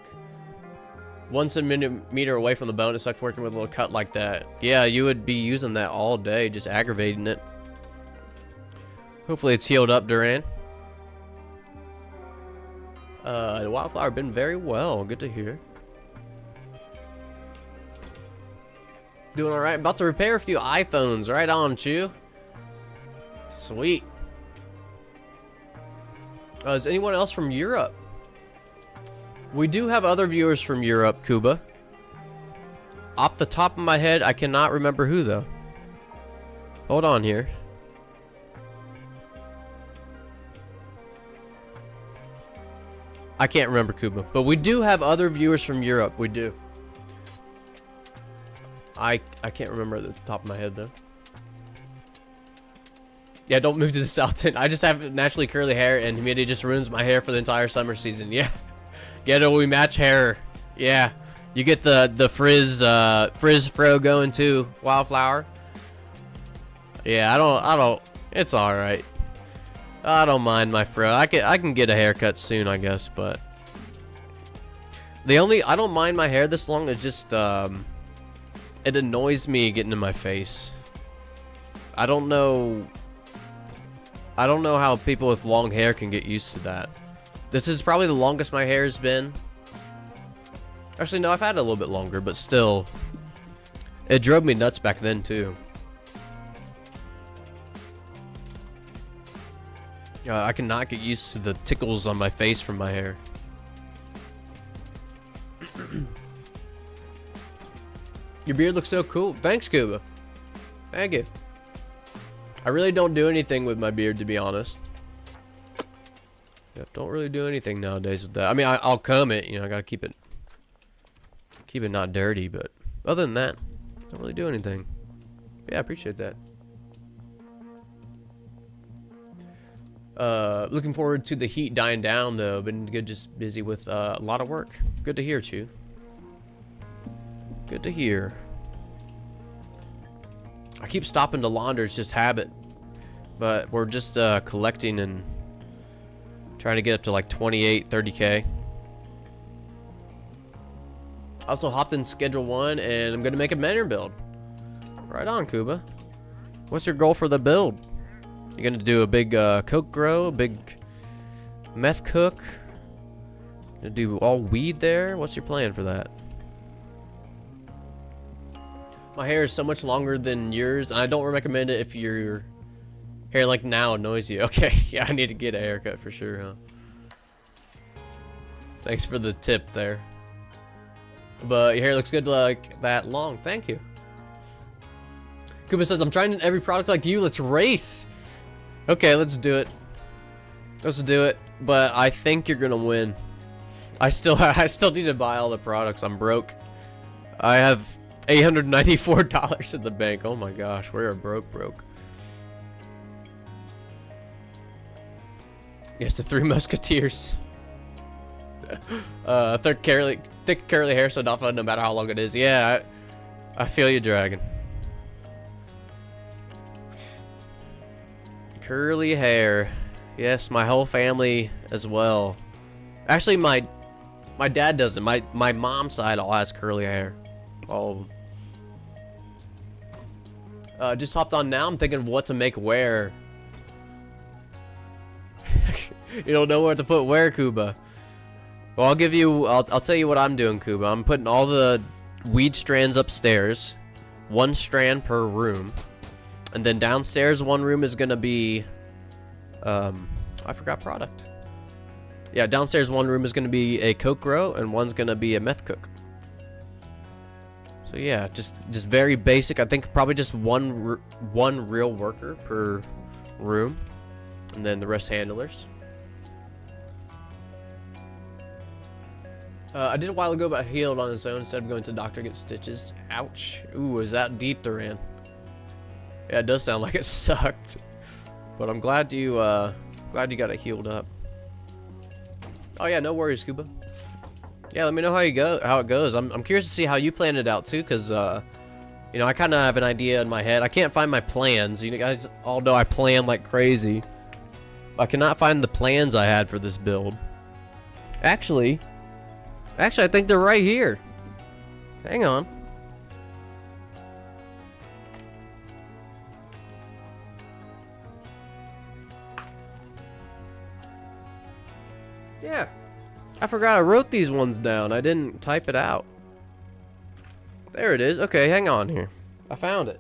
1 centimeter away from the bone. It sucked working with a little cut like that. Yeah, you would be using that all day, just aggravating it. Hopefully it's healed up, Duran. The Wildflower been very well. Good to hear. Doing alright. About to repair a few iPhones. Right on, Chew. Sweet. Is anyone else from Europe? We do have other viewers from Europe, Cuba. Off the top of my head, I cannot remember who, though. Hold on here. I can't remember, Cuba. But we do have other viewers from Europe. We do. I can't remember at the top of my head, though. Yeah, don't move to the south then. I just have naturally curly hair, and humidity just ruins my hair for the entire summer season. Yeah. Get it, we match hair. Yeah. You get the frizz fro going too, Wildflower. Yeah, I don't it's alright. I don't mind my fro. I can get a haircut soon, I guess, but I don't mind my hair this long. It just it annoys me getting in my face. I don't know how people with long hair can get used to that. This is probably the longest my hair has been. Actually, no, I've had it a little bit longer, but still. It drove me nuts back then too. I cannot get used to the tickles on my face from my hair. Your beard looks so cool. Thanks, Cuba. Thank you. I really don't do anything with my beard, to be honest. Yeah, don't really do anything nowadays with that. I mean, I'll comb it. You know, I gotta keep it not dirty. But other than that, don't really do anything. Yeah, I appreciate that. Looking forward to the heat dying down, though. Been good, just busy with a lot of work. Good to hear, Chew. Good to hear. I keep stopping to launder, it's just habit. But we're just collecting and trying to get up to like 28, 30K. Also hopped in Schedule 1 and I'm gonna make a Manor build. Right on, Kuba. What's your goal for the build? You gonna do a big coke grow, a big meth cook? Gonna do all weed there? What's your plan for that? My hair is so much longer than yours, and I don't recommend it if your hair like now annoys you. Okay, yeah, I need to get a haircut for sure, huh? Thanks for the tip there. But your hair looks good like that long. Thank you. Kuba says, I'm trying every product like you. Let's race. Okay, let's do it. Let's do it. But I think you're gonna win. I still need to buy all the products. I'm broke. I have $894 in the bank. Oh my gosh, we're broke. Yes, the Three Musketeers. Thick curly hair, so not fun no matter how long it is. Yeah, I feel you, Dragon. Curly hair. Yes, my whole family as well. Actually, my dad doesn't. My mom's side all has curly hair. All of them. Just hopped on now. I'm thinking of what to make where. You don't know where to put where, Kuba. Well, I'll tell you what I'm doing, Kuba. I'm putting all the weed strands upstairs. One strand per room. And then downstairs, one room is gonna be, I forgot product. Yeah, downstairs one room is gonna be a coke grow, and one's gonna be a meth cook. So yeah, just very basic. I think probably just one real worker per room, and then the rest handlers. I did a while ago, but healed on his own instead of going to the doctor to get stitches. Ouch. Ooh, is that deep, Duran? Yeah, it does sound like it sucked. But I'm glad you got it healed up. Oh yeah, no worries, Scuba. Yeah, let me know how it goes. I'm curious to see how you plan it out too, cause you know, I kind of have an idea in my head. I can't find my plans. You guys all know I plan like crazy. I cannot find the plans I had for this build. Actually, I think they're right here. Hang on. Yeah. I forgot I wrote these ones down. I didn't type it out. There it is. Okay, hang on here. I found it.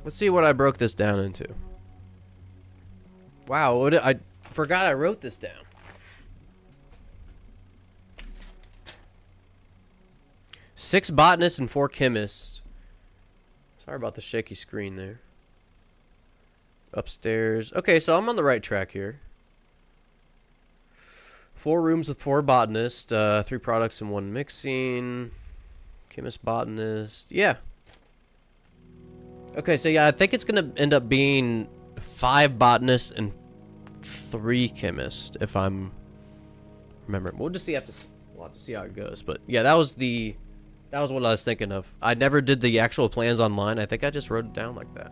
Let's see what I broke this down into. Wow, I forgot I wrote this down. Six botanists and 4 chemists. Sorry about the shaky screen there. Upstairs. Okay, so I'm on the right track here. 4 rooms with 4 botanists, 3 products and 1 mixing. Chemist, botanist. Yeah. Okay, so yeah, I think it's gonna end up being 5 botanists and 3 chemists, if I'm remembering. We'll just see. We'll have to see how it goes. But yeah, that was what I was thinking of. I never did the actual plans online. I think I just wrote it down like that.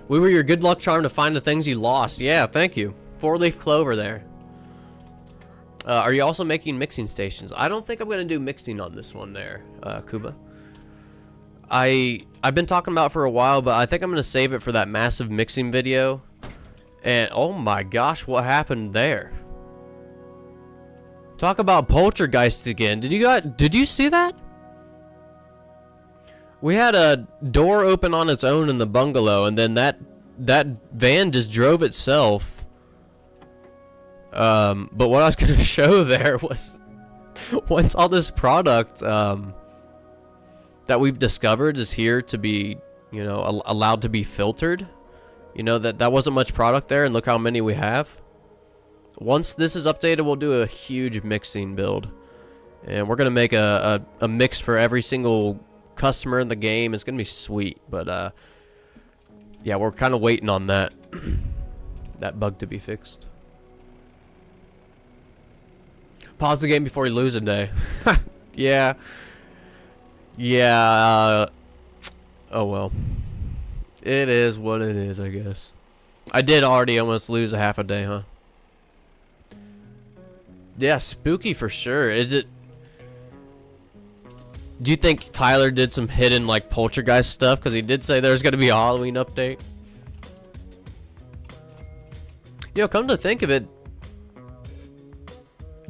We were your good luck charm to find the things you lost. Yeah, thank you. 4-leaf clover there. Are you also making mixing stations? I don't think I'm going to do mixing on this one there, Kuba. I've been talking about for a while, but I think I'm gonna save it for that massive mixing video. And oh my gosh, what happened there? Talk about poltergeist again. Did you see that? We had a door open on its own in the bungalow, and then that van just drove itself. But what I was gonna show there was once all this product that we've discovered is here to be, you know, allowed to be filtered. You know, that wasn't much product there, and look how many we have. Once this is updated, we'll do a huge mixing build. And we're going to make a mix for every single customer in the game. It's going to be sweet, but yeah, we're kind of waiting on that that bug to be fixed. Pause the game before you lose a day. Yeah. Yeah. Oh well. It is what it is, I guess. I did already almost lose a half a day, huh? Yeah, spooky for sure. Is it... Do you think Tyler did some hidden, like, poltergeist stuff? Because he did say there's going to be a Halloween update. You know, come to think of it,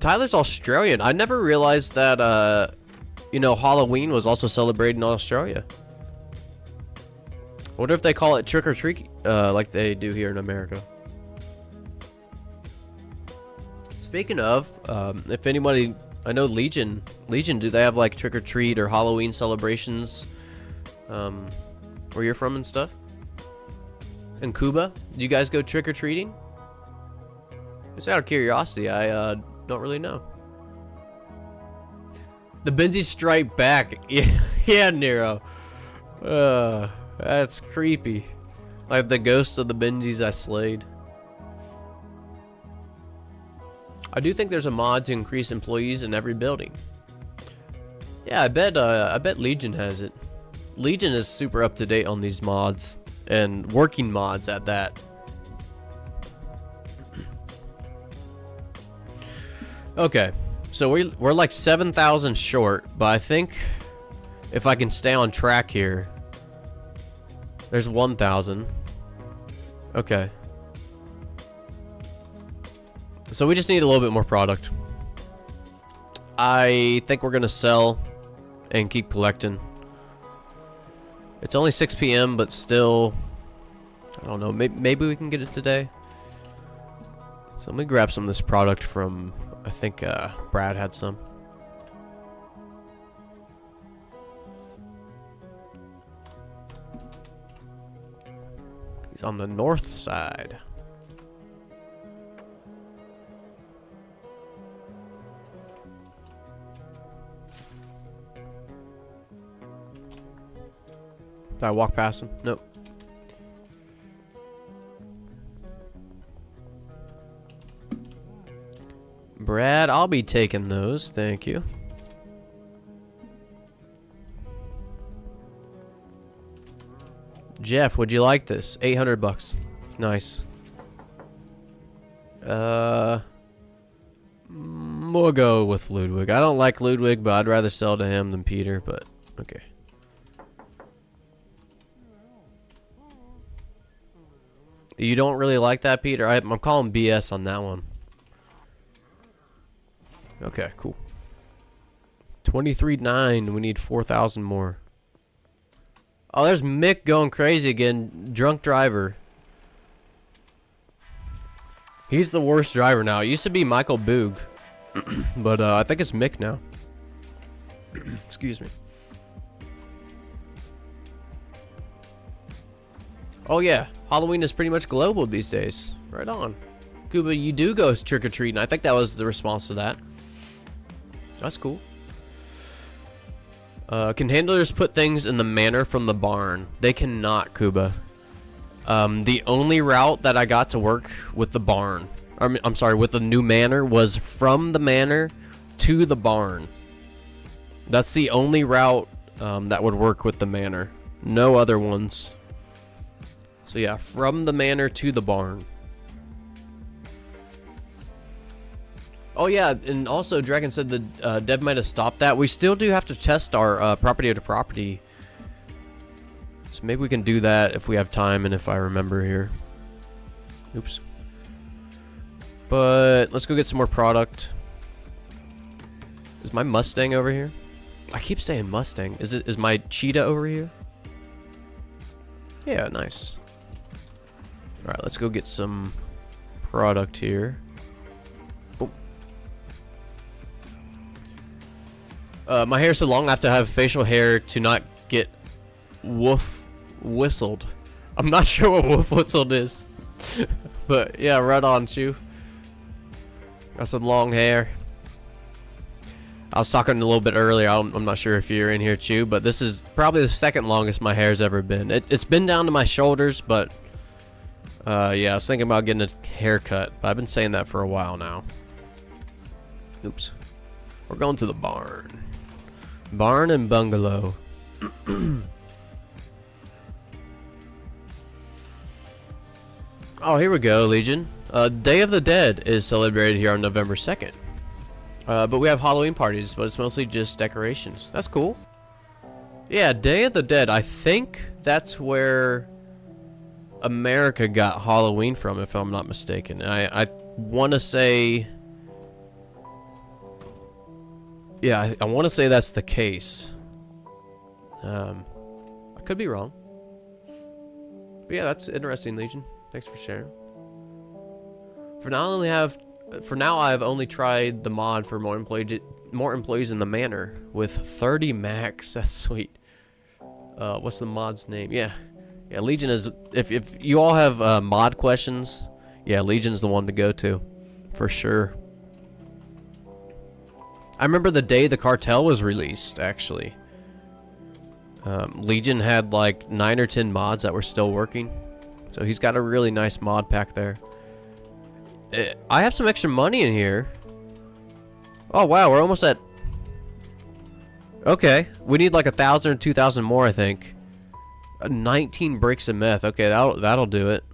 Tyler's Australian. I never realized that, you know, Halloween was also celebrated in Australia. I wonder if they call it trick or treat like they do here in America. Speaking of, if anybody, I know Legion, do they have like trick or treat or Halloween celebrations where you're from and stuff? In Cuba, do you guys go trick or treating? Just out of curiosity, I don't really know. The Benji strike back. Yeah, Nero. That's creepy. Like the ghosts of the Benjis I slayed. I do think there's a mod to increase employees in every building. Yeah, I bet Legion has it. Legion is super up to date on these mods and working mods at that. Okay, so we're like 7,000 short, but I think if I can stay on track here, there's 1,000. Okay. So we just need a little bit more product. I think we're gonna sell and keep collecting. It's only 6 p.m., but still, I don't know. Maybe we can get it today. So let me grab some of this product from. I think Brad had some. He's on the north side. Did I walk past him? Nope. Brad, I'll be taking those. Thank you. Jeff, would you like this? 800 bucks. Nice. We'll go with Ludwig. I don't like Ludwig, but I'd rather sell to him than Peter, but okay. You don't really like that, Peter? I'm calling BS on that one. Okay, cool. 23.9. We need 4,000 more. Oh, there's Mick going crazy again. Drunk driver. He's the worst driver now. It used to be Michael Boog. But I think it's Mick now. Excuse me. Oh yeah, Halloween is pretty much global these days. Right on. Cuba, you do go trick-or-treating. I think that was the response to that. That's cool. Can handlers put things in the manor from the barn? They cannot, Cuba. The only route that I got to work with the barn, I'm sorry, with the new manor was from the manor to the barn. That's the only route that would work with the manor. No other ones. So yeah, from the manor to the barn. Oh yeah, and also Dragon said the dev might have stopped that. We still do have to test our property to property So maybe we can do that if we have time and if I remember here. Oops. But let's go get some more product. Is my Mustang over here? I keep saying Mustang. Is my cheetah over here? Yeah, nice. Alright, let's go get some product here. Oh. My hair's so long I have to have facial hair to not get whistled. I'm not sure what woof whistled is. But yeah, right on, Chew. Got some long hair. I was talking a little bit earlier. I'm not sure if you're in here, Chew, but this is probably the second longest my hair's ever been. It's been down to my shoulders, but yeah, I was thinking about getting a haircut, but I've been saying that for a while now. Oops. We're going to the barn. Barn and bungalow. Oh, here we go, Legion. Day of the Dead is celebrated here on November 2nd. But we have Halloween parties, but it's mostly just decorations. That's cool. Yeah, Day of the Dead. I think that's where America got Halloween from, if I'm not mistaken. I want to say... Yeah, I want to say that's the case. I could be wrong. But yeah, that's interesting, Legion. Thanks for sharing. For now, I've only tried the mod for more employees in the Manor with 30 max. That's sweet. What's the mod's name? Yeah, Legion is. If you all have mod questions, yeah, Legion's the one to go to, for sure. I remember the day the cartel was released. Actually, Legion had like 9 or 10 mods that were still working, so he's got a really nice mod pack there. I have some extra money in here. Oh wow, we're almost at... Okay, we need like 1,000 or 2,000 more, I think. 19 bricks of meth. Okay, that'll do it.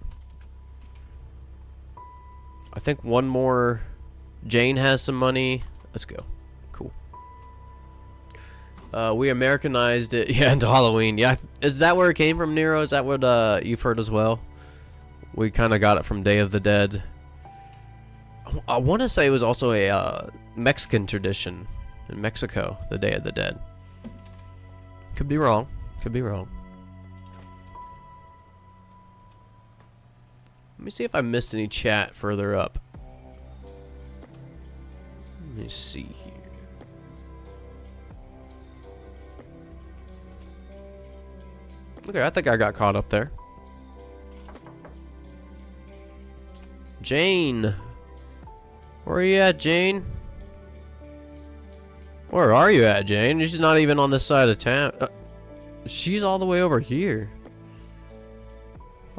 I think one more. Jane has some money. Let's go. Cool. We Americanized it, yeah, into Halloween. Yeah, is that where it came from, Nero? Is that what you've heard as well? We kind of got it from Day of the Dead. I want to say it was also a Mexican tradition in Mexico, the Day of the Dead. Could be wrong. Could be wrong. Let me see if I missed any chat further up. Let me see here. Okay, I think I got caught up there. Jane. Where are you at, Jane? Where are you at, Jane? She's not even on this side of town. She's all the way over here.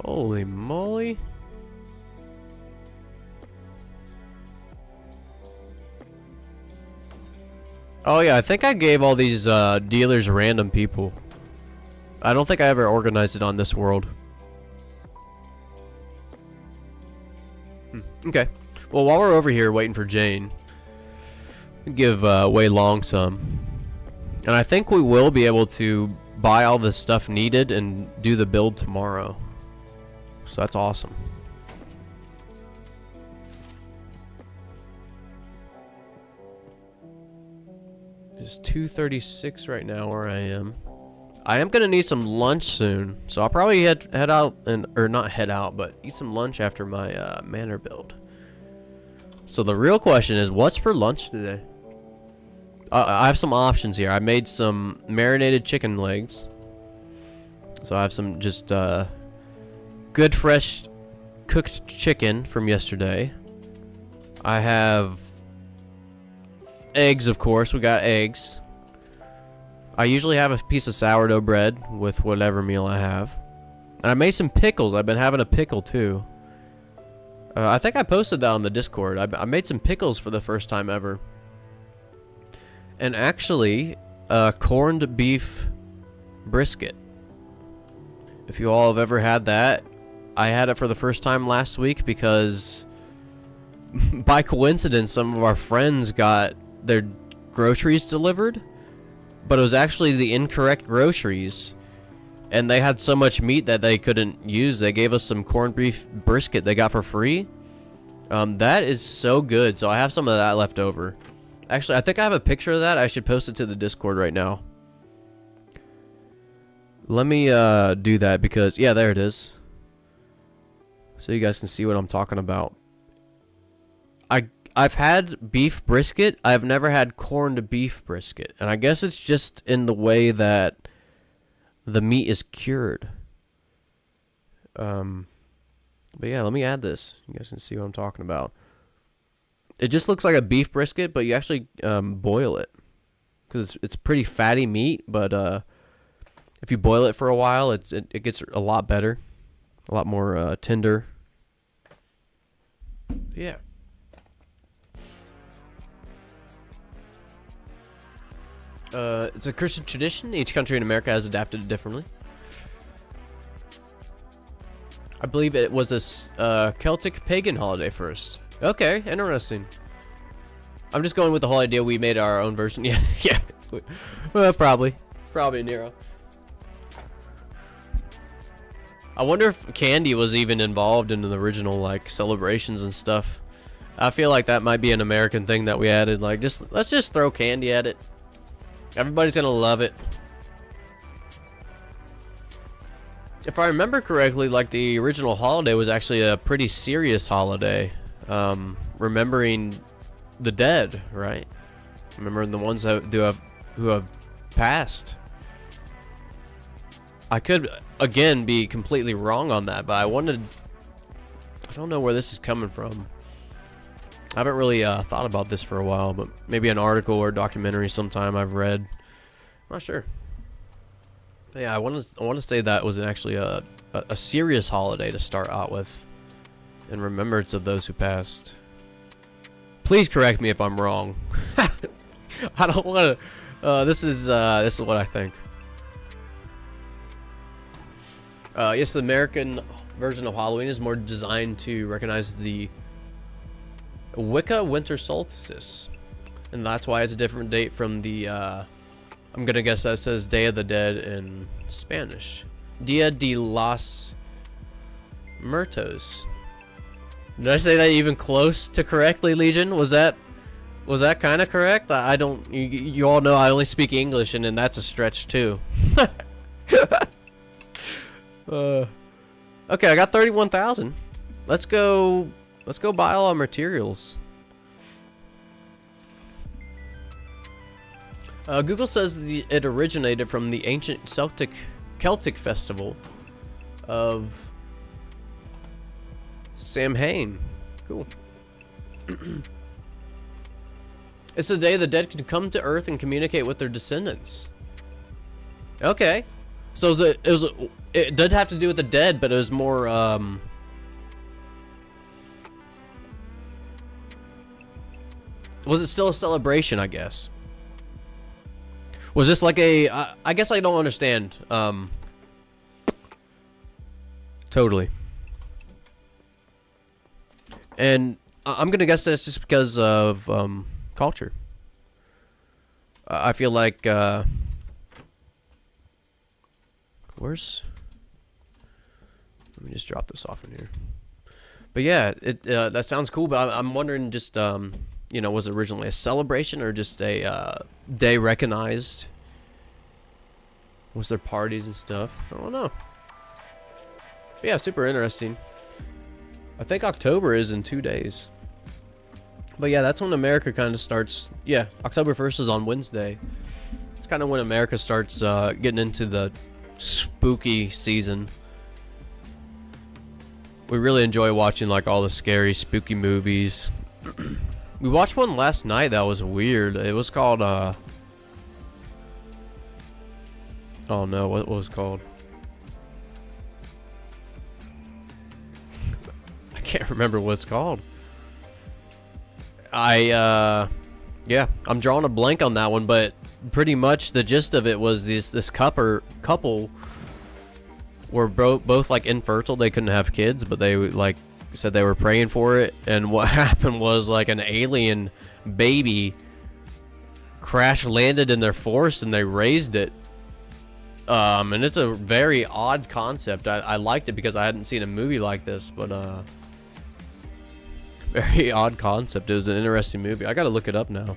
Holy moly. Oh yeah, I think I gave all these dealers random people. I don't think I ever organized it on this world. Okay. Well, while we're over here waiting for Jane, give Wei Long some. And I think we will be able to buy all the stuff needed and do the build tomorrow. So that's awesome. It's 2:36 right now where I am. I am gonna need some lunch soon, so I'll probably head out or not head out, but eat some lunch after my Manor build. So the real question is, what's for lunch today? I have some options here. I made some marinated chicken legs. So I have some just good fresh cooked chicken from yesterday. I have eggs, of course. We got eggs. I usually have a piece of sourdough bread with whatever meal I have. And I made some pickles. I've been having a pickle too. I think I posted that on the Discord. I made some pickles for the first time ever. And actually, corned beef brisket. If you all have ever had that, I had it for the first time last week because by coincidence, some of our friends got their groceries delivered, but it was actually the incorrect groceries. and they had so much meat that they couldn't use. They gave us some corned beef brisket they got for free. That is so good. So I have some of that left over. Actually, I think I have a picture of that. I should post it to the Discord right now. Let me do that because, yeah, there it is. So you guys can see what I'm talking about. I've had beef brisket. I've never had corned beef brisket. And I guess it's just in the way that the meat is cured. But yeah, let me add this. You guys can see what I'm talking about. It just looks like a beef brisket, but you actually boil it. Because it's pretty fatty meat, but if you boil it for a while, it gets a lot better. A lot more tender. Yeah. It's a Christian tradition. Each country in America has adapted it differently. I believe it was a Celtic pagan holiday first. Okay, interesting. I'm just going with the whole idea we made our own version. Yeah, yeah. Well, probably Nero. I wonder if candy was even involved in the original like celebrations and stuff. I feel like that might be an American thing that we added. Like, let's just throw candy at it. Everybody's gonna love it. If I remember correctly, like the original holiday was actually a pretty serious holiday. Remembering the dead, right? Remembering the ones who have passed. I could again be completely wrong on that, but I don't know where this is coming from. I haven't really thought about this for a while, but maybe an article or documentary sometime I've read. I'm not sure. But yeah, I want to say that was actually a serious holiday to start out with, in remembrance of those who passed. Please correct me if I'm wrong. I don't want to. This is what I think. Yes, the American version of Halloween is more designed to recognize the Wicca winter solstice, and that's why it's a different date from the I'm gonna guess that says Day of the Dead in Spanish. Dia de los Muertos. Did I say that even close to correctly, Legion? Was that kind of correct? I don't. You all know I only speak English, and then that's a stretch too. Okay, I got 31,000. Let's go buy all our materials. Google says it originated from the ancient Celtic festival of Samhain. Cool. It's the day the dead can come to Earth and communicate with their descendants. Okay. So it did have to do with the dead, but it was more was it still a celebration, I guess? Was this like a I guess I don't understand totally. And I'm gonna guess that's just because of culture. I feel like where's, let me just drop this off in here. But yeah, that sounds cool, but I'm wondering just you know, was it originally a celebration or just a day recognized? Was there parties and stuff? I don't know. But yeah, super interesting. I think October is in 2 days. But yeah, that's when America kind of starts. Yeah, October 1st is on Wednesday. It's kind of when America starts getting into the spooky season. We really enjoy watching like all the scary, spooky movies. We watched one last night that was weird. It was called oh no, what was it called? I can't remember what it's called. Yeah, I'm drawing a blank on that one, but pretty much the gist of it was this couple were both like infertile. They couldn't have kids, but they like said they were praying for it, and what happened was like an alien baby crash landed in their forest and they raised it, And it's a very odd concept. I liked it because I hadn't seen a movie like this, but very odd concept. It was an interesting movie. I gotta look it up now.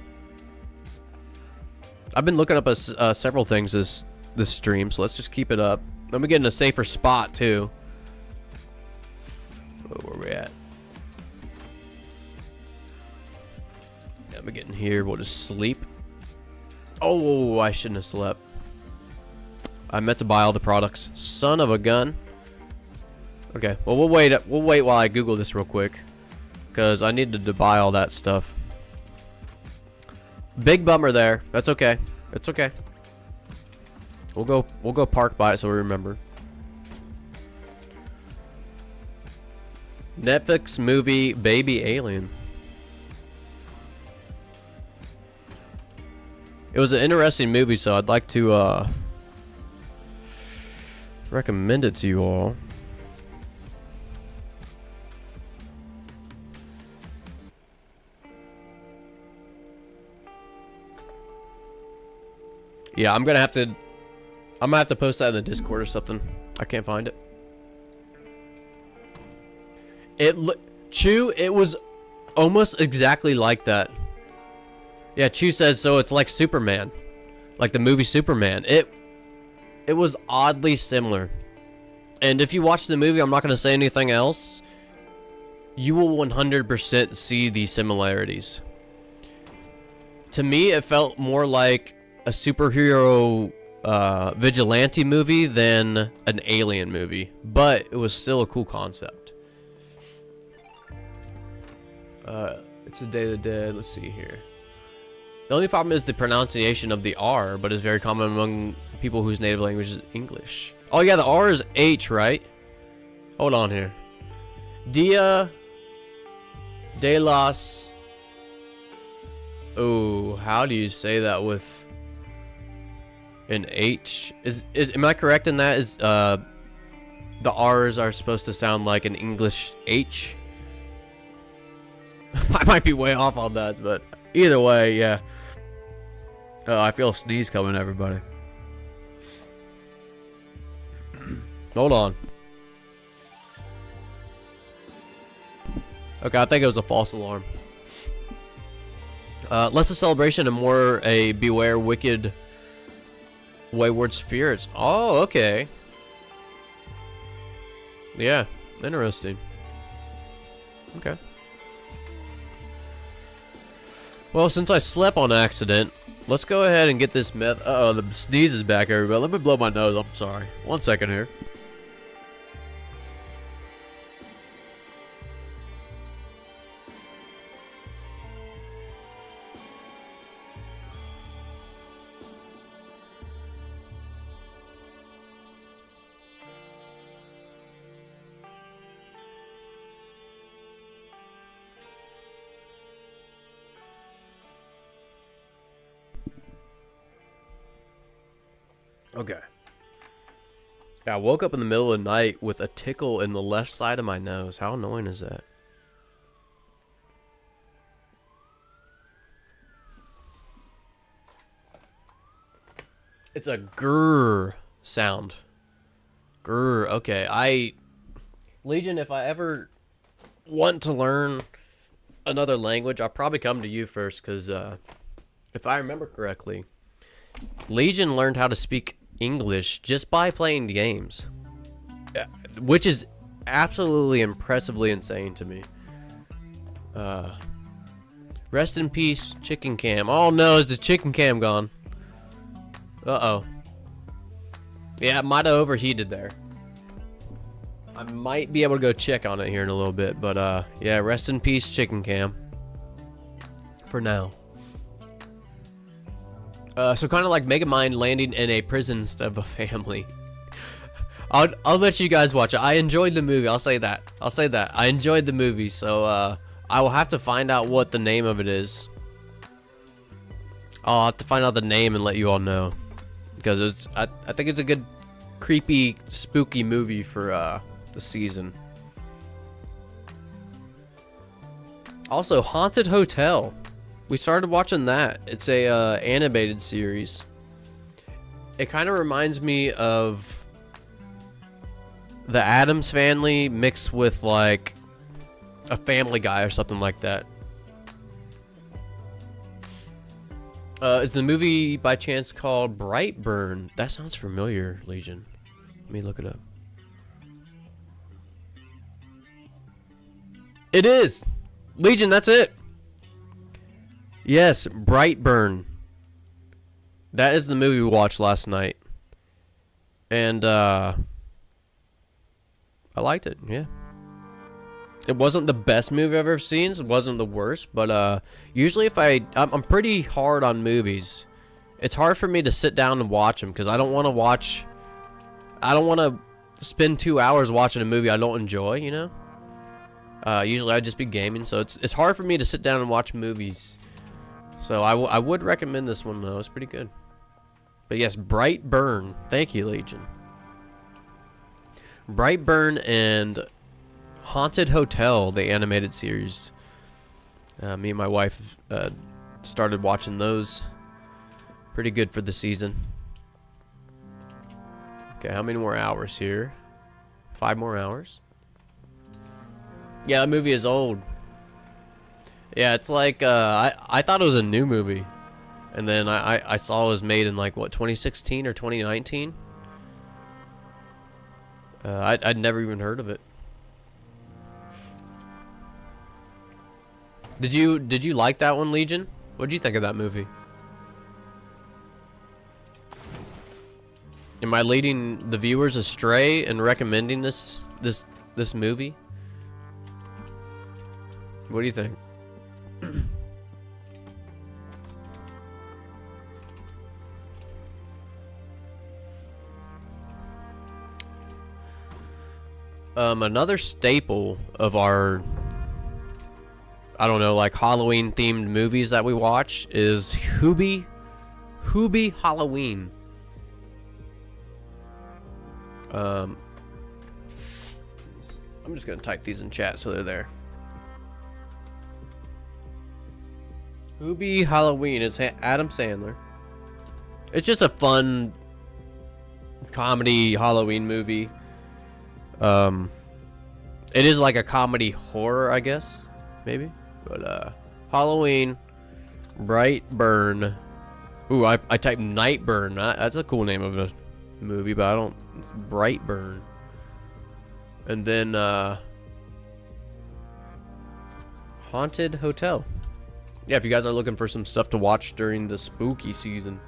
I've been looking up several things this stream, so let's just keep it up. Let me get in a safer spot too. Where are we at? Yeah, let me get in here. We'll just sleep. Oh, I shouldn't have slept. I meant to buy all the products. Son of a gun. Okay, well we'll wait. We'll wait while I Google this real quick, because I needed to buy all that stuff. Big bummer there. That's okay. It's okay. We'll go park by it so we remember. Netflix movie Baby Alien. It was an interesting movie, so I'd like to recommend it to you all. Yeah, I'm gonna have to post that in the Discord or something. I can't find it. It was almost exactly like that. Yeah, Chew says so. It's like Superman, like the movie Superman. It was oddly similar. And if you watch the movie, I'm not gonna say anything else. You will 100% see the similarities. To me, it felt more like a superhero vigilante movie than an alien movie, but it was still a cool concept. It's a Day of the Dead. Let's see here. The only problem is the pronunciation of the R, but it's very common among people whose native language is English. Oh yeah, the R is H, right? Hold on here. Dia de las... Oh, how do you say that with an H? Am I correct in that? Is the R's are supposed to sound like an English H? I might be way off on that, but either way, yeah. I feel a sneeze coming, everybody. Hold on. Okay, I think it was a false alarm. Less a celebration and more a beware wicked wayward spirits. Oh, okay. Yeah, interesting. Okay. Well, since I slept on accident, let's go ahead and get this meth. Uh-oh, the sneeze is back, everybody. Let me blow my nose. I'm sorry. 1 second here. Okay. Yeah, I woke up in the middle of the night with a tickle in the left side of my nose. How annoying is that? It's a grrr sound. Grrr. Okay, Legion, if I ever want to learn another language, I'll probably come to you first, because if I remember correctly, Legion learned how to speak English just by playing games, which is absolutely impressively insane to me. Rest in peace, chicken cam. Oh no, is the chicken cam gone? Uh-oh. Yeah, it might have overheated there. I might be able to go check on it here in a little bit, but yeah, rest in peace, chicken cam. For now. So kind of like Megamind landing in a prison instead of a family. I'll let you guys watch it. I enjoyed the movie. I'll say that. I enjoyed the movie. So I will have to find out what the name of it is. I'll have to find out the name and let you all know, because I think it's a good, creepy, spooky movie for the season. Also, Haunted Hotel. We started watching that. It's a animated series. It kind of reminds me of the Addams Family mixed with like a Family Guy or something like that. Is the movie by chance called Brightburn? That sounds familiar, Legion. Let me look it up. It is! Legion, that's it! Yes, Brightburn. That is the movie we watched last night. And, I liked it, yeah. It wasn't the best movie I've ever seen. It wasn't the worst, but usually if I'm pretty hard on movies. It's hard for me to sit down and watch them because I don't want to spend 2 hours watching a movie I don't enjoy, you know? Usually I'd just be gaming, so it's hard for me to sit down and watch movies. So I would recommend this one though. It's pretty good. But yes, Brightburn. Thank you, Legion. Brightburn and Haunted Hotel, the animated series. Me and my wife started watching those. Pretty good for the season. Okay, how many more hours here? 5 more hours. Yeah, that movie is old. Yeah, it's like I thought it was a new movie, and then I saw it was made in like what 2016 or 2019. I'd never even heard of it. Did you like that one, Legion? What did you think of that movie? Am I leading the viewers astray in recommending this movie? What do you think? Another staple of our, I don't know, like Halloween themed movies that we watch is Hubie Halloween. I'm just gonna type these in chat so they're there. Hubie Halloween. It's Adam Sandler. It's just a fun comedy Halloween movie. It is like a comedy horror, I guess, maybe. But Halloween, Brightburn. Ooh, I typed Nightburn. That's a cool name of a movie, but I don't. Brightburn. And then Haunted Hotel. Yeah, if you guys are looking for some stuff to watch during the spooky season,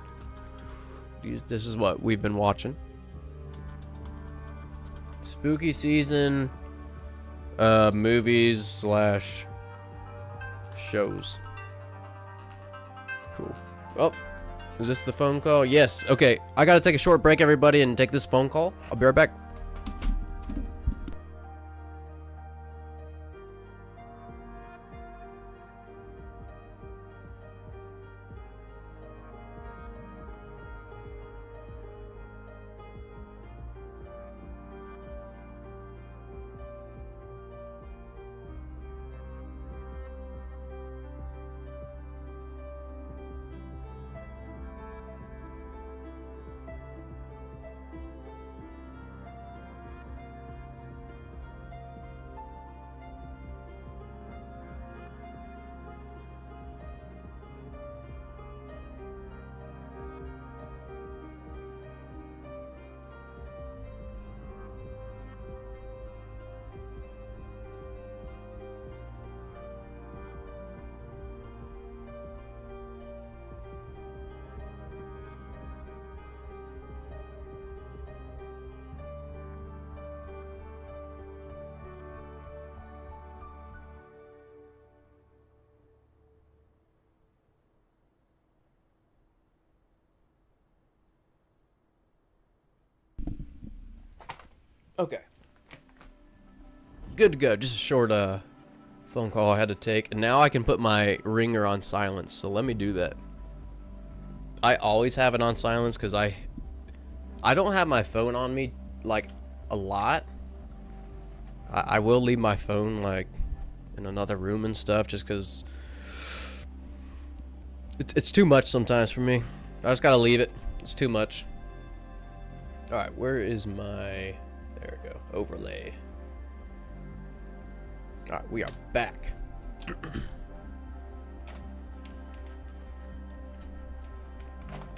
this is what we've been watching. Spooky season, movies slash shows. Cool. Oh, is this the phone call? Yes. Okay, I gotta take a short break, everybody, and take this phone call. I'll be right back. Okay. Good to go. Just a short phone call I had to take. And now I can put my ringer on silence. So let me do that. I always have it on silence because I don't have my phone on me like a lot. I will leave my phone like in another room and stuff just because it's too much sometimes for me. I just gotta leave it. It's too much. Alright, where is my... There we go. Overlay. Alright, we are back.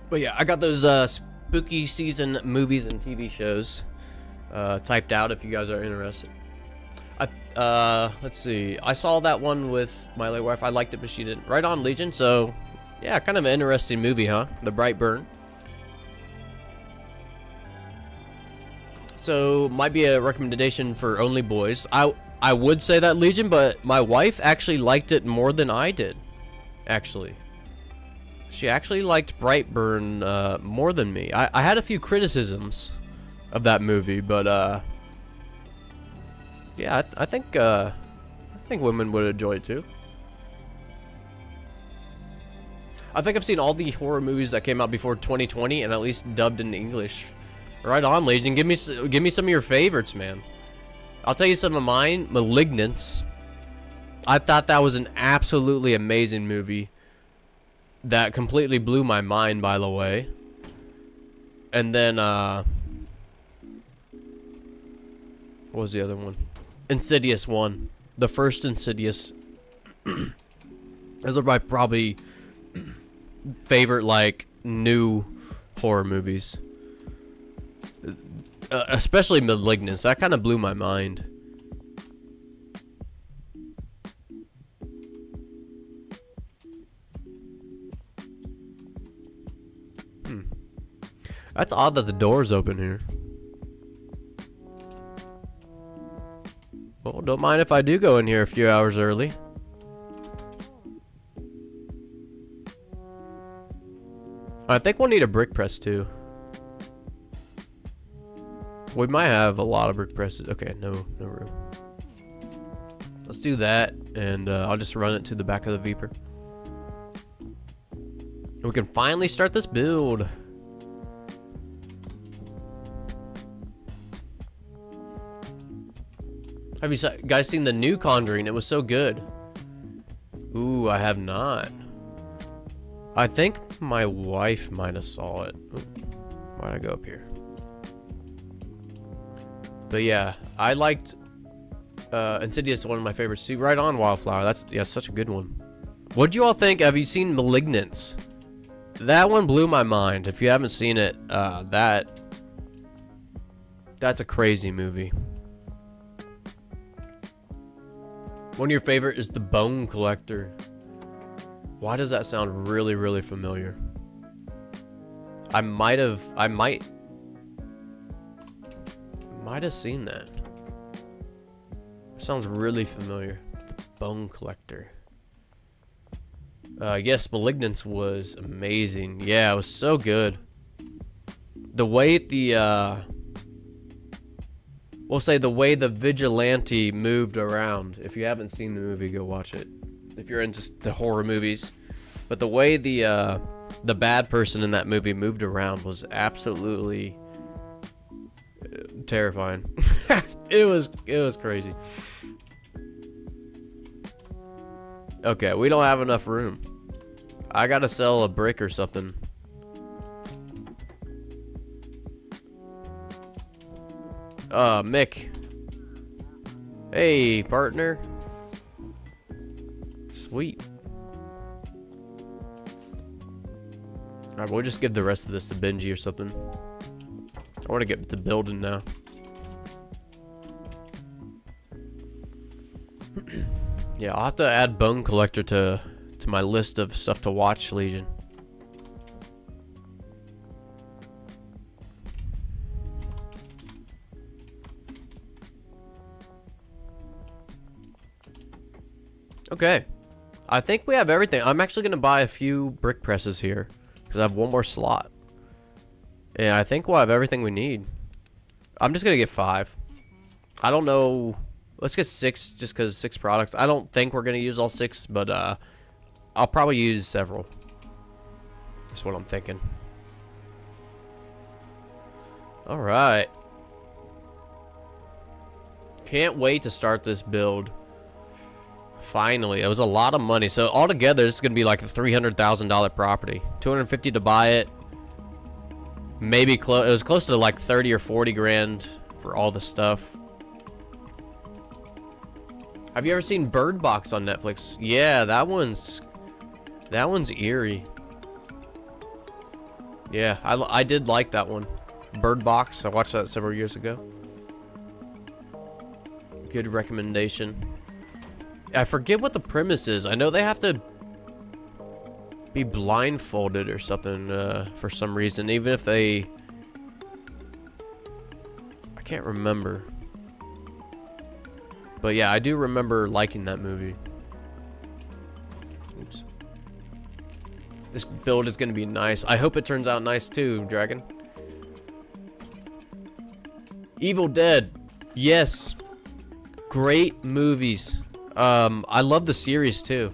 But yeah, I got those spooky season movies and TV shows typed out if you guys are interested. Let's see. I saw that one with my late wife. I liked it, but she didn't. Right on, Legion. So, yeah, kind of an interesting movie, huh? The Bright Burn. So, might be a recommendation for only boys. I would say that, Legion, but my wife actually liked it more than I did. Actually. She actually liked Brightburn more than me. I had a few criticisms of that movie, but yeah, I think women would enjoy it too. I think I've seen all the horror movies that came out before 2020 and at least dubbed in English. Right on, Legion. Give me some of your favorites, man. I'll tell you some of mine. Malignance. I thought that was an absolutely amazing movie. That completely blew my mind, by the way. And then, what was the other one? Insidious 1. The first Insidious. Those are my probably favorite, like, new horror movies. Especially Malignance. That kind of blew my mind. That's odd that the door's open here. Well, don't mind if I do go in here a few hours early. I think we'll need a brick press too. We might have a lot of brick presses. Okay, no room. Let's do that, and I'll just run it to the back of the Viper. We can finally start this build. Have you guys seen the new Conjuring? It was so good. Ooh, I have not. I think my wife might have saw it. Ooh, why'd I go up here? But yeah, I liked Insidious, one of my favorites. See, right on, Wildflower. That's such a good one. What'd you all think? Have you seen Malignance? That one blew my mind. If you haven't seen it, that's a crazy movie. One of your favorite is The Bone Collector. Why does that sound really, really familiar? I might have seen that. It sounds really familiar. The Bone Collector. Yes, Malignance was amazing. Yeah, it was so good. The way we'll say the way the vigilante moved around. If you haven't seen the movie, go watch it. If you're into the horror movies. But the way the bad person in that movie moved around was absolutely terrifying. It was crazy. Okay, we don't have enough room. I gotta sell a brick or something. Mick. Hey, partner. Sweet. Alright, we'll just give the rest of this to Benji or something. I want to get to building now. Yeah, I'll have to add Bone Collector to my list of stuff to watch, Legion. Okay. I think we have everything. I'm actually going to buy a few brick presses here because I have one more slot. And I think we'll have everything we need. I'm just going to get 5. I don't know. Let's get 6 just because 6 products. I don't think we're going to use all 6, but I'll probably use several. That's what I'm thinking. Alright. Can't wait to start this build. Finally. It was a lot of money. So altogether, this is going to be like a $300,000 property. $250 to buy it. Maybe close. It was close to like 30 or 40 grand for all the stuff. Have you ever seen Bird Box on Netflix? Yeah, that one's eerie. Yeah, I did like that one. Bird Box. I watched that several years ago. Good recommendation. I forget what the premise is. I know they have to be blindfolded or something for some reason, even if they... I can't remember. But yeah, I do remember liking that movie. Oops. This build is going to be nice. I hope it turns out nice too, Dragon. Evil Dead. Yes. Great movies. I love the series too.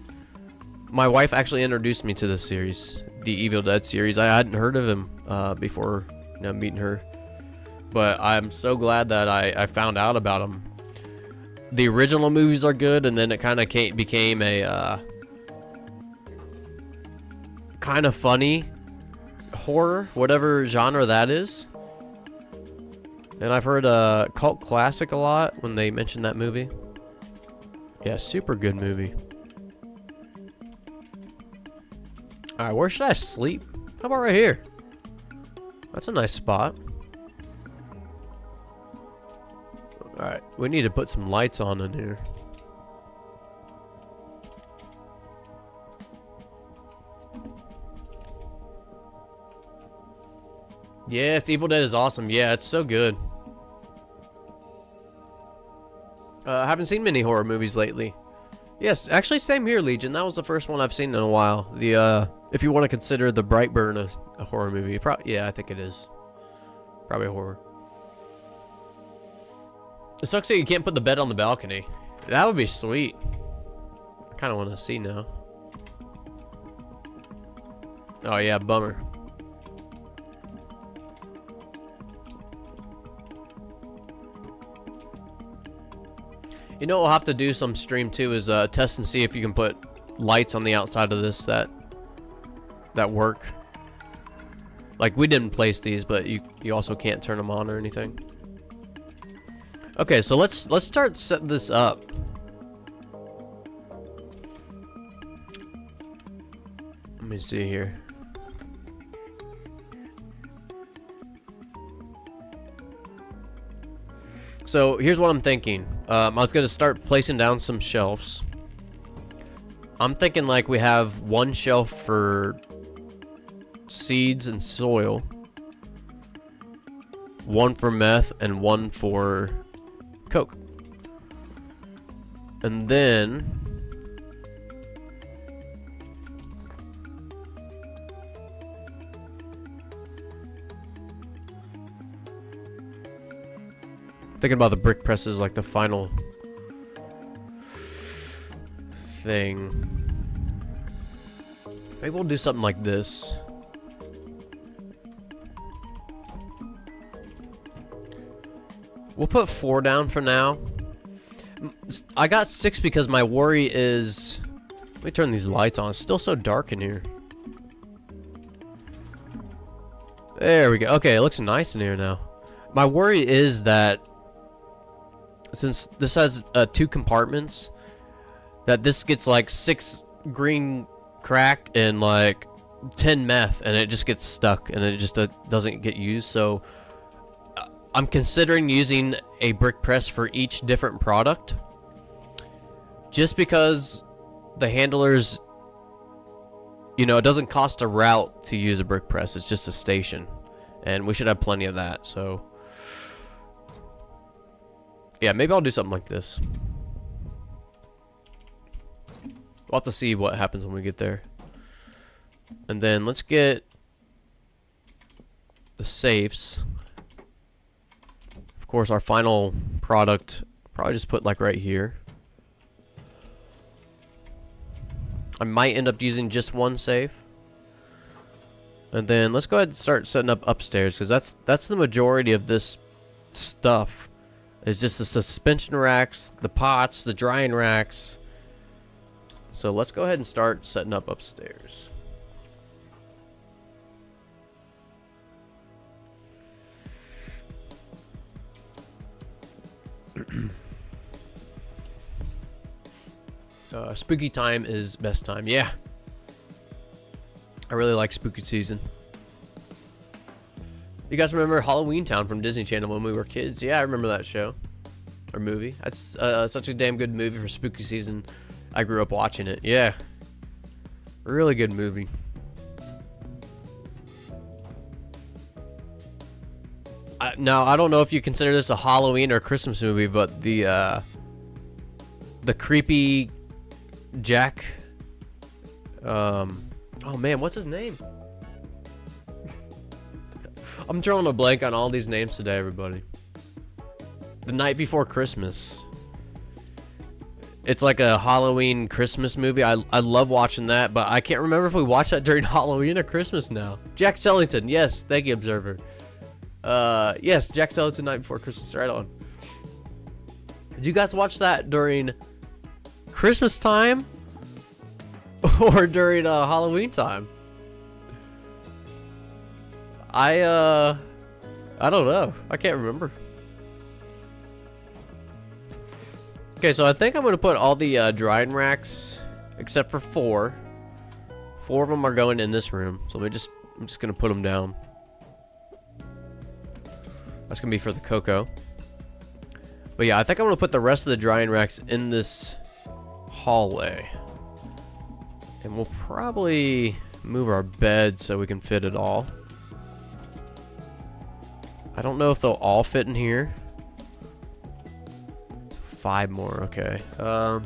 My wife actually introduced me to this series, the Evil Dead series. I hadn't heard of him before, you know, meeting her. But I'm so glad that I found out about him. The original movies are good, and then it kind of became a kind of funny horror, whatever genre that is. And I've heard Cult Classic a lot when they mention that movie. Yeah, super good movie. Alright, where should I sleep? How about right here? That's a nice spot. Alright, we need to put some lights on in here. Yes, Evil Dead is awesome. Yeah, it's so good. I haven't seen many horror movies lately. Yes, actually, same here, Legion. That was the first one I've seen in a while. The if you want to consider the Brightburn a horror movie, yeah, I think it is. Probably a horror. It sucks that you can't put the bed on the balcony. That would be sweet. I kind of want to see now. Oh yeah, bummer. You know what we'll have to do some stream too is test and see if you can put lights on the outside of this that work. Like, we didn't place these, but you also can't turn them on or anything. Okay, so let's start setting this up. Let me see here. So here's what I'm thinking. I was gonna start placing down some shelves. I'm thinking like we have one shelf for seeds and soil, one for meth, and one for coke. And then thinking about the brick presses, like the final thing. Maybe we'll do something like this. We'll put 4 down for now. I got 6 because my worry is... Let me turn these lights on. It's still so dark in here. There we go. Okay, it looks nice in here now. My worry is that since this has 2 compartments, that this gets like 6 green crack and like 10 meth, and it just gets stuck and it just doesn't get used. So I'm considering using a brick press for each different product, just because the handlers, you know, it doesn't cost a route to use a brick press. It's just a station, and we should have plenty of that. So yeah, maybe I'll do something like this. We'll have to see what happens when we get there. And then let's get the safes. Of course, our final product, probably just put like right here. I might end up using just one safe. And then let's go ahead and start setting up upstairs, because that's the majority of this stuff. It's just the suspension racks, the pots, the drying racks. So let's go ahead and start setting up upstairs. Spooky time is best time. Yeah. I really like spooky season. You guys remember Halloween Town from Disney Channel when we were kids? Yeah, I remember that show. Or movie. That's such a damn good movie for spooky season. I grew up watching it. Yeah. Really good movie. Now, I don't know if you consider this a Halloween or Christmas movie, but the creepy Jack... oh man, what's his name? I'm drawing a blank on all these names today, everybody. The Night Before Christmas. It's like a Halloween Christmas movie. I love watching that, but I can't remember if we watched that during Halloween or Christmas now. Jack Skellington. Yes, thank you, Observer. Yes, Jack Skellington, Night Before Christmas. Right on. Did you guys watch that during Christmas time or during Halloween time? I don't know. I can't remember. Okay, so I think I'm gonna put all the drying racks except for 4. 4 of them are going in this room, so I'm just gonna put them down. That's gonna be for the cocoa. But yeah, I think I'm gonna put the rest of the drying racks in this hallway, and we'll probably move our bed so we can fit it all. I don't know if they'll all fit in here. 5 more, okay. I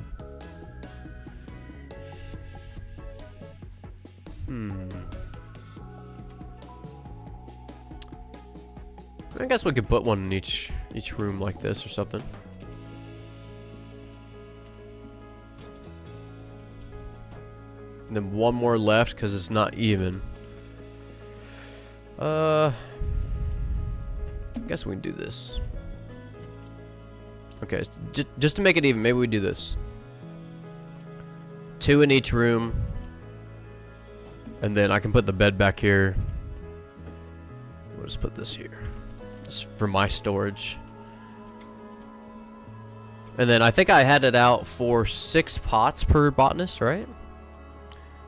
guess we could put one in each room like this or something. And then 1 more left because it's not even. I guess we can do this. Okay, just to make it even, maybe we do this. 2 in each room. And then I can put the bed back here. We'll just put this here. Just for my storage. And then I think I had it out for 6 pots per botanist, right?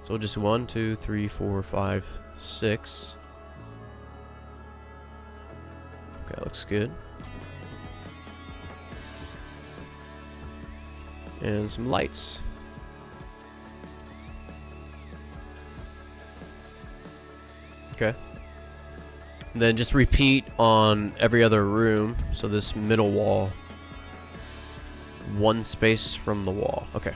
So we'll just 1, 2, 3, 4, 5, 6. Okay, looks good. And some lights. Okay. And then just repeat on every other room. So this middle wall. 1 space from the wall. Okay.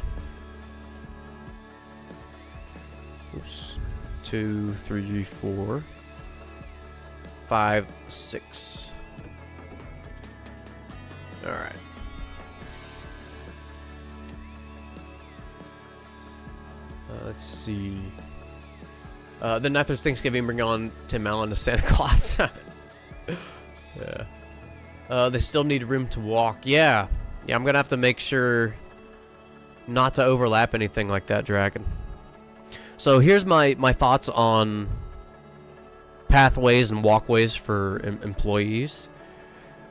Oops. 2, 3, 4, 5, 6. All right. Let's see. Then after Thanksgiving, bring on Tim Allen as Santa Claus. Yeah. They still need room to walk. Yeah. Yeah, I'm gonna have to make sure not to overlap anything like that, Dragon. So here's my thoughts on pathways and walkways for employees.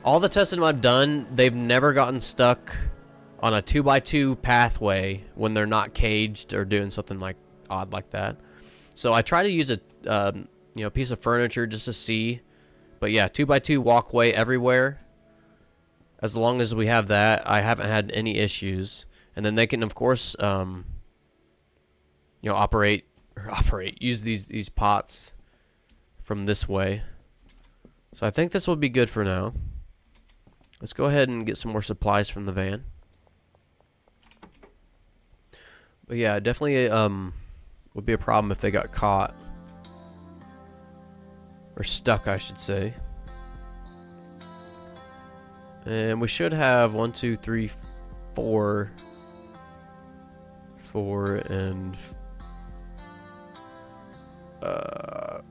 All the testing I've done, they've never gotten stuck on a 2x2 pathway when they're not caged or doing something like odd like that. So I try to use a piece of furniture just to see. But yeah, 2x2 walkway everywhere. As long as we have that, I haven't had any issues. And then they can, of course, use these pots from this way. So I think this will be good for now. Let's go ahead and get some more supplies from the van. But yeah, definitely would be a problem if they got caught. Or stuck, I should say. And we should have 1, 2, 3, 4. 4 and...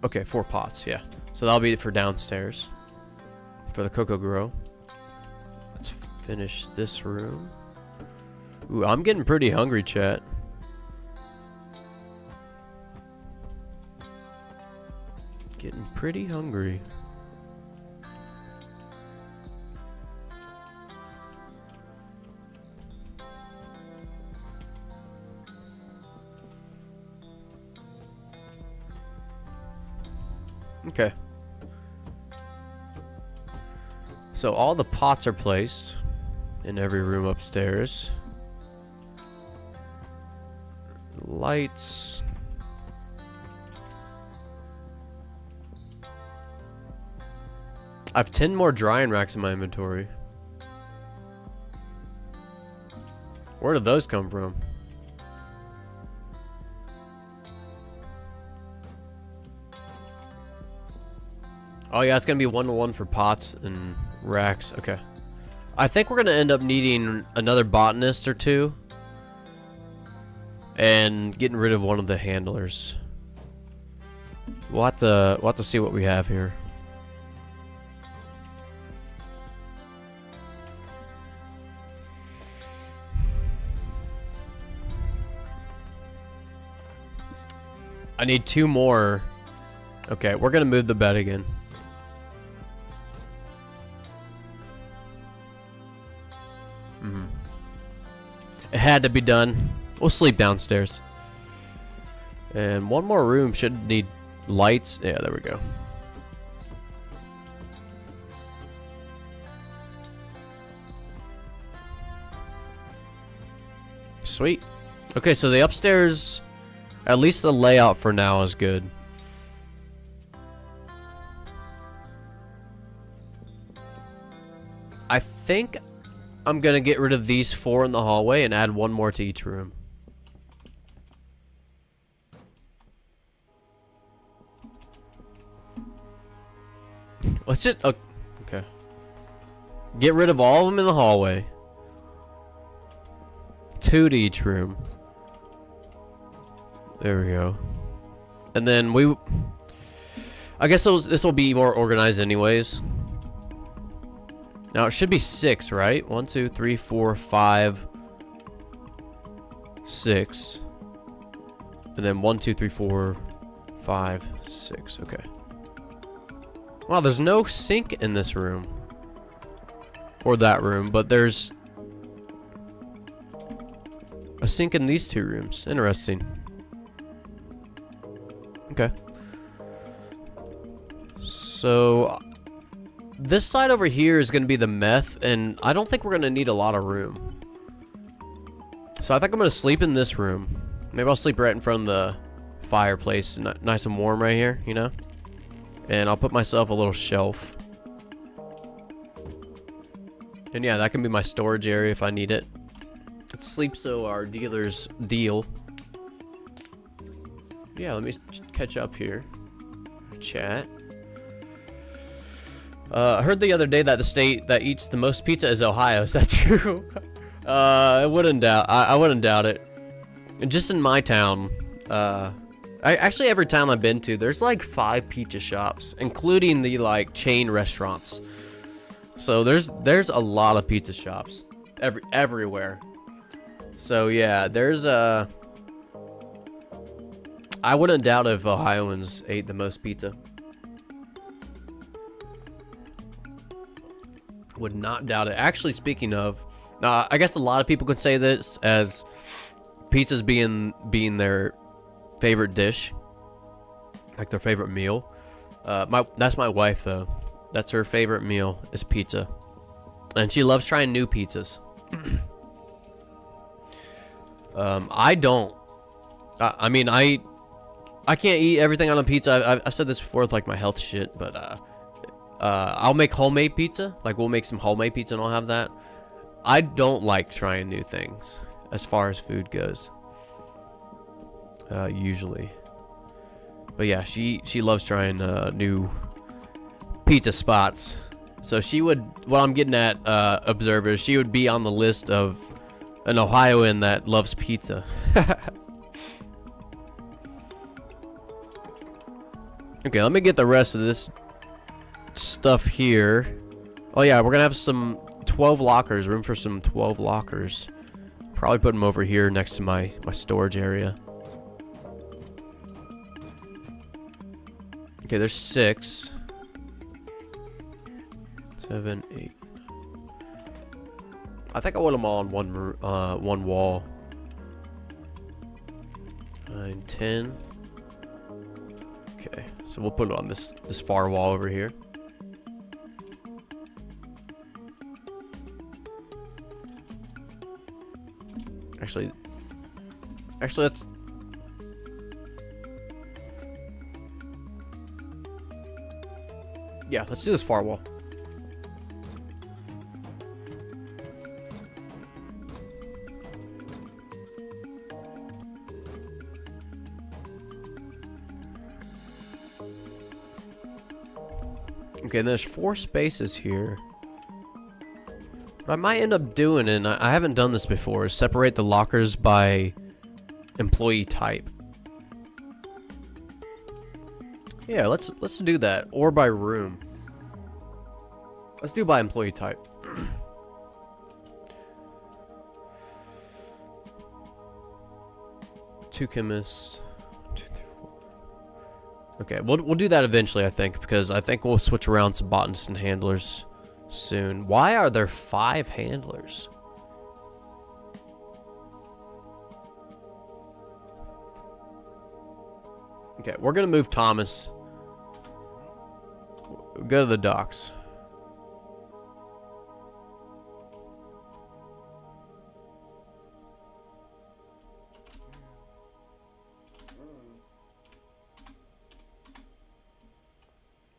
okay, 4 pots, yeah. So that'll be for downstairs. For the cocoa grow. Let's finish this room. Ooh, I'm getting pretty hungry, chat. Getting pretty hungry. Okay. So all the pots are placed in every room upstairs. Lights. I have 10 more drying racks in my inventory. Where did those come from? Oh yeah, it's gonna be 1-to-1 for pots and racks. Okay. I think we're gonna end up needing another botanist or two. And getting rid of one of the handlers. We'll have to see what we have here. I need 2 more. Okay, we're gonna move the bed again. It had to be done. We'll sleep downstairs. And one more room should need lights. Yeah, there we go. Sweet. Okay, so the upstairs, at least the layout for now is good. I think I'm gonna get rid of these 4 in the hallway and add 1 more to each room. Let's just okay. Get rid of all of them in the hallway. 2 to each room. There we go. And then I guess this will be more organized anyways. Now it should be 6, right? 1, 2, 3, 4, 5, 6. And then 1, 2, 3, 4, 5, 6. Okay. Wow, there's no sink in this room. Or that room, but there's a sink in these 2 rooms. Interesting. Okay. So this side over here is going to be the meth, and I don't think we're going to need a lot of room. So I think I'm going to sleep in this room. Maybe I'll sleep right in front of the fireplace, nice and warm right here, you know? And I'll put myself a little shelf. And yeah, that can be my storage area if I need it. Let's sleep so our dealers deal. Yeah, let me catch up here. Chat. I heard the other day that the state that eats the most pizza is Ohio. Is that true? I wouldn't doubt it. And just in my town, actually every town I've been to, there's like 5 pizza shops, including the like chain restaurants. So there's a lot of pizza shops everywhere. So yeah, there's I wouldn't doubt if Ohioans ate the most pizza. Would not doubt it. Actually, speaking of, I guess a lot of people could say this as pizzas being their favorite dish, like their favorite meal. That's my wife though. That's her favorite meal is pizza, and she loves trying new pizzas. I don't. I mean, I can't eat everything on a pizza. I've said this before with like my health shit, but I'll make homemade pizza. Like we'll make some homemade pizza and I'll have that. I don't like trying new things as far as food goes. Usually. But yeah, she loves trying new pizza spots. So she would, what I'm getting at, observers, she would be on the list of an Ohioan that loves pizza. Okay, let me get the rest of this stuff here. Oh yeah, we're gonna have some 12 lockers, room for some 12 lockers. Probably put them over here next to my storage area. Okay, there's 6, 7, 8. I think I want them all on one wall. 9, 10. Okay, so we'll put it on this far wall over here. Actually, let's... Yeah, let's do this far wall. Okay, and there's 4 spaces here. What I might end up doing, and I haven't done this before, is separate the lockers by employee type. Yeah, let's do that. Or by room. Let's do by employee type. 2 chemists. 2, 3, 4. Okay, we'll do that eventually, I think, because I think we'll switch around to botanists and handlers soon. Why are there 5 handlers? Okay, we're gonna move Thomas. Go to the docks.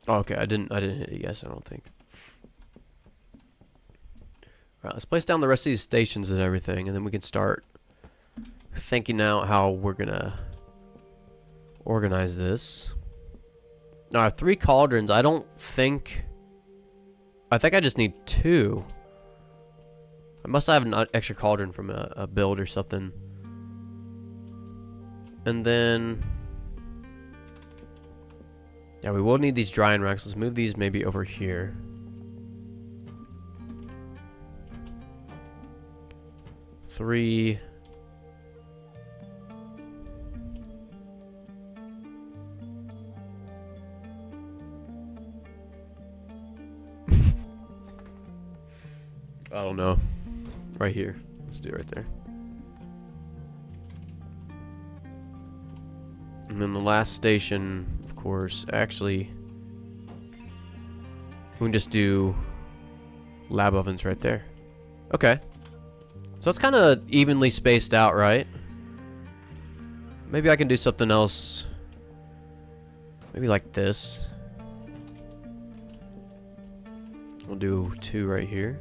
Oh, okay, I didn't hit it, yes, I don't think. Alright, let's place down the rest of these stations and everything, and then we can start thinking out how we're gonna organize this. Now I have 3 cauldrons. I think I just need 2. I must have an extra cauldron from a build or something. And then, yeah, we will need these drying racks. Let's move these maybe over here. Three. I don't know. Right here. Let's do it right there. And then the last station, of course, actually, we can just do lab ovens right there. Okay. So it's kind of evenly spaced out, right? Maybe I can do something else. Maybe like this. We'll do 2 right here.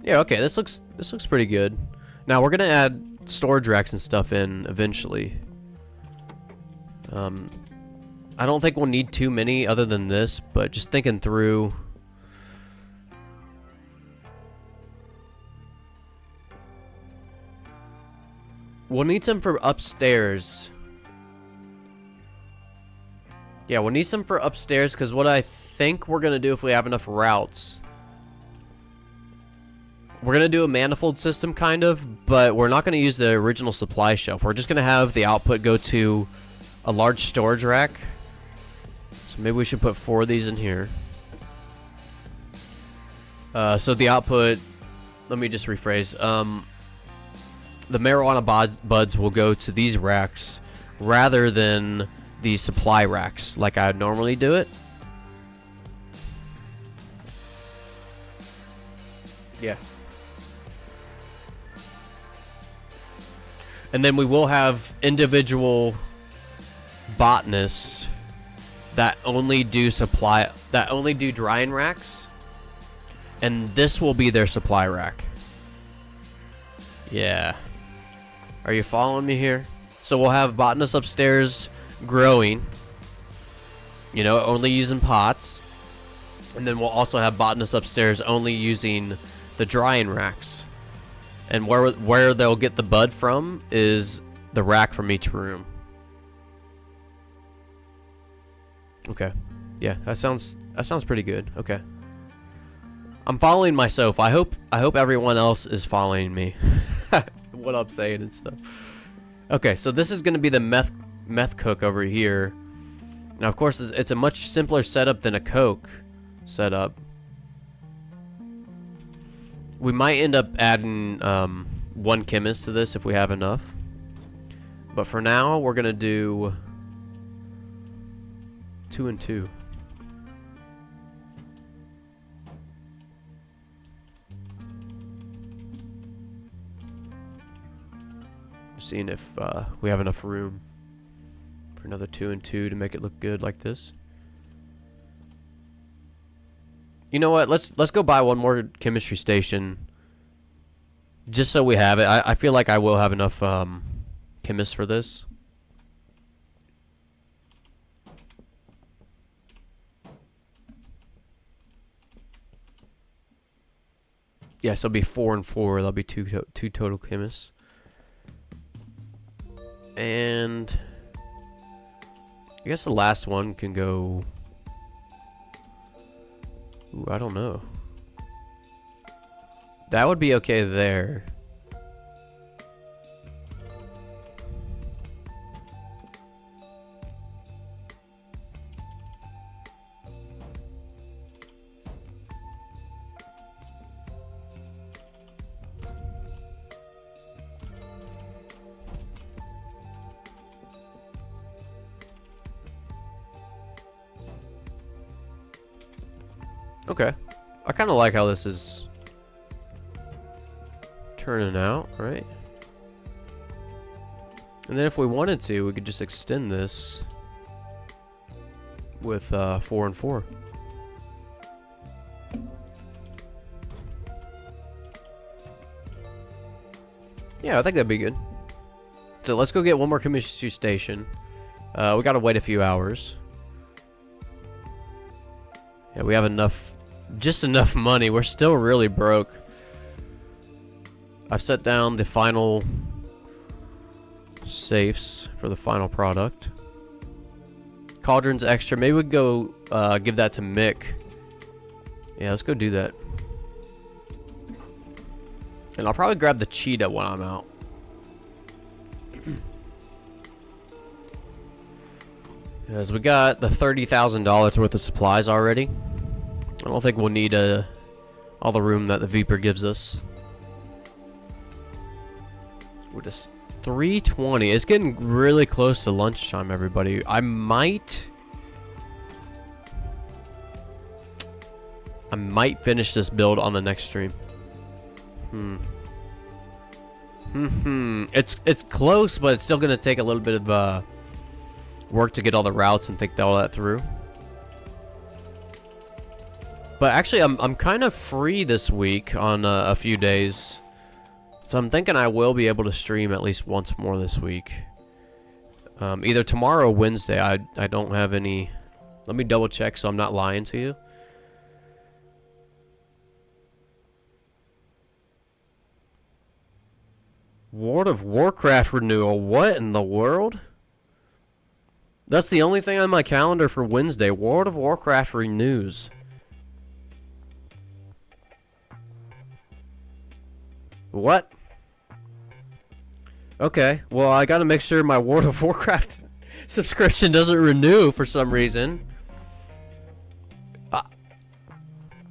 Yeah, okay, this looks pretty good. Now we're gonna add storage racks and stuff in eventually. I don't think we'll need too many other than this, but just thinking through. We'll need some for upstairs. Yeah, we'll need some for upstairs, because what I think we're gonna do if we have enough routes, we're going to do a manifold system, kind of, but we're not going to use the original supply shelf. We're just going to have the output go to a large storage rack. So maybe we should put 4 of these in here. So the output, let me just rephrase. The marijuana buds will go to these racks rather than the supply racks like I would normally do it. Yeah. And then we will have individual botanists that only do drying racks, and this will be their supply rack. Yeah. Are you following me here? So we'll have botanists upstairs growing, you know, only using pots, and then we'll also have botanists upstairs only using the drying racks. And where they'll get the bud from is the rack from each room. Okay. Yeah, that sounds pretty good. Okay. I'm following myself. I hope everyone else is following me. What I'm saying and stuff. Okay, so this is going to be the meth cook over here. Now, of course, it's a much simpler setup than a coke setup. We might end up adding 1 chemist to this if we have enough. But for now, we're gonna do 2 and 2. Seeing if we have enough room for another 2 and 2 to make it look good like this. You know what? Let's go buy one more chemistry station, just so we have it. I feel like I will have enough chemists for this. Yeah, so it'll be 4 and 4. That'll be two total chemists. And I guess the last one can go. Ooh, I don't know. That would be okay there. Okay. I kind of like how this is turning out, right? And then if we wanted to, we could just extend this with 4 and 4. Yeah, I think that'd be good. So let's go get one more chemistry station. We gotta wait a few hours. Yeah, we have enough, just enough money. We're still really broke. I've set down the final safes for the final product. Cauldron's extra. Maybe we'd go give that to Mick. Yeah, let's go do that. And I'll probably grab the cheetah when I'm out. As we got the $30,000 worth of supplies already. I don't think we'll need all the room that the Viper gives us. We're just 3:20. It's getting really close to lunchtime, everybody. I might finish this build on the next stream. It's close, but it's still gonna take a little bit of work to get all the routes and think all that through. But actually, I'm kind of free this week on a few days, so I'm thinking I will be able to stream at least once more this week. Either tomorrow or Wednesday. I don't have any. Let me double check so I'm not lying to you. World of Warcraft renewal. What in the world? That's the only thing on my calendar for Wednesday. World of Warcraft renews. What? Okay, well, I gotta make sure my World of Warcraft subscription doesn't renew for some reason.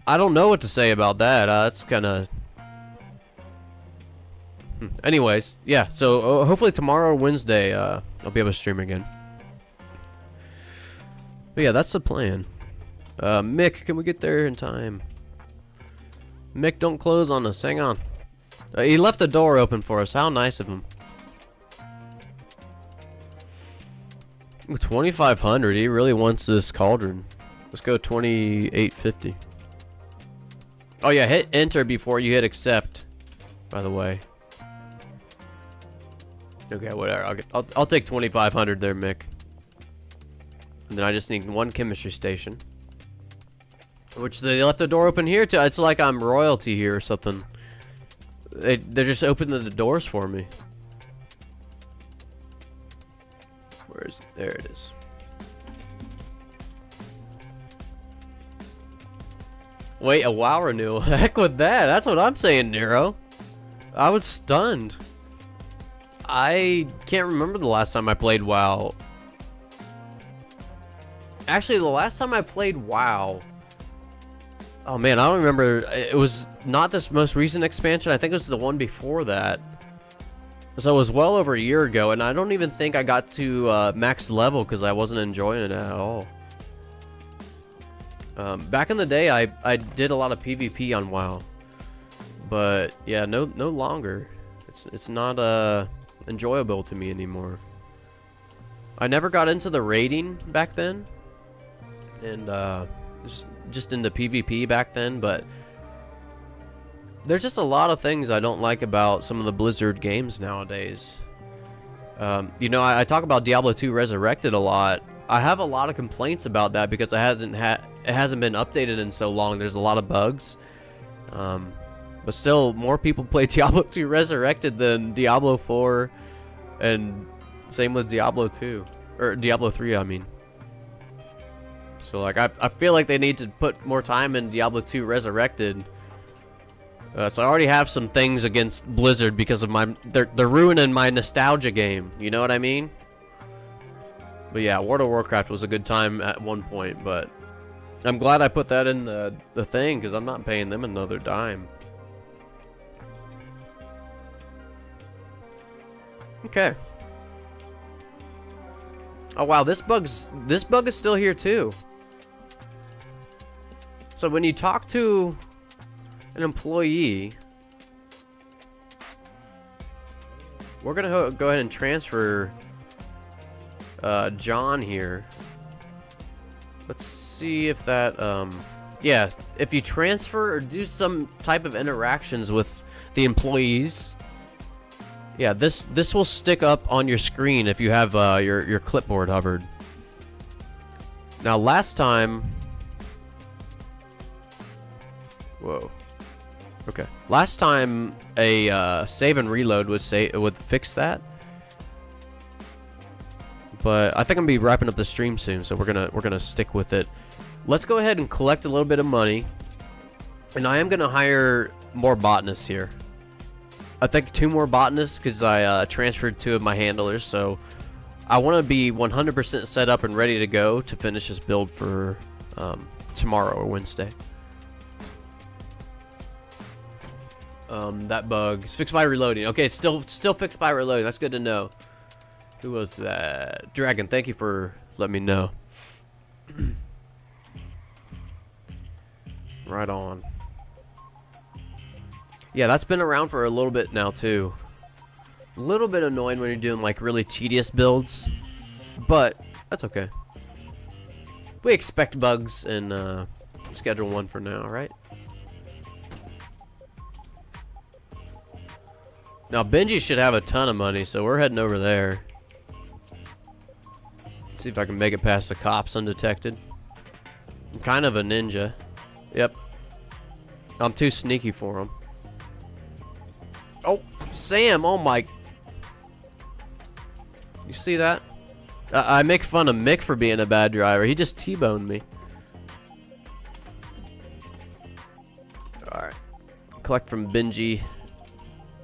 I don't know what to say about that. It's kinda... Anyways, yeah, so hopefully tomorrow or Wednesday, I'll be able to stream again. But yeah, that's the plan. Mick, can we get there in time? Mick, don't close on us. Hang on. He left the door open for us. How nice of him. Ooh, 2,500. He really wants this cauldron. Let's go 2,850. Oh yeah, hit enter before you hit accept. By the way. Okay, whatever. I'll take 2,500 there, Mick. And then I just need one chemistry station. Which they left the door open here too. It's like I'm royalty here or something. They're just opening the doors for me. Where is it? There it is. Wait, a WoW renewal. Heck with that. That's what I'm saying, Nero. I was stunned. I can't remember the last time I played WoW. Actually, the last time I played WoW... Oh man, I don't remember. It was not this most recent expansion. I think it was the one before that. So it was well over a year ago, and I don't even think I got to max level because I wasn't enjoying it at all. Back in the day, I did a lot of PvP on WoW, but yeah, no longer. It's not enjoyable to me anymore. I never got into the raiding back then, and just into PvP back then, but there's just a lot of things I don't like about some of the Blizzard games nowadays. You know, I talk about Diablo 2 Resurrected a lot. I have a lot of complaints about that because it hasn't been updated in so long. There's a lot of bugs. But still, more people play Diablo 2 Resurrected than Diablo 4, and same with Diablo 2, or Diablo 3, I mean. So like, I feel like they need to put more time in Diablo 2 Resurrected. So I already have some things against Blizzard because of they're ruining my nostalgia game. You know what I mean? But yeah, World of Warcraft was a good time at one point, but I'm glad I put that in the thing because I'm not paying them another dime. Okay. Oh wow, this bug is still here too. So when you talk to an employee, we're gonna go ahead and transfer John here. Let's see if that yeah, if you transfer or do some type of interactions with the employees, yeah, this will stick up on your screen if you have your clipboard hovered. Now last time, whoa. Okay. Last time a save and reload would fix that, but I think I'm gonna be wrapping up the stream soon, so we're gonna stick with it. Let's go ahead and collect a little bit of money, and I am gonna hire more botanists here. I think 2 more botanists because I transferred 2 of my handlers, so I want to be 100% set up and ready to go to finish this build for tomorrow or Wednesday. That bug is fixed by reloading. Okay, it's still fixed by reloading. That's good to know. Who was that? Dragon, thank you for letting me know. Right on. Yeah, that's been around for a little bit now too. A little bit annoying when you're doing like really tedious builds, but that's okay. We expect bugs in Schedule 1 for now, right? Now Benji should have a ton of money, so we're heading over there. See if I can make it past the cops undetected. I'm kind of a ninja. Yep. I'm too sneaky for him. Oh, Sam, oh my. You see that? I make fun of Mick for being a bad driver. He just T-boned me. Alright. Collect from Benji.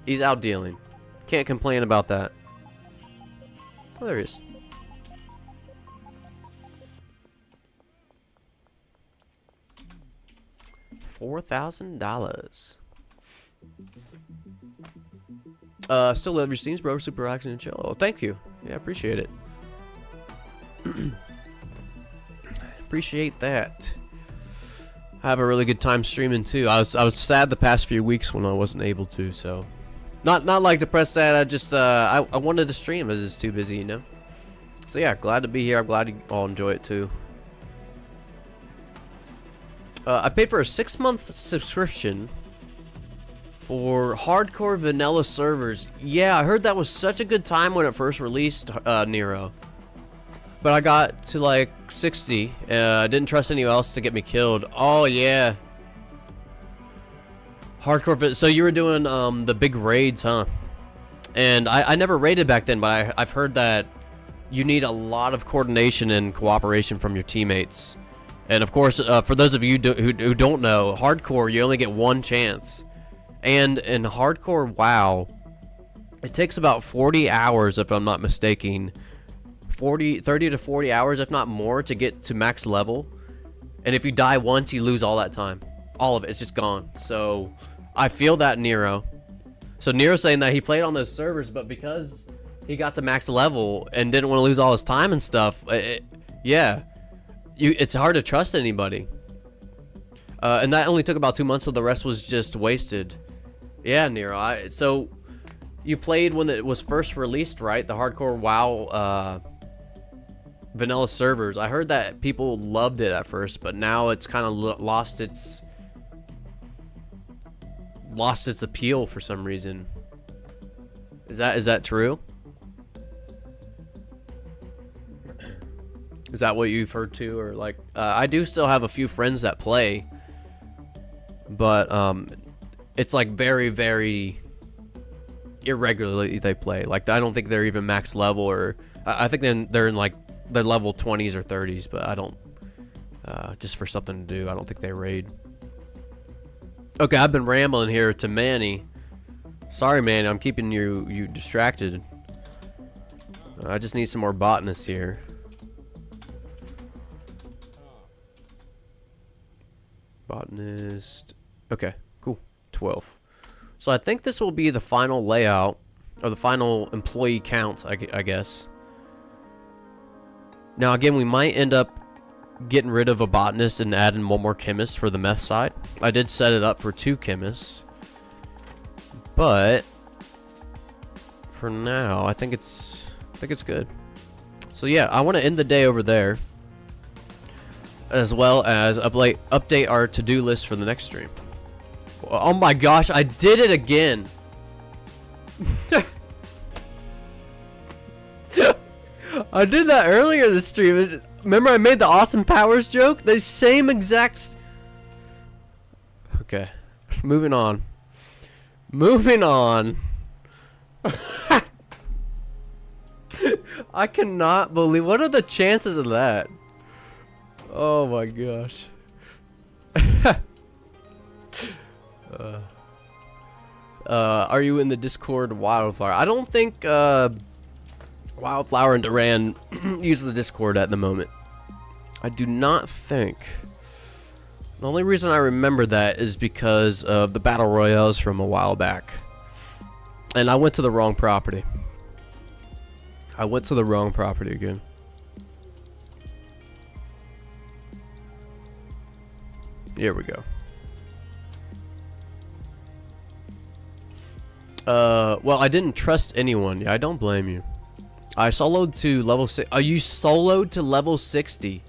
He's out dealing. Can't complain about that. Oh, there he is. $4,000. Still love your streams, bro. Super relaxing and chill. Oh, thank you. Yeah, appreciate it. Appreciate that. I have a really good time streaming too. I was sad the past few weeks when I wasn't able to, so not like depressed sad. I just I wanted to stream. I was just too busy, you know. So yeah, glad to be here. I'm glad you all enjoy it too. I paid for a 6-month subscription for hardcore vanilla servers. Yeah, I heard that was such a good time when it first released, Nero. But I got to like 60. I didn't trust anyone else to get me killed. Oh yeah. Hardcore. So you were doing the big raids, huh? And I never raided back then, but I've heard that you need a lot of coordination and cooperation from your teammates. And of course, for those of you who don't know, hardcore, you only get 1 chance. And in hardcore WoW, it takes about 40 hours, if I'm not mistaken. 30 to 40 hours, if not more, to get to max level. And if you die once, you lose all that time. All of it. It's just gone. So, I feel that, Nero. So Nero's saying that he played on those servers, but because he got to max level and didn't want to lose all his time and stuff, yeah, it's hard to trust anybody. And that only took about 2 months, so the rest was just wasted. Yeah, Nero. So you played when it was first released, right? The hardcore WoW vanilla servers. I heard that people loved it at first, but now it's kind of lost its appeal for some reason. Is that true? Is that what you've heard too? Or like, I do still have a few friends that play, but it's like very, very irregularly they play. Like, I don't think they're even max level, or I think they're in like the level 20s or 30s, but I don't, just for something to do, I don't think they raid. Okay, I've been rambling here to Manny. Sorry, Manny, I'm keeping you distracted. I just need some more botanists here. Botanist. Okay, cool. 12. So I think this will be the final layout, or the final employee count, I guess. Now again, we might end up getting rid of a botanist and adding one more chemist for the meth side. I did set it up for 2 chemists, but for now, I think it's good. So yeah, I want to end the day over there, as well as update our to-do list for the next stream. Oh my gosh, I did it again. I did that earlier this stream. Remember I made the Austin Powers joke? The same exact... Okay. Moving on. Moving on. I cannot believe... What are the chances of that? Oh my gosh. Are you in the Discord, Wildflower? I don't think Wildflower and Duran use the Discord at the moment. I do not think. The only reason I remember that is because of the Battle Royales from a while back. And I went to the wrong property. I went to the wrong property again. Here we go. Well, I didn't trust anyone. Yeah, I don't blame you. I soloed to level 6. You soloed to level 60?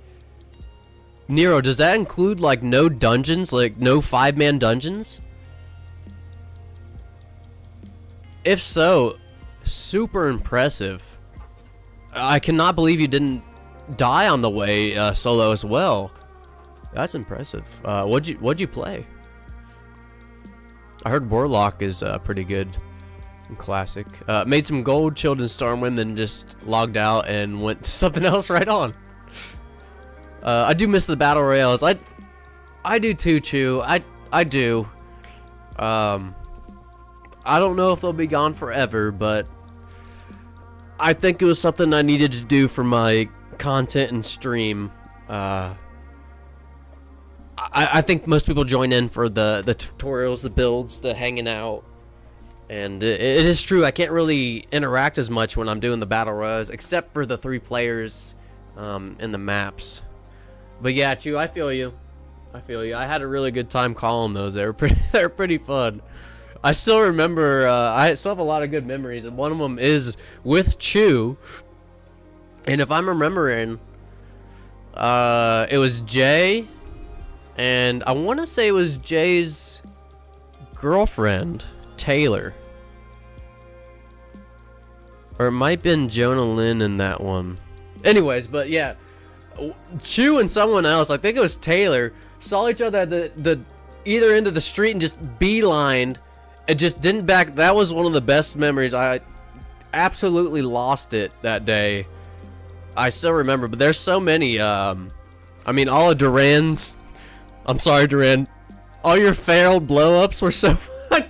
Nero, does that include, like, no dungeons? Like, no 5-man dungeons? If so, super impressive. I cannot believe you didn't die on the way solo as well. That's impressive. What'd you play? I heard Warlock is pretty good and classic. Made some gold, chilled in Stormwind, then just logged out and went to something else right on. I do miss the battle royales. I do too, Chew. I do. I don't know if they'll be gone forever, but I think it was something I needed to do for my content and stream. I think most people join in for the tutorials, the builds, the hanging out. And it is true, I can't really interact as much when I'm doing the battle royals, except for the 3 players in the maps. But yeah, Chew, I feel you. I feel you. I had a really good time calling those. They were pretty fun. I still remember, I still have a lot of good memories, and one of them is with Chew. And if I'm remembering, it was Jay, and I want to say it was Jay's girlfriend, Taylor. Or it might have been Jonah Lynn in that one. Anyways, but yeah, Chew and someone else, I think it was Taylor, saw each other at the either end of the street and just beelined. It just didn't back. That was one of the best memories. I absolutely lost it that day. I still remember, but there's so many. I mean, all of Duran's. I'm sorry, Duran. All your failed blow-ups were so funny.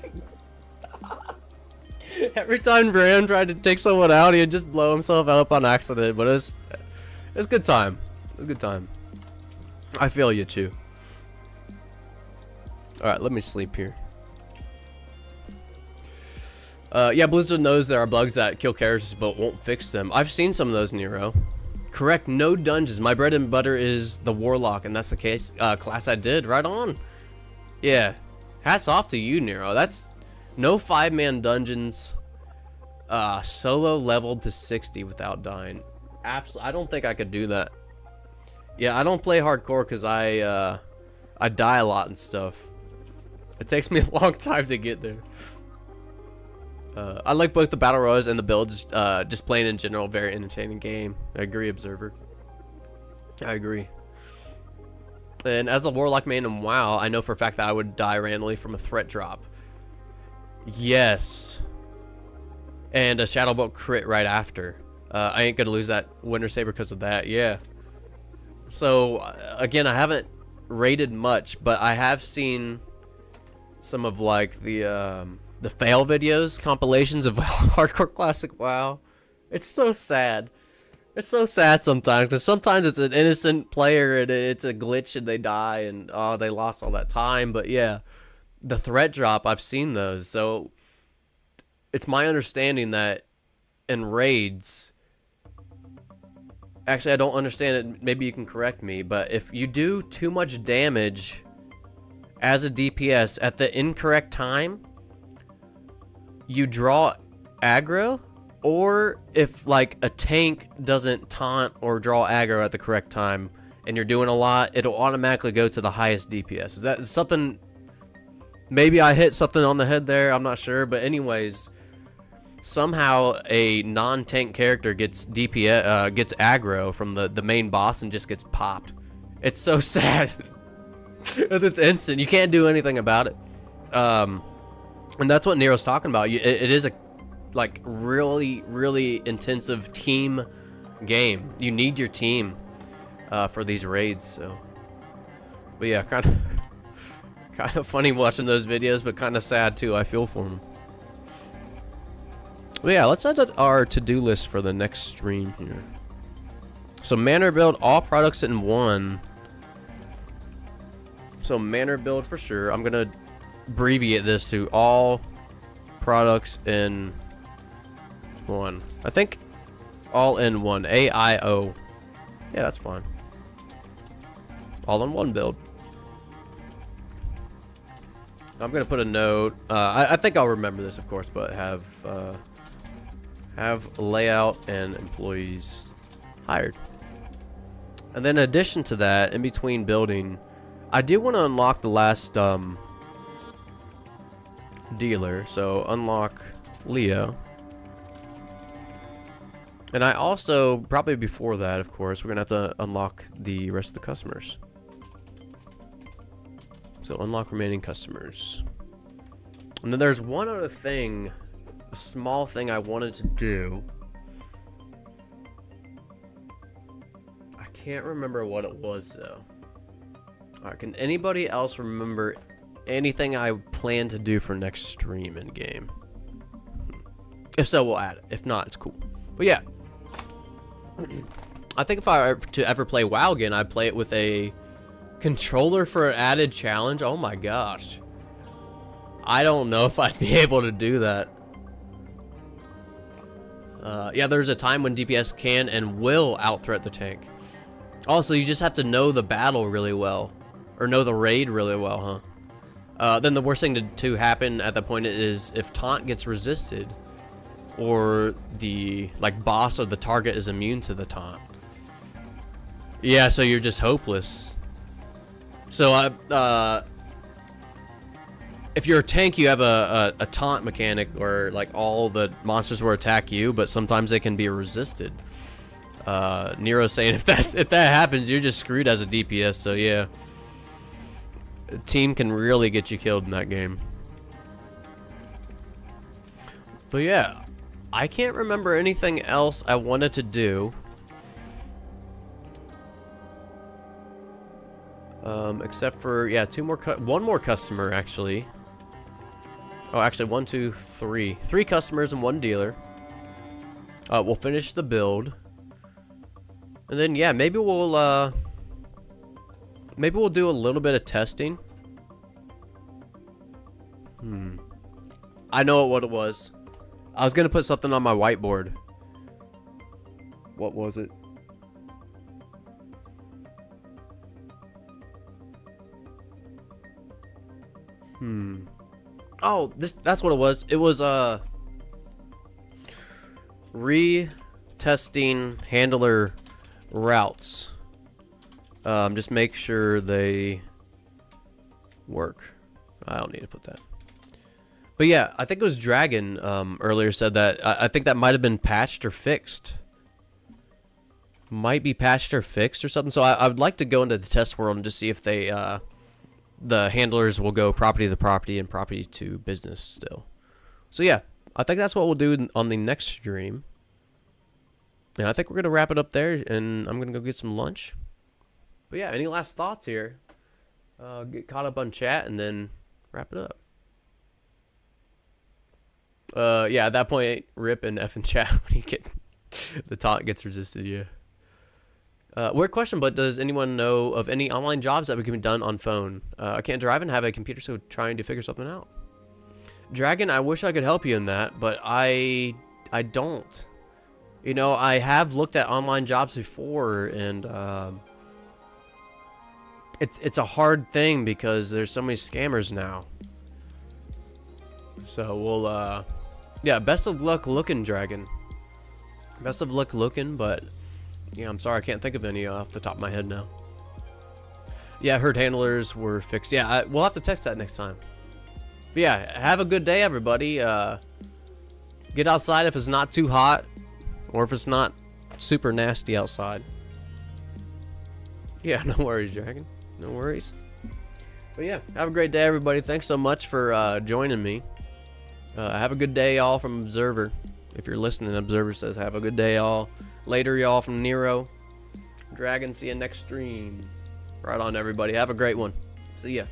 Every time Duran tried to take someone out, he'd just blow himself up on accident. But it's a good time. It's a good time. I feel you, Chew. All right, let me sleep here. Yeah, Blizzard knows there are bugs that kill characters but won't fix them. I've seen some of those, Nero. Correct, no dungeons. My bread and butter is the Warlock, and that's the case class I did. Right on. Yeah, hats off to you, Nero. That's no 5-man dungeons. Solo leveled to 60 without dying. Absolutely, I don't think I could do that. Yeah, I don't play hardcore because I die a lot and stuff. It takes me a long time to get there. I like both the battle royals and the builds. Just playing in general, very entertaining game. I agree, Observer. I agree. And as a Warlock main in WoW, I know for a fact that I would die randomly from a threat drop. Yes. And a Shadow Bolt crit right after. I ain't gonna lose that Winter Saber because of that. Yeah. So again, I haven't rated much, but I have seen some of like the fail videos, compilations of hardcore classic WoW. It's so sad. It's so sad sometimes, because sometimes it's an innocent player and it's a glitch and they die and oh, they lost all that time. But yeah, the threat drop, I've seen those. So it's my understanding that in raids, actually I don't understand it, maybe you can correct me, but if you do too much damage as a DPS at the incorrect time, you draw aggro. Or if like a tank doesn't taunt or draw aggro at the correct time and you're doing a lot, it'll automatically go to the highest DPS. Is that something? Maybe I hit something on the head there, I'm not sure, but anyways, somehow a non-tank character gets DPS gets aggro from the main boss and just gets popped. It's so sad. It's instant. You can't do anything about it. And that's what Nero's talking about. It is a like really intensive team game. You need your team for these raids. So, but yeah, kind of funny watching those videos, but kind of sad too. I feel for them. But yeah, let's add our to-do list for the next stream here. So Manor build, all products in one. So Manor build for sure. I'm gonna abbreviate this to all products in one. I think all in one. AIO. Yeah, that's fine. All in one build. I'm gonna put a note. I think I'll remember this, of course, but have layout and employees hired. And then in addition to that, in between building, I do want to unlock the last dealer. So unlock Leo. And I also, probably before that, of course, we're going to have to unlock the rest of the customers. So unlock remaining customers. And then there's one other thing, a small thing I wanted to do. I can't remember what it was, though. Alright, can anybody else remember anything I plan to do for next stream in game? If so, we'll add it. If not, it's cool. But yeah. I think if I were to ever play WoW again, I'd play it with a controller for an added challenge. Oh my gosh. I don't know if I'd be able to do that. Yeah, there's a time when DPS can and will out-threat the tank. Also, you just have to know the battle really well. Or know the raid really well, huh? Then the worst thing to happen at that point is if taunt gets resisted, or the boss or the target is immune to the taunt. Yeah, so you're just hopeless. So if you're a tank, you have a taunt mechanic where like all the monsters will attack you, but sometimes they can be resisted. Nero's saying if that happens, you're just screwed as a DPS. So yeah, a team can really get you killed in that game. But yeah, I can't remember anything else I wanted to do. Except for, yeah, one more customer, actually. Oh, actually, 1, 2, 3. 3 customers and 1 dealer. We'll finish the build. And then, yeah, maybe we'll do a little bit of testing. I know what it was. I was gonna put something on my whiteboard. What was it? Oh, that's what it was. It was retesting handler routes. Just make sure they work. I don't need to put that. But yeah, I think it was Dragon earlier said that. I think that might have been patched or fixed. Might be patched or fixed or something. So I would like to go into the test world and just see if they the handlers will go property to property and property to business still. So yeah, I think that's what we'll do on the next stream. And I think we're gonna wrap it up there, and I'm gonna go get some lunch. But yeah, any last thoughts here? Get caught up on chat and then wrap it up. Yeah, at that point, rip and F in chat when you get the taunt gets resisted. Yeah. Weird question, but does anyone know of any online jobs that can be done on phone? I can't drive and have a computer, so trying to figure something out. Dragon, I wish I could help you in that, but I don't. You know, I have looked at online jobs before, and it's a hard thing because there's so many scammers now. So we'll yeah, best of luck looking, Dragon. Best of luck looking, but yeah, I'm sorry I can't think of any off the top of my head now. Yeah, herd handlers were fixed. Yeah, we'll have to text that next time. But yeah, have a good day, everybody. Get outside if it's not too hot, or if it's not super nasty outside. Yeah, no worries, Dragon. No worries. But yeah, have a great day, everybody. Thanks so much for joining me. Have a good day, y'all, from Observer. If you're listening, Observer says, have a good day, y'all. Later, y'all, from Nero. Dragon, see you next stream. Right on, everybody. Have a great one. See ya.